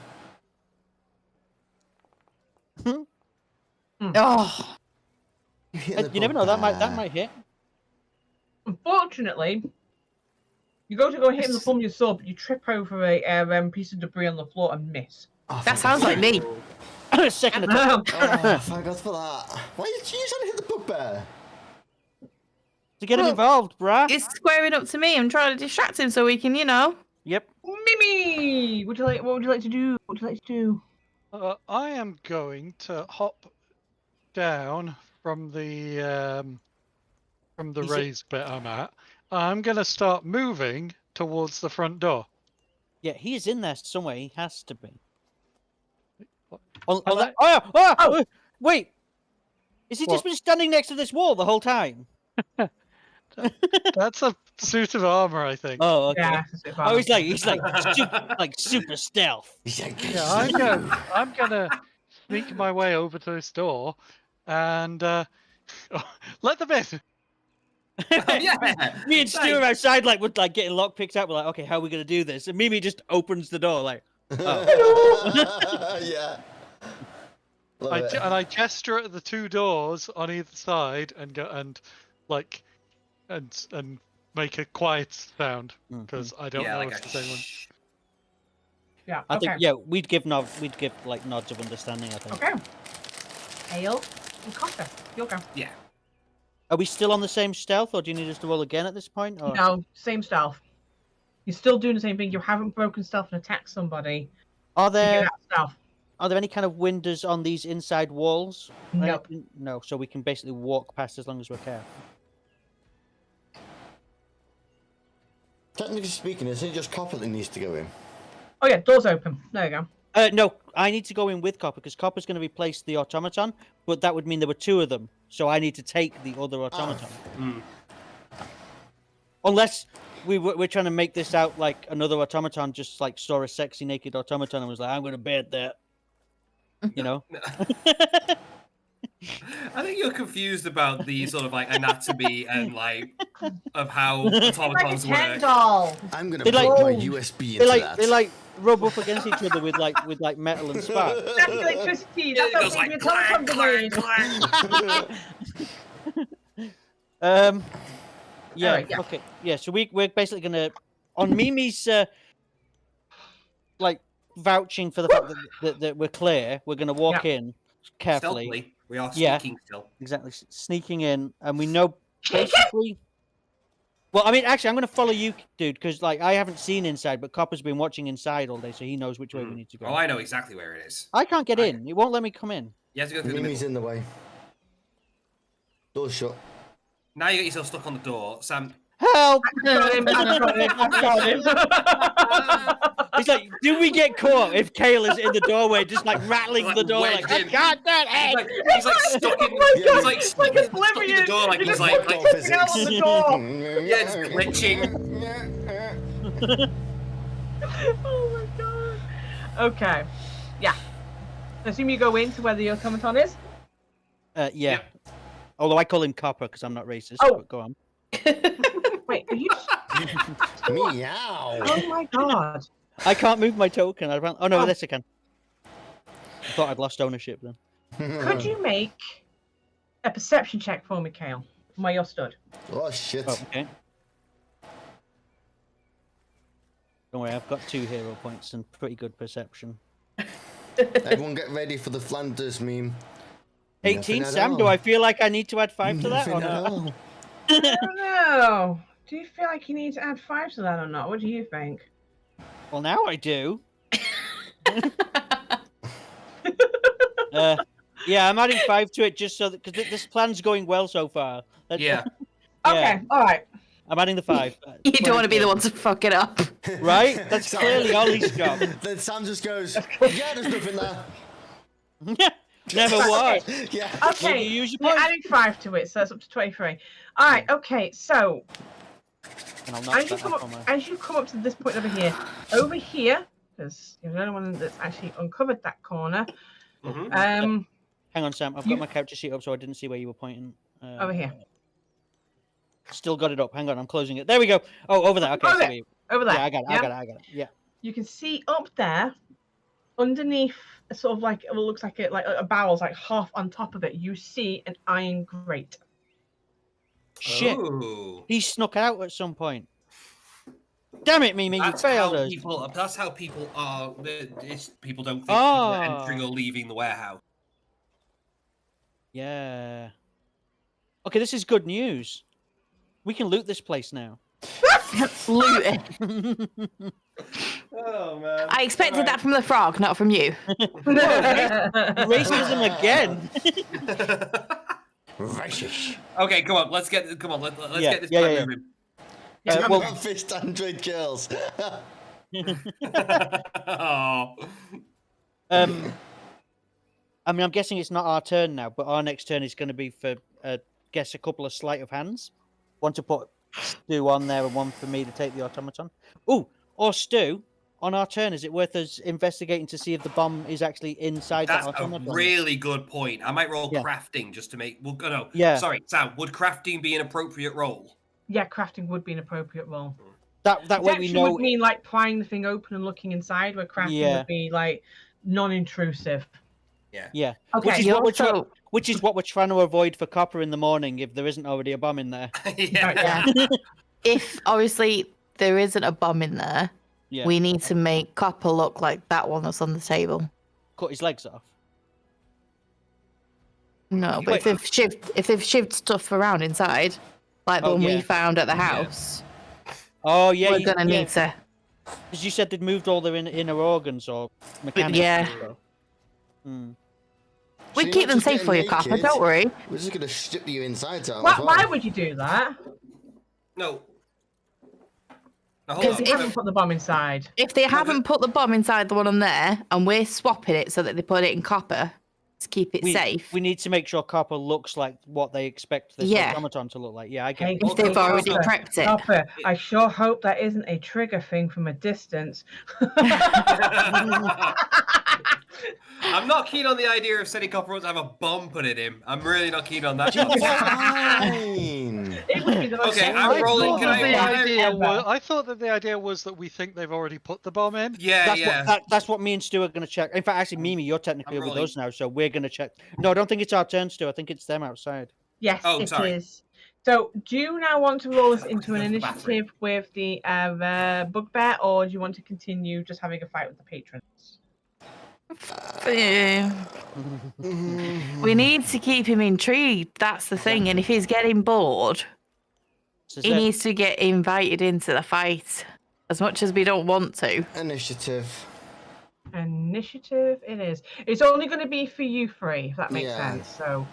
Oh, You never know, that might hit. Unfortunately, you go and hit him with the pommel of your sword, but you trip over a piece of debris on the floor and miss. Oh, That sounds like me. Second attack. Oh, thank God for that. Why are you trying to hit the bugbear? To get him involved, bruh. It's squaring up to me. I'm trying to distract him so we can, Yep. Mimi, what would you like to do? What would you like to do? I am going to hop down from the raised bit I'm at. I'm going to start moving towards the front door. Yeah, he is in there somewhere. He has to be. Wait! Is he just been standing next to this wall the whole time? That's a suit of armor, I think. Oh, okay. Yeah, Oh, he's like super stealth. Yeah, I'm gonna sneak my way over to this door and let them in. Yeah. Me and Stu are outside, with getting lock picked up. We're like, okay, how are we gonna do this? And Mimi just opens the door, like, oh. Yeah. I gesture at the two doors on either side and go and make a quiet sound because I don't know if it's the same one. Yeah. I Okay. think we'd give nods of understanding. I think. Okay. Ale and Costa, you'll go. Yeah. Are we still on the same stealth, or do you need us to roll again at this point? Or... No, same stealth. You're still doing the same thing. You haven't broken stealth and attacked somebody. Are To get there out of stealth. are there any kind of windows on these inside walls? No. No. So we can basically walk past as long as we're careful. Technically speaking, isn't it just Copper that needs to go in? Oh yeah, door's open. There you go. No, I need to go in with Copper because Copper's going to replace the automaton, but that would mean there were two of them, so I need to take the other automaton. Unless we're trying to make this out like another automaton just saw a sexy naked automaton and was like, I'm going to bed that. You know? I think you're confused about the sort of anatomy and of how automatons work. Doll. I'm gonna They plug like- my USB into that. They rub up against each other with metal and spark. That's electricity. It That's goes how like baby clang, automaton clang, delayed. clang. Yeah. Alright, yeah. Okay. Yeah. So we're basically gonna on Mimi's vouching for the fact that we're clear. We're gonna walk in carefully. Stealthily. We are Yeah. sneaking still. Exactly. Sneaking in, and we know basically. Well, I mean, actually, I'm going to follow you, dude, because I haven't seen inside, but Copper's been watching inside all day, so he knows which way we need to go. Oh, I know exactly where it is. I can't get in. It won't let me come in. You have to go through the Mimi's middle. in the way. Door's shut. Now you get yourself stuck on the door. Sam, Help! I've got him. He's like, Do we get caught if Kale is in the doorway, just like rattling the door, like I can't do it? He's like stuck in. He's like stuck in the door, like he's like out on the door. yeah, it's glitching. Oh my god. Okay. Yeah. I assume you go into where the automaton is? Yeah. Yep. Although I call him Copper because I'm not racist. Oh. But go on. Wait, are you... Meow. Oh my god. I can't move my token. Oh no, Oh. this I can. I thought I'd lost ownership then. Could you make a perception check for me, Kale, from where you're stood? Oh shit. Oh, okay. Don't worry, I've got 2 hero points and pretty good perception. Everyone get ready for the Flanders meme. 18, Nothing at Sam. all. Do I feel like I need to add 5 to that Nothing or at not? all. I don't know. Do you feel like you need to add 5 to that or not? What do you think? Well, now I do. Yeah, I'm adding 5 to it just so that because this plan's going well so far. Yeah. Okay, alright. I'm adding the 5. You don't want to be the one to fuck it up. Right? That's clearly Ollie's job. Then Sam just goes, yeah, there's nothing there. Never was. Yeah. Okay, you use your you're point? adding 5 to it, so that's up to 23. Alright, okay, so And I'll knock as you, that come off up, on my... as you come up to this point over here, because you're the only one that's actually uncovered that corner, Mhm. Hang on, Sam. I've got my capture sheet up, so I didn't see where you were pointing. over here. Still got it up. Hang on, I'm closing it. There we go. Oh, over there. Okay. Over so there. Over there. Yeah, I got it. yeah? I got it. Yeah. You can see up there, underneath, sort of like it looks like a barrel's like half on top of it. You see an iron grate. Shit. Ooh. He snuck out at some point. Damn it, Mimi, you That's failed how us. people. That's how people are. People don't think people are Ah. entering or leaving the warehouse. Yeah. Okay, this is good news. We can loot this place now. Loot it. Oh man! I expected that from the frog, not from you. Racism again. Racist. Okay, come on. Let's get. Come on. Let's Yeah, get this yeah, plan yeah. moving. Well, Fist Android girls. Oh. I mean, I'm guessing it's not our turn now, but our next turn is going to be for, guess, a couple of sleight of hands. One to put Stu on there and one for me to take the automaton. Ooh, or Stu, on our turn, is it worth us investigating to see if the bomb is actually inside That's that a automaton? really good point. I might roll Yeah. crafting just to make. Well, no. Yeah. Sorry, Sam. Would crafting be an appropriate role? Yeah, crafting would be an appropriate role. That way we Detection know. would mean like prying the thing open and looking inside, where crafting Yeah. would be like non-intrusive. Yeah. Okay, Which is what we're trying to avoid for Copper in the morning if there isn't already a bomb in there. Yeah. Yeah. If obviously there isn't a bomb in there, Yeah. we need to make Copper look like that one that's on the table. Cut his legs off. No, but if they've shivved stuff around inside, like the Oh, one yeah. we found at the house, Oh yeah, we're gonna need to. Because you said they'd moved all their inner organs or mechanics. yeah. Hmm. We So you're keep not them just safe for you, getting Copper. naked, Don't worry. We're just gonna strip you insides out. Why, as well. why would you do that? No. Now, hold Because on. They haven't put the bomb inside. If they haven't put the bomb inside the one on there, and we're swapping it so that they put it in Copper to keep it safe. We need to make sure Copper looks like what they expect this Yeah. automaton to look like. Yeah, I get Hey, it. If they've already prepped it. Copper, I sure hope that isn't a trigger thing from a distance. I'm not keen on the idea of setting Copper up to have a bomb put in him. I'm really not keen on that. Fine. It would be the most Okay, I'm sensible rolling. thing Can The I- idea ever. was, I thought that the idea was that we think they've already put the bomb in. Yeah, That's what me and Stu are going to check. In fact, actually, Mimi, you're technically I'm with rolling. us now, so we're going to check. No, I don't think it's our turn, Stu. I think it's them outside. Yes, Oh, it sorry. is. So, do you now want to roll us into an The battery. initiative with the bugbear, or do you want to continue just having a fight with the patrons? We need to keep him intrigued. That's the thing. And if he's getting bored, So he needs to get invited into the fight. As much as we don't want to. Initiative. Initiative it is. It's only going to be for you three, if that makes Yeah. sense. So,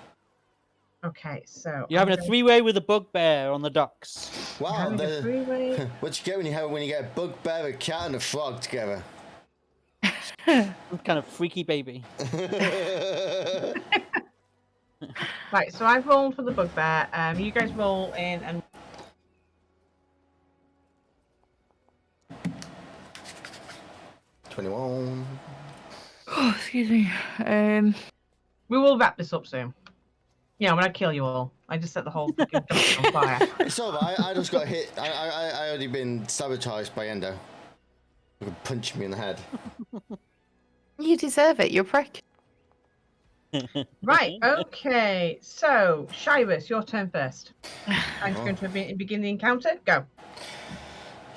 okay, so You're having a three-way with a bugbear on the docks. Wow. having a three-way. What you get when you get a bugbear, a cat, and a frog together? Some kind of freaky baby. Right, so I've rolled for the bugbear. You guys roll in and 21. Oh, excuse me. we will wrap this up soon. Yeah, when I kill you all, I just set the whole fucking dumpster on fire. It's alright, I just got hit. I already been sabotaged by Endo. He could punch me in the head. You deserve it. You're a prick. Right, okay. So, Shyrus, your turn first. I'm just going to begin the encounter. Go.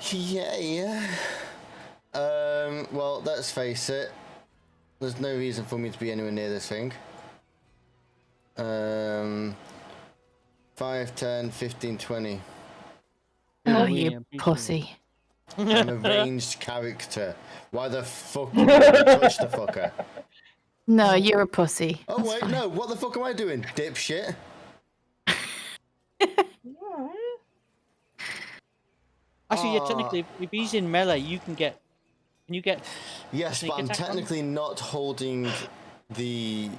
Yeah. Well, let's face it. There's no reason for me to be anywhere near this thing. 5, 10, 15, 20. Oh, you pussy. I'm a ranged character. Why the fuck would I touch the fucker? No, you're a pussy. Oh, That's wait, fine. no. What the fuck am I doing, dipshit? Actually, yeah, technically, if he's in melee, you can get. Can you get? Yes, sneak but I'm attack on? technically not holding the.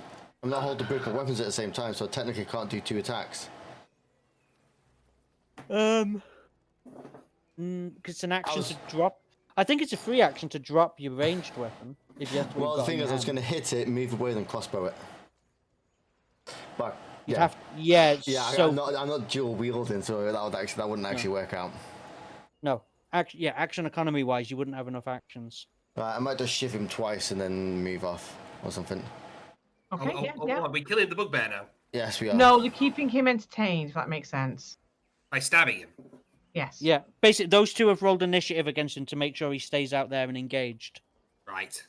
I'm not holding both my weapons at the same time, so I technically can't do 2 attacks. Because it's an action to drop. I think it's a free action to drop your ranged weapon. If you have to. Well, the thing is, I was going to hit it, move away, then crossbow it. But yeah, yeah. So I'm not dual wielding, so that wouldn't actually work out. no, action economy wise, you wouldn't have enough actions. I might just shiv him twice and then move off or something. Okay, yeah. Are we killing the bugbear now? Yes, we are. No, they're keeping him entertained, if that makes sense. By stabbing him? Yes. Yeah, basically, those two have rolled initiative against him to make sure he stays out there and engaged. Right.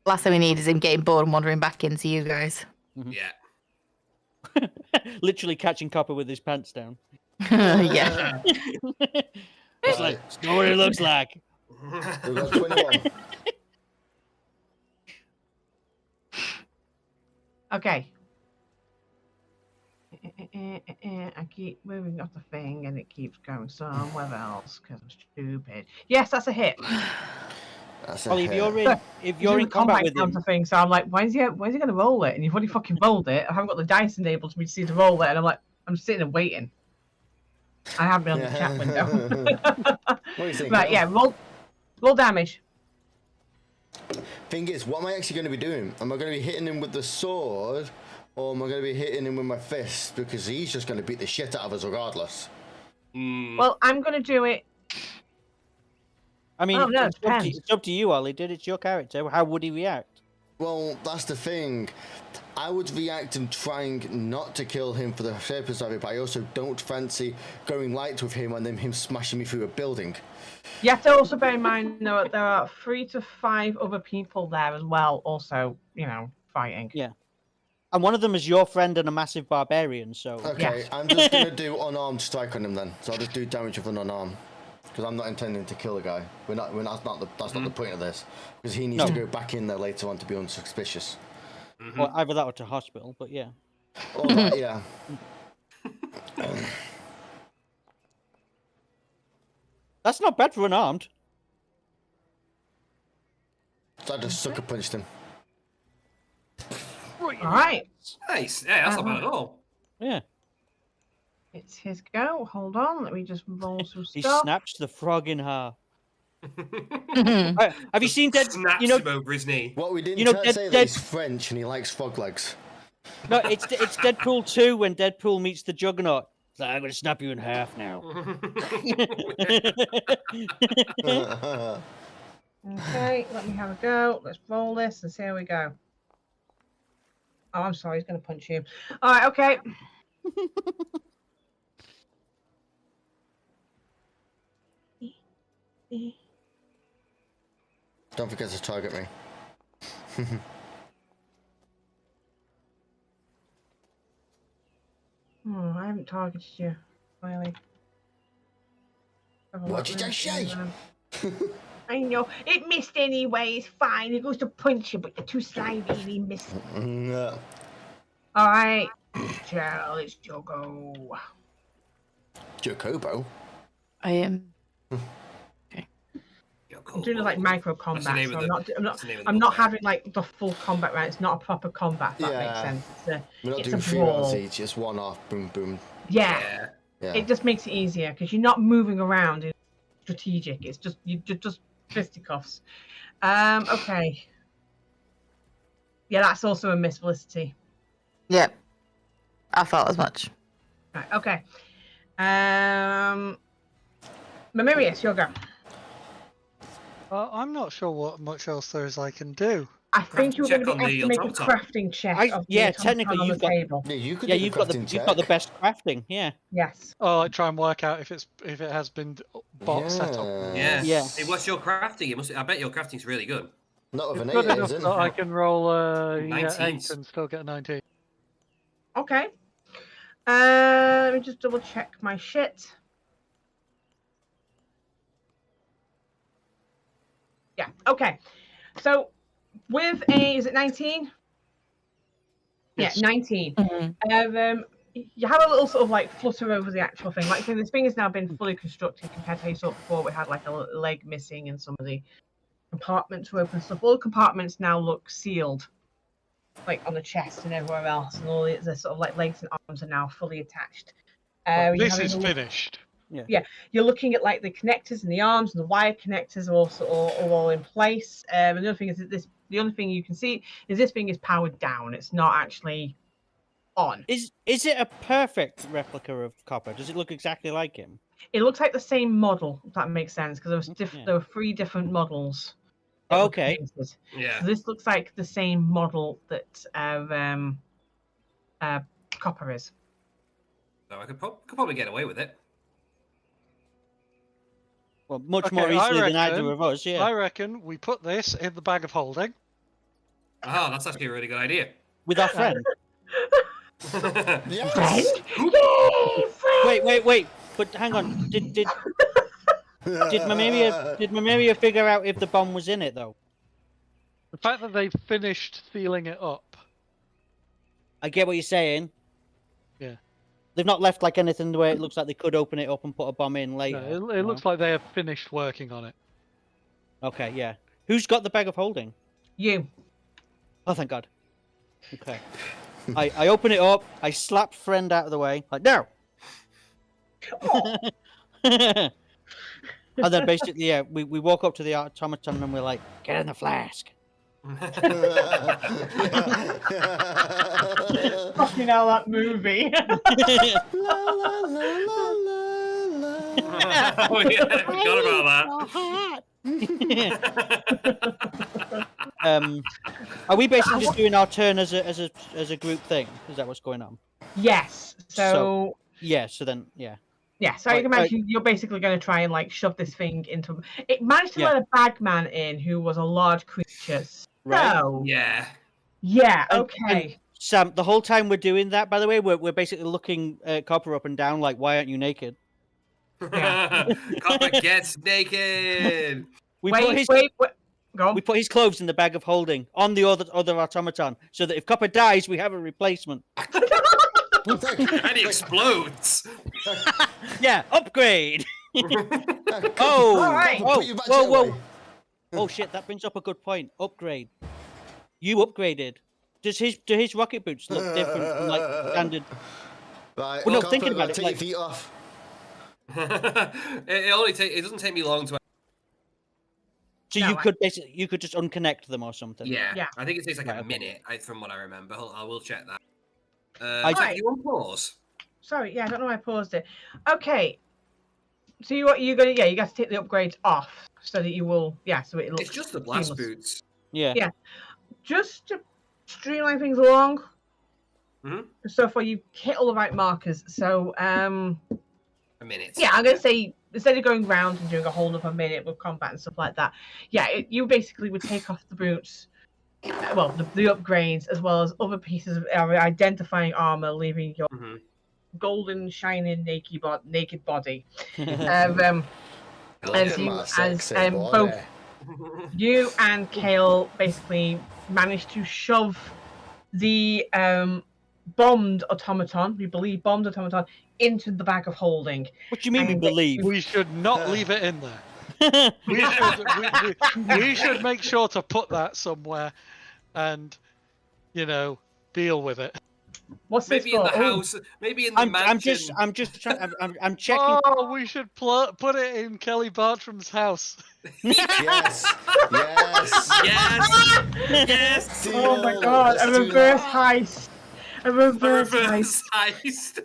Last thing we need is him getting bored and wandering back into you guys. Yeah. Literally catching copper with his pants down. Yeah. It's like, it's not what it looks like. We got 21. Okay. I keep moving off the thing and it keeps going somewhere else because I'm stupid. Yes, that's a hit. That's a Well, if hit. you're in combat with him, counter thing, so I'm like, when's he going to roll it? And you've already fucking rolled it. I haven't got the dice enabled for me to see to roll it, and I'm like, I'm sitting and waiting. I haven't been on the chat window. What do you think? Right, yeah, roll damage. Thing is, what am I actually going to be doing? Am I going to be hitting him with the sword, or am I going to be hitting him with my fist? Because he's just going to beat the shit out of us regardless. Well, I'm going to do it. I mean, Oh, no, it's up to you, Ollie. It's your character. How would he react? Well, that's the thing. I would react and trying not to kill him for the purpose of it, but I also don't fancy going light with him and then him smashing me through a building. You have to also bear in mind, though, there are 3 to 5 other people there as well, also, fighting. Yeah. And one of them is your friend and a massive barbarian, so... Okay, Yeah. I'm just going to do unarmed strike on him then. So I'll just do damage with an unarmed. Because I'm not intending to kill a guy. That's not the point of this. Because he needs to go back in there later on to be unsuspicious. Well, either that or to hospital, but yeah. Or that, yeah. That's not bad for unarmed. So I just sucker punched him. All right. Nice. Yeah, that's not bad at all. Yeah. It's his go. Hold on. Let me just roll some He stuff. snaps the frog in half. Have you seen Dead? Snaps him over his knee. What we didn't say that he's French and he likes frog legs. No, it's Deadpool 2 when Deadpool meets the Juggernaut. It's like, I'm going to snap you in half now. Okay, let me have a go. Let's roll this and see how we go. Oh, I'm sorry. He's going to punch you. All right, okay. Don't forget to target me. I haven't targeted you, really. What did I say? I know. It missed anyway. It's fine. It goes to punch you, but you're too slimy and he missed. No. All right. Chell, it's your go. Jacobo? I am. Yo. I'm doing like micro That's the combat, name so of I'm the- not that's the name of the I'm not book, yeah. having like the full combat round. It's not a proper combat. If that makes Yeah. sense. We're not It's doing a 3 brawl. rounds each, just one off, boom, boom. Yeah. Yeah. It just makes it easier because you're not moving around. It's strategic. It's just just fisticuffs. Okay. Yeah, that's also a miss, Felicity. Yep. I thought as much. Right. Okay. Mamirius, your go. I'm not sure what much else there is I can do. I think you're going check to be on asked the to make a automaton. crafting check. Of the Yeah, automaton technically on you've the got. table. Yeah, you could Yeah, do you've the got the crafting you've got the check. best crafting. Yeah. Yes. Oh, like try and work out if it has been bot set up. Yeah. Yeah. Hey, what's your crafting? I bet your crafting's really good. Not of an It's good 8, enough is it? that I can roll 8 19s. and still get 19. Okay. Let me just double check my shit. Yeah. Okay. So with is it 19? Yes. Yeah, 19. Mm-hmm. You have a little sort of like flutter over the actual thing. Like this thing has now been fully constructed compared to how you saw it before. We had like a leg missing and some of the compartments were open. Stuff. All the compartments now look sealed, like on the chest and everywhere else, and all the sort of like legs and arms are now fully attached. This is finished. You're looking at like the connectors and the arms and the wire connectors are also all in place. And the other thing is that the only thing you can see is this thing is powered down. It's not actually on. Is it a perfect replica of Copper? Does it look exactly like him? It looks like the same model, if that makes sense, because Yeah. there were 3 different models. that were Okay. created. Yeah. So this looks like the same model that Copper is. So I could probably get away with it. Well, much Okay, more I easily than reckon- either of us. Yeah. I reckon we put this in the bag of holding. Oh, that's actually a really good idea. With our friend. Yes! Wait. But hang on. Did Mamiria figure out if the bomb was in it though? The fact that they finished sealing it up. I get what you're saying. Yeah. They've not left like anything the way it looks like they could open it up and put a bomb in later. No, it looks like they have finished working on it. Okay, yeah. Who's got the bag of holding? You. Oh, thank God. Okay. I open it up. I slap friend out of the way. Like, no! And then basically, yeah, we walk up to the automaton and we're like, get in the flask. Fucking hell, that movie. Oh yeah, I forgot about that. Are we basically just doing our turn as a group thing? Is that what's going on? Yes. So yeah. So then, yeah. Yeah, so you can imagine you're basically going to try and like shove this thing into. It managed to let a bagman in who was a large creature. Right. So, Yeah. yeah, And- okay. Sam, the whole time we're doing that, by the way, we're basically looking Copper up and down like, why aren't you naked? Copper gets naked. We Wait. Go on. We put his clothes in the bag of holding on the other automaton, so that if Copper dies, we have a replacement. And he explodes. Yeah, upgrade. Oh, Alright. Whoa. Oh shit, that brings up a good point. Upgrade. You upgraded. Do his rocket boots look different from like standard? Right, Well, no, Copper, thinking about it, take like- your feet off. It doesn't take me long to. So No, you could just unconnect them or something. Yeah. I think it takes like Right, a okay. minute, from what I remember. I will check that. I- You on pause? Sorry, yeah, I don't know why I paused it. Okay. So you're gonna you got to take the upgrades off so that you will so it looks It's just the blast seamless. boots. Yeah. Yeah. Just to streamline things along. Mhm. So far you've hit all the right markers. So A minute. yeah, I'm gonna say instead of going round and doing a whole other minute with combat and stuff like that, you basically would take off the boots, well, the upgrades as well as other pieces of identifying armor, leaving your Mhm. golden, shining, naked body. I And like so it. you, My as sexy both boy. you and Kale basically managed to shove the bombed automaton into the bag of holding. What do you mean we And believe? We should not leave it in there. We should make sure to put that somewhere, and deal with it. What's Maybe this in the for? house. Maybe in the mansion. I'm just trying. I'm checking. Oh, we should put it in Kelly Bartram's house. Yes. Yes. Oh my god, a reverse heist. A reverse heist.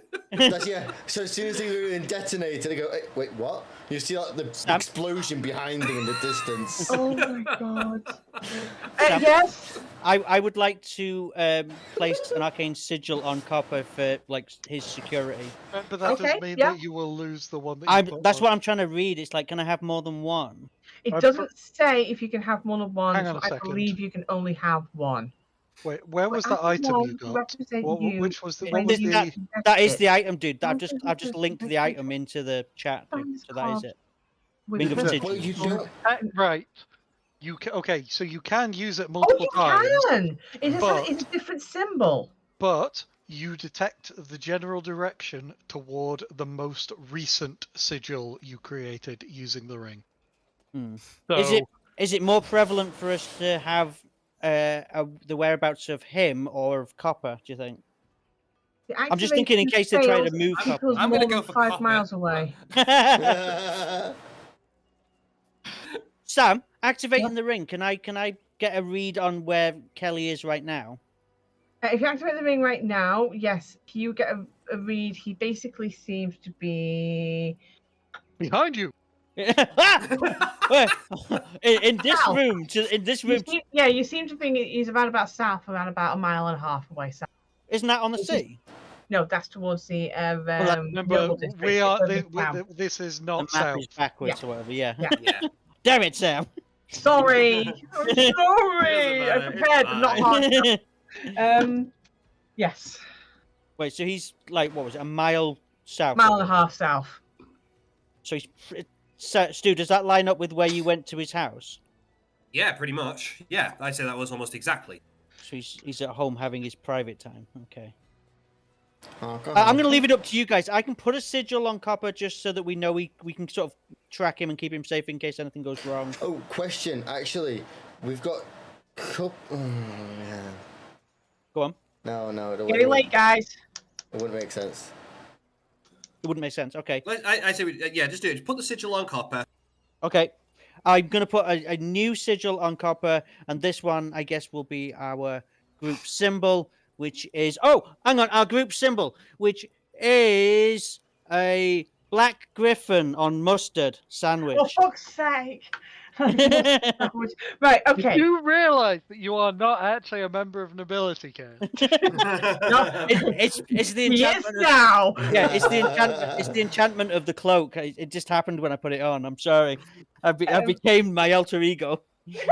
Yeah. So as soon as they detonate, they go, hey, wait, what? You see like the explosion behind them in the distance. Oh my god. Yes. I would like to place an arcane sigil on Copper for like his security. But that does mean that you will lose the one that you put that's on. what I'm trying to read. It's like, can I have more than one? It doesn't say if you can have more than one. Hang on So a I second. believe you can only have one. Wait, where was the item you got? Which was the? What was the? That is the item, dude. I've just linked the item into the chat, dude. So that is it. Ring of Sigil. Right. So you can use it multiple times. Oh, you can. It's a different symbol. But you detect the general direction toward the most recent sigil you created using the ring. So, is it more prevalent for us to have the whereabouts of him or of Copper? Do you think? I'm just thinking in case they try to move Copper. I'm going to go for 5 Copper. miles away. Sam, activating the ring. Can I get a read on where Kelly is right now? If you activate the ring right now, yes. If you get a read, he basically seems to be behind you. in this room. In this room. You seem to think he's around about south, around about 1.5 miles away south. Isn't that on the sea? No, that's towards the. Remember, this is not the map south. is backwards or whatever. Yeah. Yeah. Damn it, Sam. Sorry. I'm sorry. I'm prepared, but not hard. Yes. Wait, so he's like, what was it, 1 mile south? 1.5 miles south. So he's. Stu, does that line up with where you went to his house? Yeah, pretty much. Yeah, I'd say that was almost exactly. So he's at home having his private time. Okay. Oh, I'm going to leave it up to you guys. I can put a sigil on Copper just so that we know we can sort of track him and keep him safe in case anything goes wrong. Oh, question. Actually, we've got... yeah. Go on. No, it Getting late, guys. It wouldn't make sense. It wouldn't make sense. Okay. I say, just do it. Just put the sigil on Copper. Okay. I'm going to put a new sigil on Copper, and this one, I guess, will be our group symbol, which is... Oh, hang on. Our group symbol, which is a black griffin on mustard sandwich. For fuck's sake. Right, okay. You realise that you are not actually a member of nobility, Ken? No, it's the enchantment. Yes, now. Yeah, it's the enchantment. It's the enchantment of the cloak. It just happened when I put it on. I'm sorry. I became my alter ego. He's a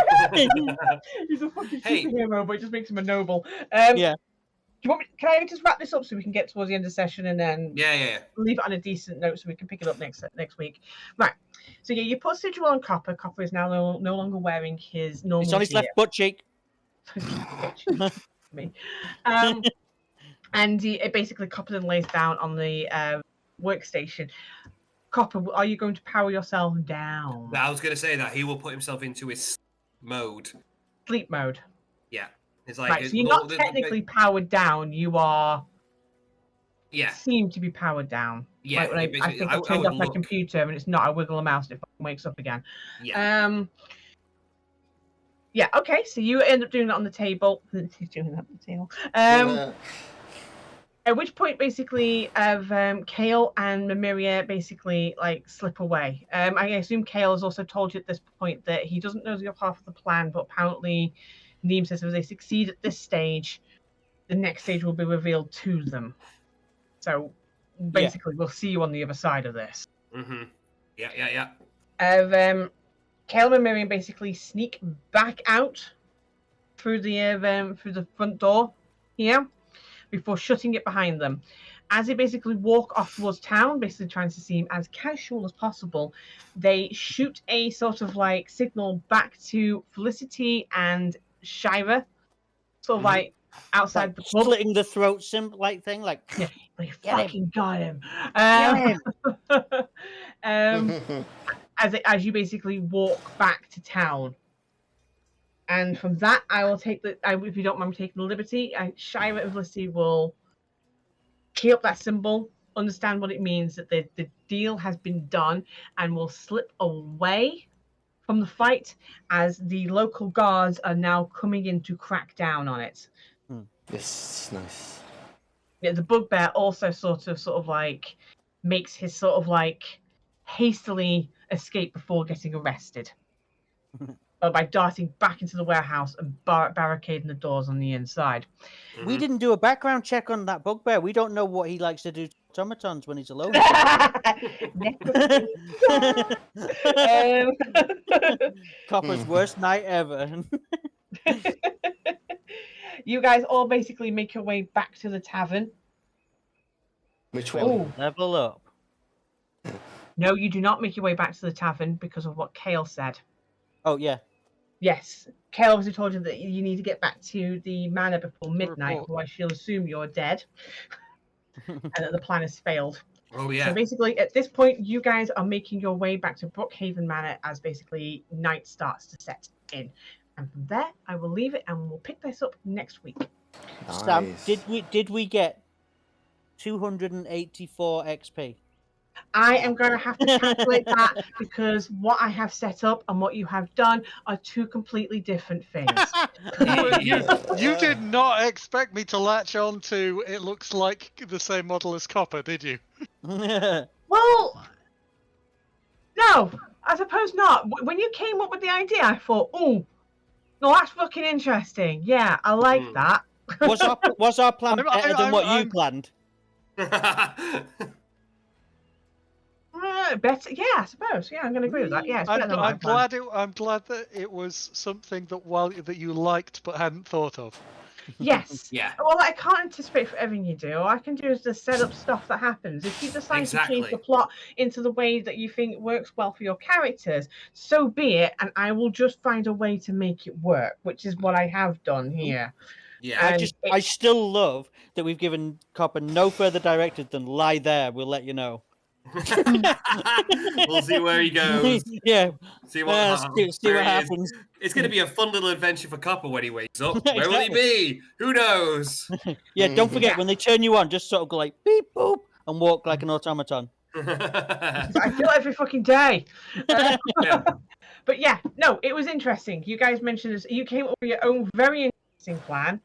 fucking superhero, but it just makes him a noble. Yeah. Do you want me? Can I just wrap this up so we can get towards the end of the session and then leave it on a decent note so we can pick it up next week? Right. So yeah, you put sigil on Copper. Copper is now no longer wearing his normal. It's on his left butt cheek. Me. And it basically Copper then lays down on the workstation. Copper, are you going to power yourself down? I was going to say that he will put himself into his mode. Sleep mode. Yeah. It's like, right, so you're not technically powered down. You are. Yeah. Seem to be powered down. Yeah. Like when I think I turned off my computer and it's not. I wiggle a mouse and it wakes up again. Yeah. Yeah. Okay. So you end up doing that on the table. He's doing that on the table. At which point, basically, Kale and Mimiria basically like slip away. I assume Kale has also told you at this point that he doesn't know the other half of the plan, but apparently, Neem says if they succeed at this stage, the next stage will be revealed to them. So basically, we'll see you on the other side of this. Mm-hmm. Yeah. Kale and Miriam basically sneak back out through the front door here before shutting it behind them. As they basically walk off towards town, basically trying to seem as casual as possible, they shoot a sort of like signal back to Felicity and Shira, sort of like outside the club. Slitting the throat symbol like thing, like yeah, we fucking got him. as you basically walk back to town. And from that, I will take if you don't mind me taking the liberty, Shira and Felicity will key up that symbol, understand what it means, that the deal has been done, and will slip away from the fight as the local guards are now coming in to crack down on it. Yes, nice. Yeah, the bugbear also sort of like makes his sort of like hastily escape before getting arrested. By darting back into the warehouse and barricading the doors on the inside. We didn't do a background check on that bugbear. We don't know what he likes to do to automatons when he's alone. Copper's worst night ever. You guys all basically make your way back to the tavern. Which one? Ooh. Level up. No, you do not make your way back to the tavern because of what Kale said. Oh, yeah. Yes. Kale obviously told you that you need to get back to the manor before midnight, otherwise she'll assume you're dead. And that the plan has failed. Oh, yeah. So basically, at this point, you guys are making your way back to Brookhaven Manor as basically night starts to set in. And from there, I will leave it and we'll pick this up next week. Nice. Sam, did we get 284 XP? I am going to have to calculate that because what I have set up and what you have done are two completely different things. You did not expect me to latch on to it looks like the same model as Copper, did you? Well, no, I suppose not. When you came up with the idea, I thought, oh, no, that's fucking interesting. Yeah, I like that. Was our plan better than what you planned? Better, yeah, I suppose. Yeah, I'm going to agree with that. Yeah, it's better than I'm glad that it was something that you liked but hadn't thought of. Yes. Yeah. Well, I can't anticipate for everything you do. All I can do is just set up stuff that happens. If you decide to change the plot into the way that you think works well for your characters, so be it, and I will just find a way to make it work, which is what I have done here. Yeah. I still love that we've given Copper no further directive than lie there. We'll let you know. We'll see where he goes. Yeah. See what happens. It's going to be a fun little adventure for Copper when he wakes up. Where will he be? Who knows? Yeah, don't forget, when they turn you on, just sort of go like, beep, boop, and walk like an automaton. I feel every fucking day. But yeah, no, it was interesting. You guys mentioned this. You came up with your own very interesting plan.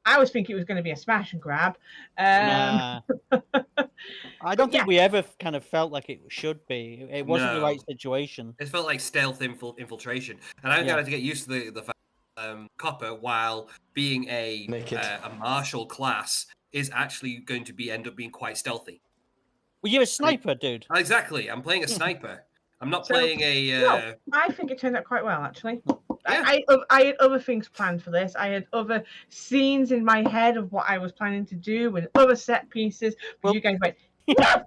I was thinking it was going to be a smash and grab. Nah. I don't think we ever kind of felt like it should be. It wasn't the right situation. It felt like stealth infiltration. And I'm going to get used to the fact that Copper, while being a martial class, is actually going to end up being quite stealthy. Well, you're a sniper, dude. Exactly. I'm playing a sniper. I'm not playing a... No, I think it turned out quite well, actually. Yeah. I had other things planned for this. I had other scenes in my head of what I was planning to do and other set pieces. But you guys went, no!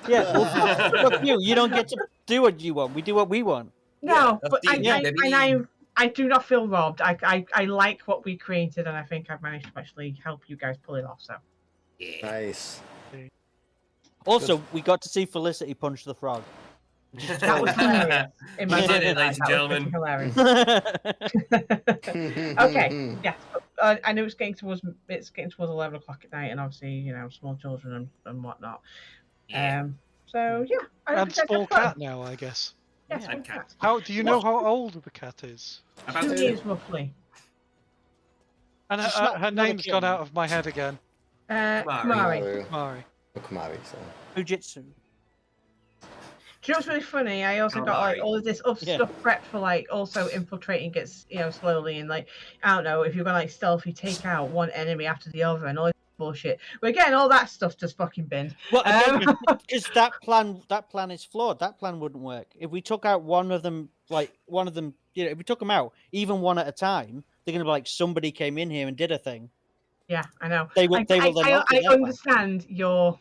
Yeah, well, look, you don't get to do what you want. We do what we want. No, but I do not feel robbed. I like what we created, and I think I've managed to actually help you guys pull it off. So, nice. Also, we got to see Felicity punch the frog. That was hilarious. In my did it, ladies and gentlemen. Hilarious. Okay, yeah. I know it's getting towards 11 o'clock at night, and obviously, small children and whatnot. Yeah. So yeah. And small cat now, I guess. Yes, and cat. How do you know how old the cat is? About 2 years roughly. And her name's gone out of my head again. Kamari. Kamari. Fujitsu. Do you know what's really funny? I also got all of this stuff prepped for also infiltrating it, slowly, and I don't know, if you're gonna stealthy take out one enemy after the other and all this bullshit. But again, all that stuff just fucking binned. Well, because that plan is flawed. That plan wouldn't work. If we took out one of them, if we took them out, even one at a time, they're gonna be like, somebody came in here and did a thing. Yeah, I know. I understand your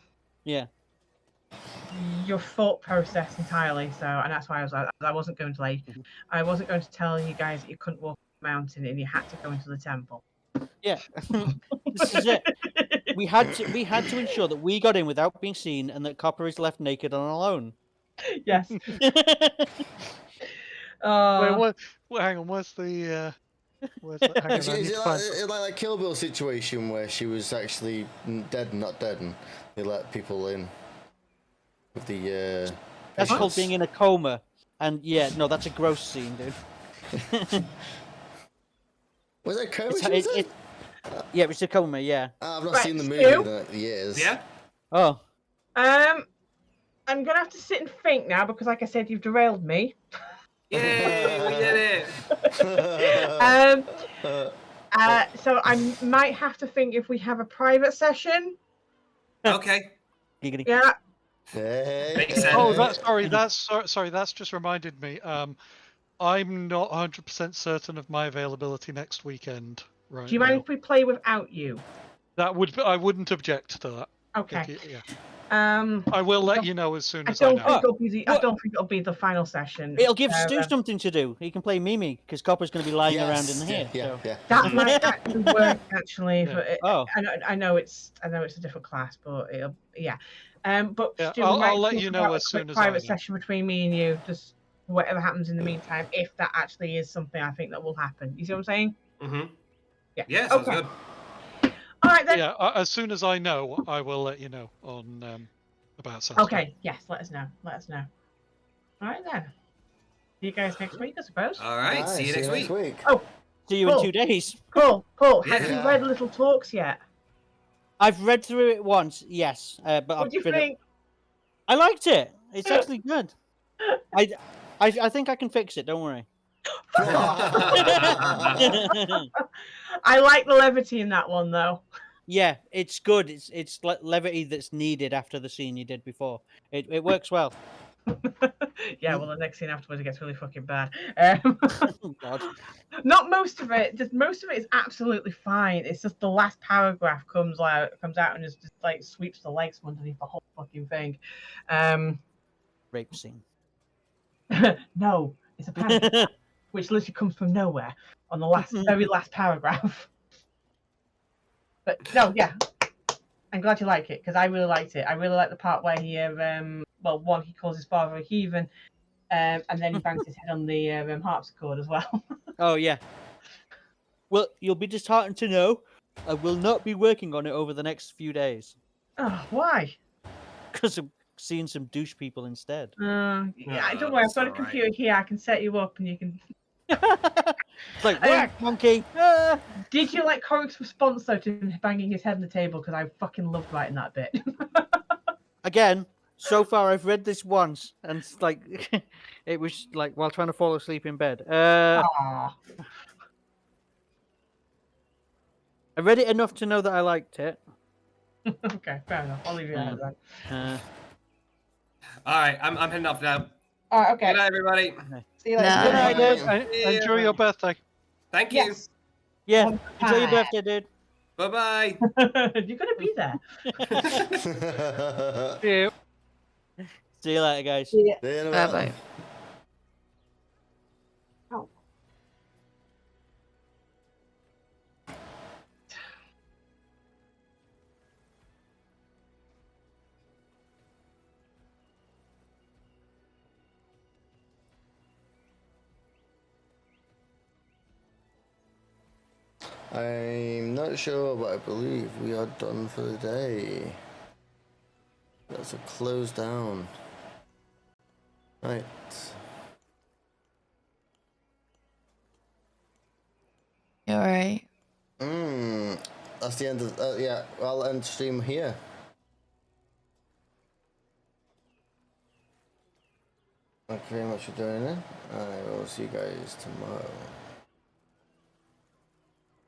thought process entirely. So, and that's why I was like, I wasn't going to tell you guys that you couldn't walk the mountain and you had to go into the temple. Yeah, this is it. We had to ensure that we got in without being seen and that Copper is left naked and alone. Yes. Wait, what? Well, hang on. Where's the? Where's that? Hang on, Is I need it to find. like that Kill Bill situation where she was actually dead, not dead, and they let people in with the? That's called patients? being in a coma. And yeah, no, that's a gross scene, dude. Was it a coma? Yeah, it's a coma. Yeah. I've not Right, seen the Stu? movie in years. Yeah. Oh. I'm gonna have to sit and think now because, like I said, you've derailed me. Yay, we did So I might have to think if we have a private session. it. Okay. Giggity. Yeah. Makes sense. Oh, sorry. That's just reminded me. I'm not 100% certain of my availability next weekend. Right. Do you mind if we play without you? I wouldn't object to that. Okay. Yeah. I will let you know as soon as I don't know. think I don't think it'll be the final session. It'll give Stu something to do. He can play Mimi because Copper's going to be lying around in here. Yeah. That might actually work. Actually, Oh. I know it's a different class, but it'll But Yeah, Stu, I'll let talk you know about as a quick soon as private I know. session between me and you. Just whatever happens in the meantime, if that actually is something I think that will happen. You see what I'm saying? Mm-hmm. Yeah. Yeah, sounds Okay. good. All right then. Yeah, as soon as I know, I will let you know on about Saturday. Okay. Yes. Let us know. All right then. See you guys next week, I suppose. All right. See you next week. Oh. See you Cool. in 2 days. Cool. Yeah. Have you read Little Talks yet? I've read through it once, yes, but What do you think? I liked it. It's actually good. I think I can fix it. Don't worry. I like the levity in that one though. Yeah, it's good. It's levity that's needed after the scene you did before. It works well. Yeah, well, the next scene afterwards it gets really fucking bad. Oh, God. Not most of it. Just most of it is absolutely fine. It's just the last paragraph comes out and just like sweeps the legs from underneath the whole fucking thing. Rape scene. No, it's a paragraph which literally comes from nowhere on the very last paragraph. But no, yeah, I'm glad you like it because I really liked it. I really like the part where he, one, he calls his father a heathen, and then he bangs his head on the harpsichord as well. Oh yeah. Well, you'll be disheartened to know I will not be working on it over the next few days. Oh, why? Because I'm seeing some douche people instead. Yeah, don't worry. I've got a computer here. I can set you up, and you can. It's like whack, monkey. Ah! Did you like Coric's response though to him banging his head on the table? Because I fucking loved writing that bit. Again, so far I've read this once, and it's like it was like while trying to fall asleep in bed. Aww. I read it enough to know that I liked it. Okay, fair enough. I'll leave you out of that. All right, I'm heading off now. All right, okay. Good night, everybody. See you later. No. Good night, dude. Enjoy your birthday. Thank you. Yes. Yeah, enjoy your birthday, dude. Bye-bye. You're gonna be there. See you. See you later, guys. Yeah. Bye-bye. Oh. I'm not sure, but I believe we are done for the day. That's a close down. Right. You alright? That's the end of. Yeah, I'll end stream here. Thank you very much for joining in. I will see you guys tomorrow.